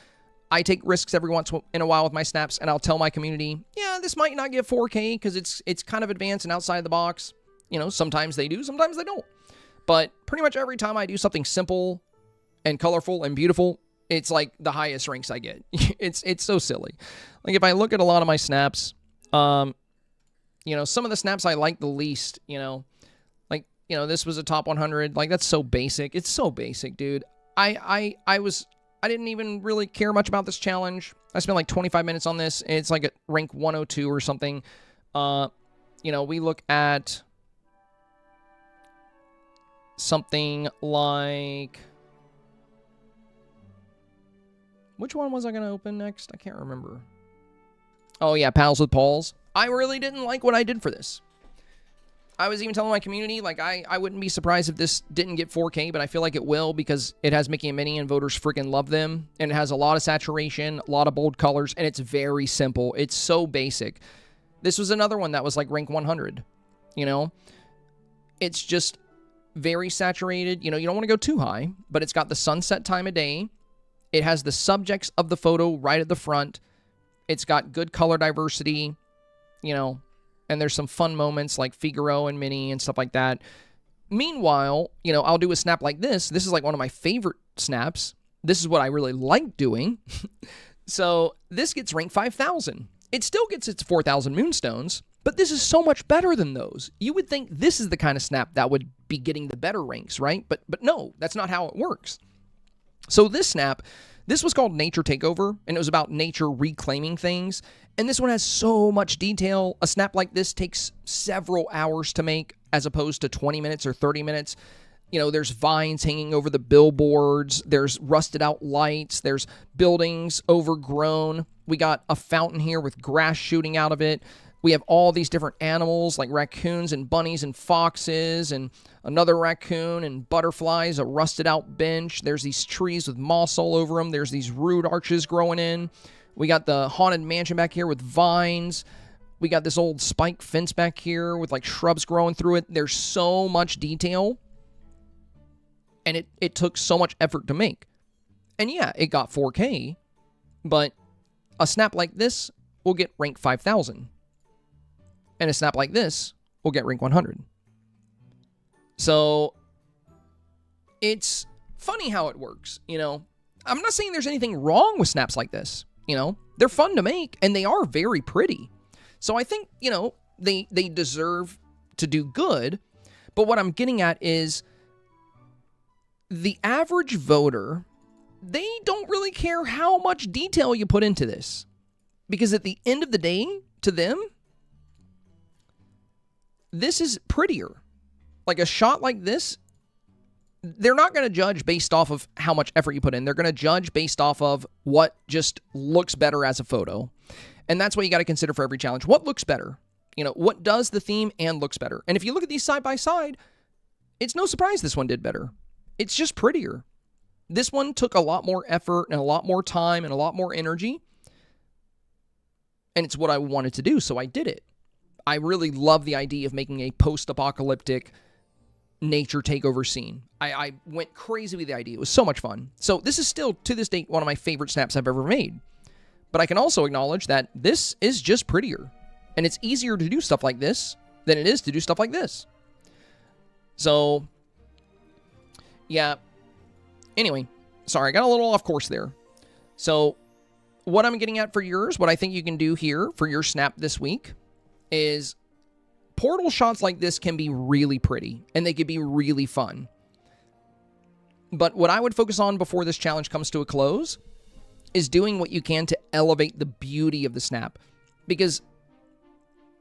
I take risks every once in a while with my snaps, and I'll tell my community, yeah, this might not get 4K because it's kind of advanced and outside of the box. You know, sometimes they do, sometimes they don't. But pretty much every time I do something simple and colorful and beautiful, it's like the highest ranks I get. It's so silly. Like if I look at a lot of my snaps, you know, some of the snaps I like the least, you know, like, you know, this was a top 100. Like, that's so basic. It's so basic, dude. I didn't even really care much about this challenge. I spent like 25 minutes on this. It's like at rank 102 or something. You know, we look at something like... Which one was I going to open next? I can't remember. Oh, yeah, Pals with Pauls. I really didn't like what I did for this. I was even telling my community, like, I wouldn't be surprised if this didn't get 4K, but I feel like it will because it has Mickey and Minnie and voters freaking love them. And it has a lot of saturation, a lot of bold colors, and it's very simple. It's so basic. This was another one that was like rank 100, you know? It's just very saturated. You know, you don't want to go too high, but it's got the sunset time of day. It has the subjects of the photo right at the front. It's got good color diversity, you know, and there's some fun moments like Figaro and Minnie and stuff like that. Meanwhile, you know, I'll do a snap like this. This is like one of my favorite snaps. This is what I really like doing. So this gets ranked 5,000. It still gets its 4,000 moonstones, but this is so much better than those. You would think this is the kind of snap that would be getting the better ranks, right? But no, that's not how it works. So this snap, this was called Nature Takeover, and it was about nature reclaiming things. And this one has so much detail. A snap like this takes several hours to make as opposed to 20 minutes or 30 minutes. You know, there's vines hanging over the billboards. There's rusted out lights. There's buildings overgrown. We got a fountain here with grass shooting out of it. We have all these different animals like raccoons and bunnies and foxes and another raccoon and butterflies, a rusted out bench. There's these trees with moss all over them. There's these root arches growing in. We got the haunted mansion back here with vines. We got this old spike fence back here with like shrubs growing through it. There's so much detail. And it took so much effort to make. And yeah, it got 4K. But a snap like this will get rank 5,000. And a snap like this will get rank 100. So it's funny how it works, you know. I'm not saying there's anything wrong with snaps like this, you know. They're fun to make, and they are very pretty. So I think, you know, they deserve to do good. But what I'm getting at is the average voter, they don't really care how much detail you put into this. Because at the end of the day, to them, this is prettier. Like a shot like this, they're not going to judge based off of how much effort you put in. They're going to judge based off of what just looks better as a photo. And that's what you got to consider for every challenge. What looks better? You know, what does the theme and looks better? And if you look at these side by side, it's no surprise this one did better. It's just prettier. This one took a lot more effort and a lot more time and a lot more energy. And it's what I wanted to do, so I did it. I really love the idea of making a post-apocalyptic nature takeover scene. I went crazy with the idea. It was so much fun. So this is still, to this date, one of my favorite snaps I've ever made. But I can also acknowledge that this is just prettier. And it's easier to do stuff like this than it is to do stuff like this. So, yeah. Anyway, sorry, I got a little off course there. So, what I'm getting at for yours, what I think you can do here for your snap this week is portal shots like this can be really pretty, and they can be really fun. But what I would focus on before this challenge comes to a close is doing what you can to elevate the beauty of the snap. Because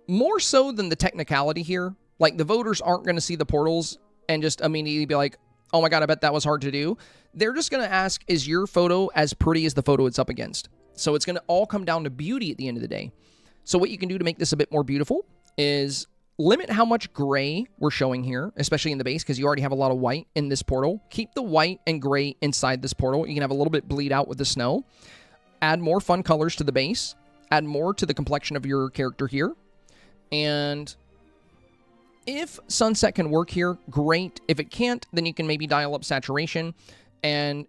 more so than the technicality here, like the voters aren't going to see the portals and just immediately be like, oh my god, I bet that was hard to do. They're just going to ask, is your photo as pretty as the photo it's up against? So it's going to all come down to beauty at the end of the day. So what you can do to make this a bit more beautiful is limit how much gray we're showing here, especially in the base, because you already have a lot of white in this portal. Keep the white and gray inside this portal. You can have a little bit bleed out with the snow. Add more fun colors to the base. Add more to the complexion of your character here. And if sunset can work here, great. If it can't, then you can maybe dial up saturation. And,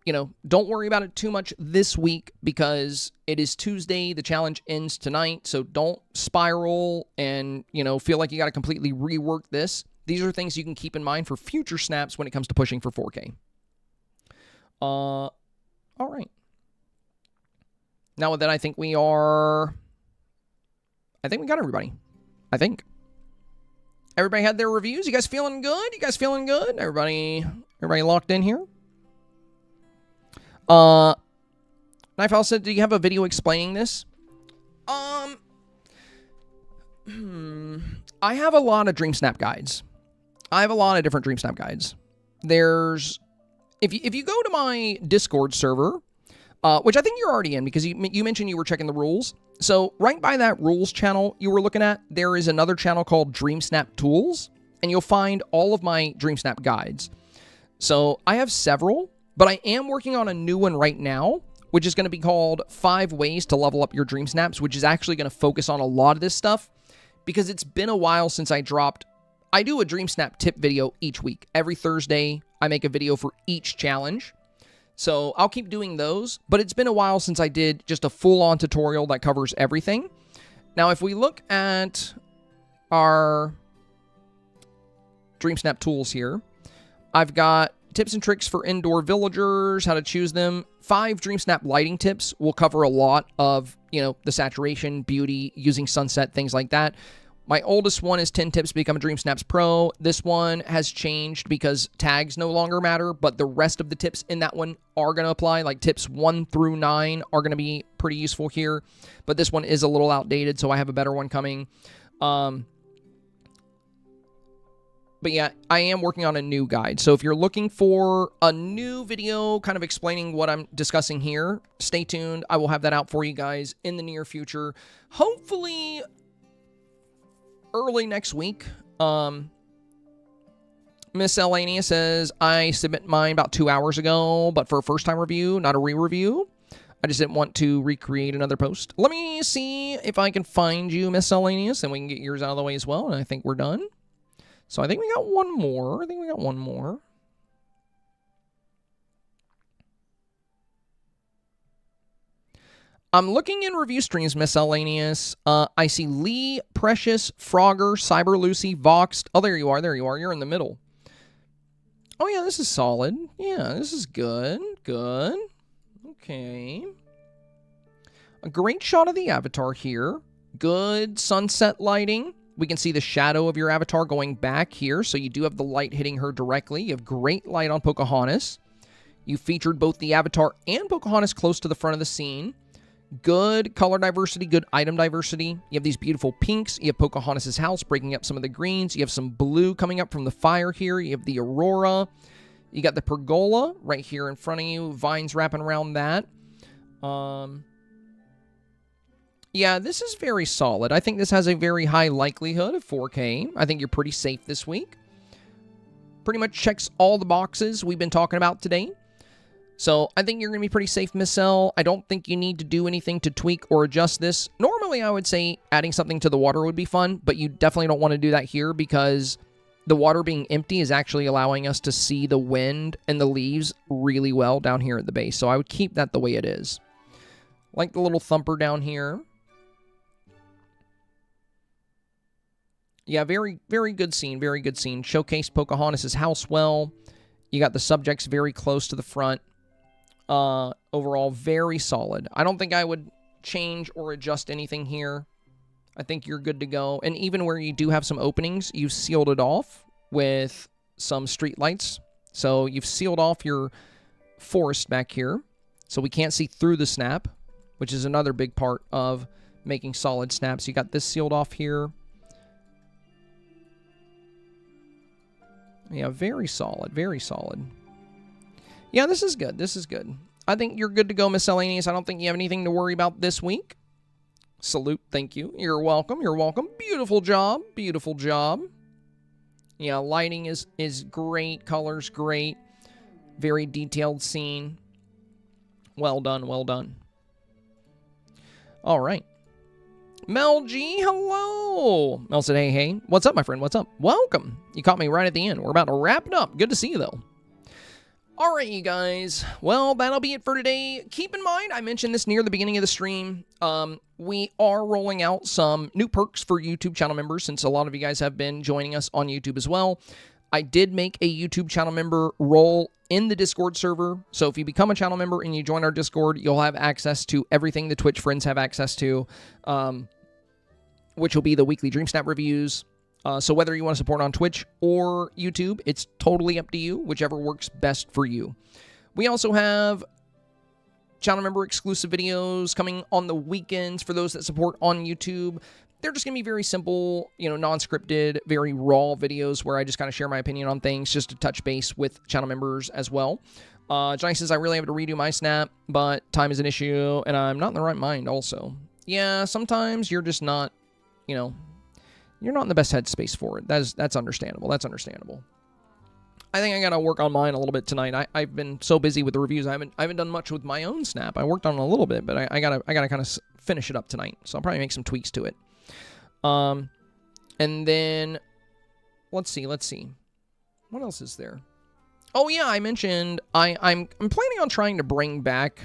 you know, don't worry about it too much this week because it is Tuesday. The challenge ends tonight. So don't spiral and, you know, feel like you got to completely rework this. These are things you can keep in mind for future snaps when it comes to pushing for 4K. All right. Now with that, I think we got everybody. I think. Everybody had their reviews. You guys feeling good? You guys feeling good? Everybody locked in here? Knifeowl said, do you have a video explaining this? I have a lot of Dreamsnap guides. I have a lot of different Dreamsnap guides. There's, if you go to my Discord server, which I think you're already in because you mentioned you were checking the rules. So right by that rules channel you were looking at, there is another channel called Dreamsnap Tools, and you'll find all of my Dreamsnap guides. So I have several, but I am working on a new one right now, which is going to be called 5 Ways to Level Up Your Dreamsnaps, which is actually going to focus on a lot of this stuff because it's been a while since I dropped. I do a Dreamsnap tip video each week. Every Thursday, I make a video for each challenge. So I'll keep doing those, but it's been a while since I did just a full-on tutorial that covers everything. Now, if we look at our Dreamsnap tools here, I've got tips and tricks for indoor villagers, how to choose them. 5 Dreamsnap lighting tips will cover a lot of, the saturation, beauty, using sunset, things like that. My oldest one is 10 tips to become a Dreamsnaps Pro. This one has changed because tags no longer matter, but the rest of the tips in that one are going to apply. Like tips 1 through 9 are going to be pretty useful here, but this one is a little outdated, so I have a better one coming. But yeah, I am working on a new guide. So if you're looking for a new video kind of explaining what I'm discussing here, stay tuned. I will have that out for you guys in the near future. Hopefully early next week. Miscellaneous says, I submit mine about 2 hours ago, but for a first-time review, not a re-review. I just didn't want to recreate another post. Let me see if I can find you, Miscellaneous, and we can get yours out of the way as well, and I think we're done. So I think we got one more. I'm looking in review streams, Miscellaneous. I see Lee, Precious, Frogger, Cyber Lucy, Voxed. Oh, there you are. You're in the middle. Oh, yeah, this is solid. Yeah, this is good. Good. Okay. A great shot of the avatar here. Good sunset lighting. We can see the shadow of your avatar going back here, so you do have the light hitting her directly. You have great light on Pocahontas. You featured both the avatar and Pocahontas close to the front of the scene. Good color diversity, good item diversity. You have these beautiful pinks. You have Pocahontas' house breaking up some of the greens. You have some blue coming up from the fire here. You have the aurora. You got the pergola right here in front of you. Vines wrapping around that. Yeah, this is very solid. I think this has a very high likelihood of 4K. I think you're pretty safe this week. Pretty much checks all the boxes we've been talking about today. So I think you're going to be pretty safe, Miss L. I don't think you need to do anything to tweak or adjust this. Normally, I would say adding something to the water would be fun, but you definitely don't want to do that here because the water being empty is actually allowing us to see the wind and the leaves really well down here at the base. So I would keep that the way it is. Like the little thumper down here. Yeah, very, very good scene. Very good scene. Showcase Pocahontas' house well. You got the subjects very close to the front. Overall, very solid. I don't think I would change or adjust anything here. I think you're good to go. And even where you do have some openings, you've sealed it off with some street lights. So you've sealed off your forest back here. So we can't see through the snap, which is another big part of making solid snaps. You got this sealed off here. Yeah, very solid. Very solid. Yeah, this is good. This is good. I think you're good to go, Miscellaneous. I don't think you have anything to worry about this week. Salute. Thank you. You're welcome. You're welcome. Beautiful job. Beautiful job. Yeah, lighting is great. Colors great. Very detailed scene. Well done. Well done. All right. Mel G, hello. Mel said, hey, hey. What's up, my friend? What's up? Welcome. You caught me right at the end. We're about to wrap it up. Good to see you, though. All right, you guys. Well, that'll be it for today. Keep in mind, I mentioned this near the beginning of the stream. We are rolling out some new perks for YouTube channel members since a lot of you guys have been joining us on YouTube as well. I did make a YouTube channel member role in the Discord server. So if you become a channel member and you join our Discord, you'll have access to everything the Twitch friends have access to, which will be the weekly Dreamsnap reviews. So whether you want to support on Twitch or YouTube, it's totally up to you, whichever works best for you. We also have channel member exclusive videos coming on the weekends for those that support on YouTube. they're just going to be very simple, non-scripted, very raw videos where I just kind of share my opinion on things just to touch base with channel members as well. Johnny says, I really have to redo my snap, but time is an issue, and I'm not in the right mind also. Yeah, sometimes you're just not, you're not in the best headspace for it. That's understandable. That's understandable. I think I got to work on mine a little bit tonight. I've been so busy with the reviews. I haven't done much with my own snap. I worked on it a little bit, but I gotta kind of finish it up tonight. So I'll probably make some tweaks to it. And then let's see. What else is there? Oh yeah, I mentioned I'm planning on trying to bring back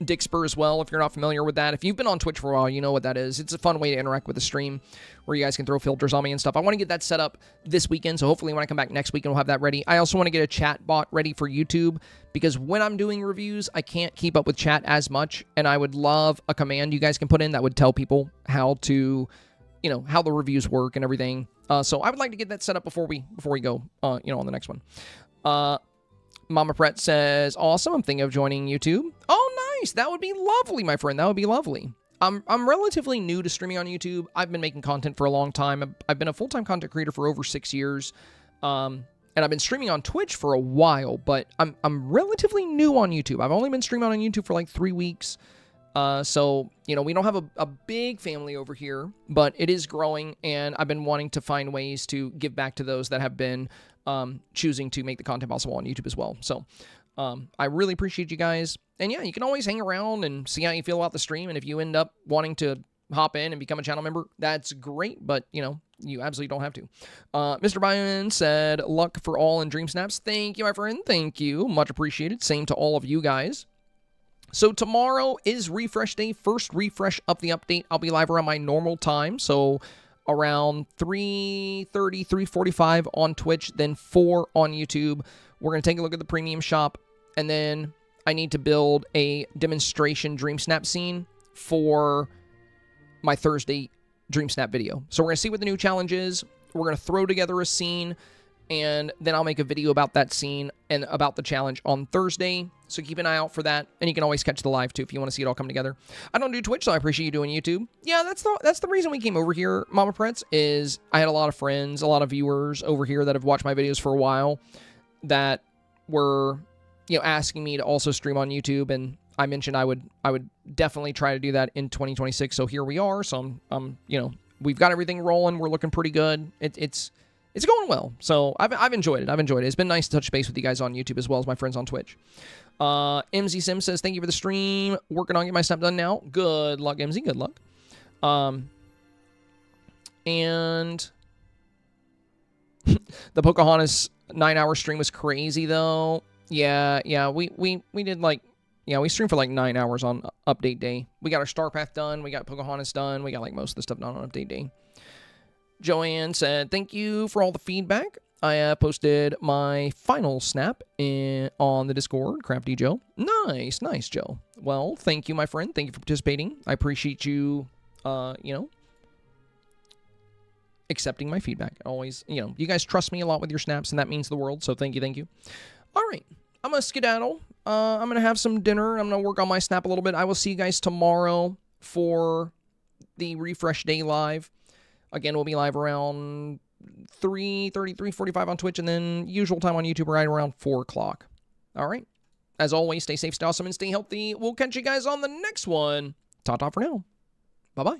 Dixper as well, if you're not familiar with that. If you've been on Twitch for a while, you know what that is. It's a fun way to interact with the stream where you guys can throw filters on me and stuff. I want to get that set up this weekend, so hopefully when I come back next weekend, we'll have that ready. I also want to get a chat bot ready for YouTube because when I'm doing reviews, I can't keep up with chat as much, and I would love a command you guys can put in that would tell people how to, how the reviews work and everything. So I would like to get that set up before we go, on the next one. Mama Pret says, awesome, I'm thinking of joining YouTube. Oh, nice. That would be lovely, my friend. That would be lovely. I'm relatively new to streaming on YouTube. I've been making content for a long time. I've been a full-time content creator for over 6 years. And I've been streaming on Twitch for a while, but I'm relatively new on YouTube. I've only been streaming on YouTube for like 3 weeks. So, we don't have a big family over here, but it is growing, and I've been wanting to find ways to give back to those that have been choosing to make the content possible on YouTube as well. So, I really appreciate you guys. And yeah, you can always hang around and see how you feel about the stream. And if you end up wanting to hop in and become a channel member, that's great. But, you absolutely don't have to. Mr. Byron said, luck for all in Dreamsnaps. Thank you, my friend. Thank you. Much appreciated. Same to all of you guys. So tomorrow is refresh day. First refresh of the update. I'll be live around my normal time. So around 3:30, 3:45 on Twitch, then 4 on YouTube. We're going to take a look at the premium shop, and then I need to build a demonstration Dreamsnap scene for my Thursday Dreamsnap video. So we're going to see what the new challenge is. We're going to throw together a scene, and then I'll make a video about that scene and about the challenge on Thursday. So keep an eye out for that, and you can always catch the live too if you want to see it all come together. I don't do Twitch, so I appreciate you doing YouTube. Yeah, that's the reason we came over here, Mama Prince, is I had a lot of friends, a lot of viewers over here that have watched my videos for a while that were, asking me to also stream on YouTube, and I mentioned I would definitely try to do that in 2026. So here we are. So we've got everything rolling. We're looking pretty good. It's going well. So I've enjoyed it. It's been nice to touch base with you guys on YouTube as well as my friends on Twitch. MZ Sim says, thank you for the stream. Working on getting my snap done now. Good luck, MZ. Good luck. And the Pocahontas 9-hour stream was crazy though. Yeah. We did we streamed for like 9 hours on update day. We got our STARPATH done. We got Pocahontas done. We got like most of the stuff done on update day. Joanne said, thank you for all the feedback. I posted my final snap on the Discord, Crafty Joe. Nice, Joe. Well, thank you, my friend. Thank you for participating. I appreciate you, accepting my feedback. Always, you guys trust me a lot with your snaps, and that means the world, so thank you. All right, I'm going to skedaddle. I'm going to have some dinner. I'm going to work on my snap a little bit. I will see you guys tomorrow for the Refresh Day Live. Again, we'll be live around 3:30, 3:45 on Twitch, and then usual time on YouTube right around 4 o'clock. All right. As always, stay safe, stay awesome, and stay healthy. We'll catch you guys on the next one. Ta-ta for now. Bye-bye.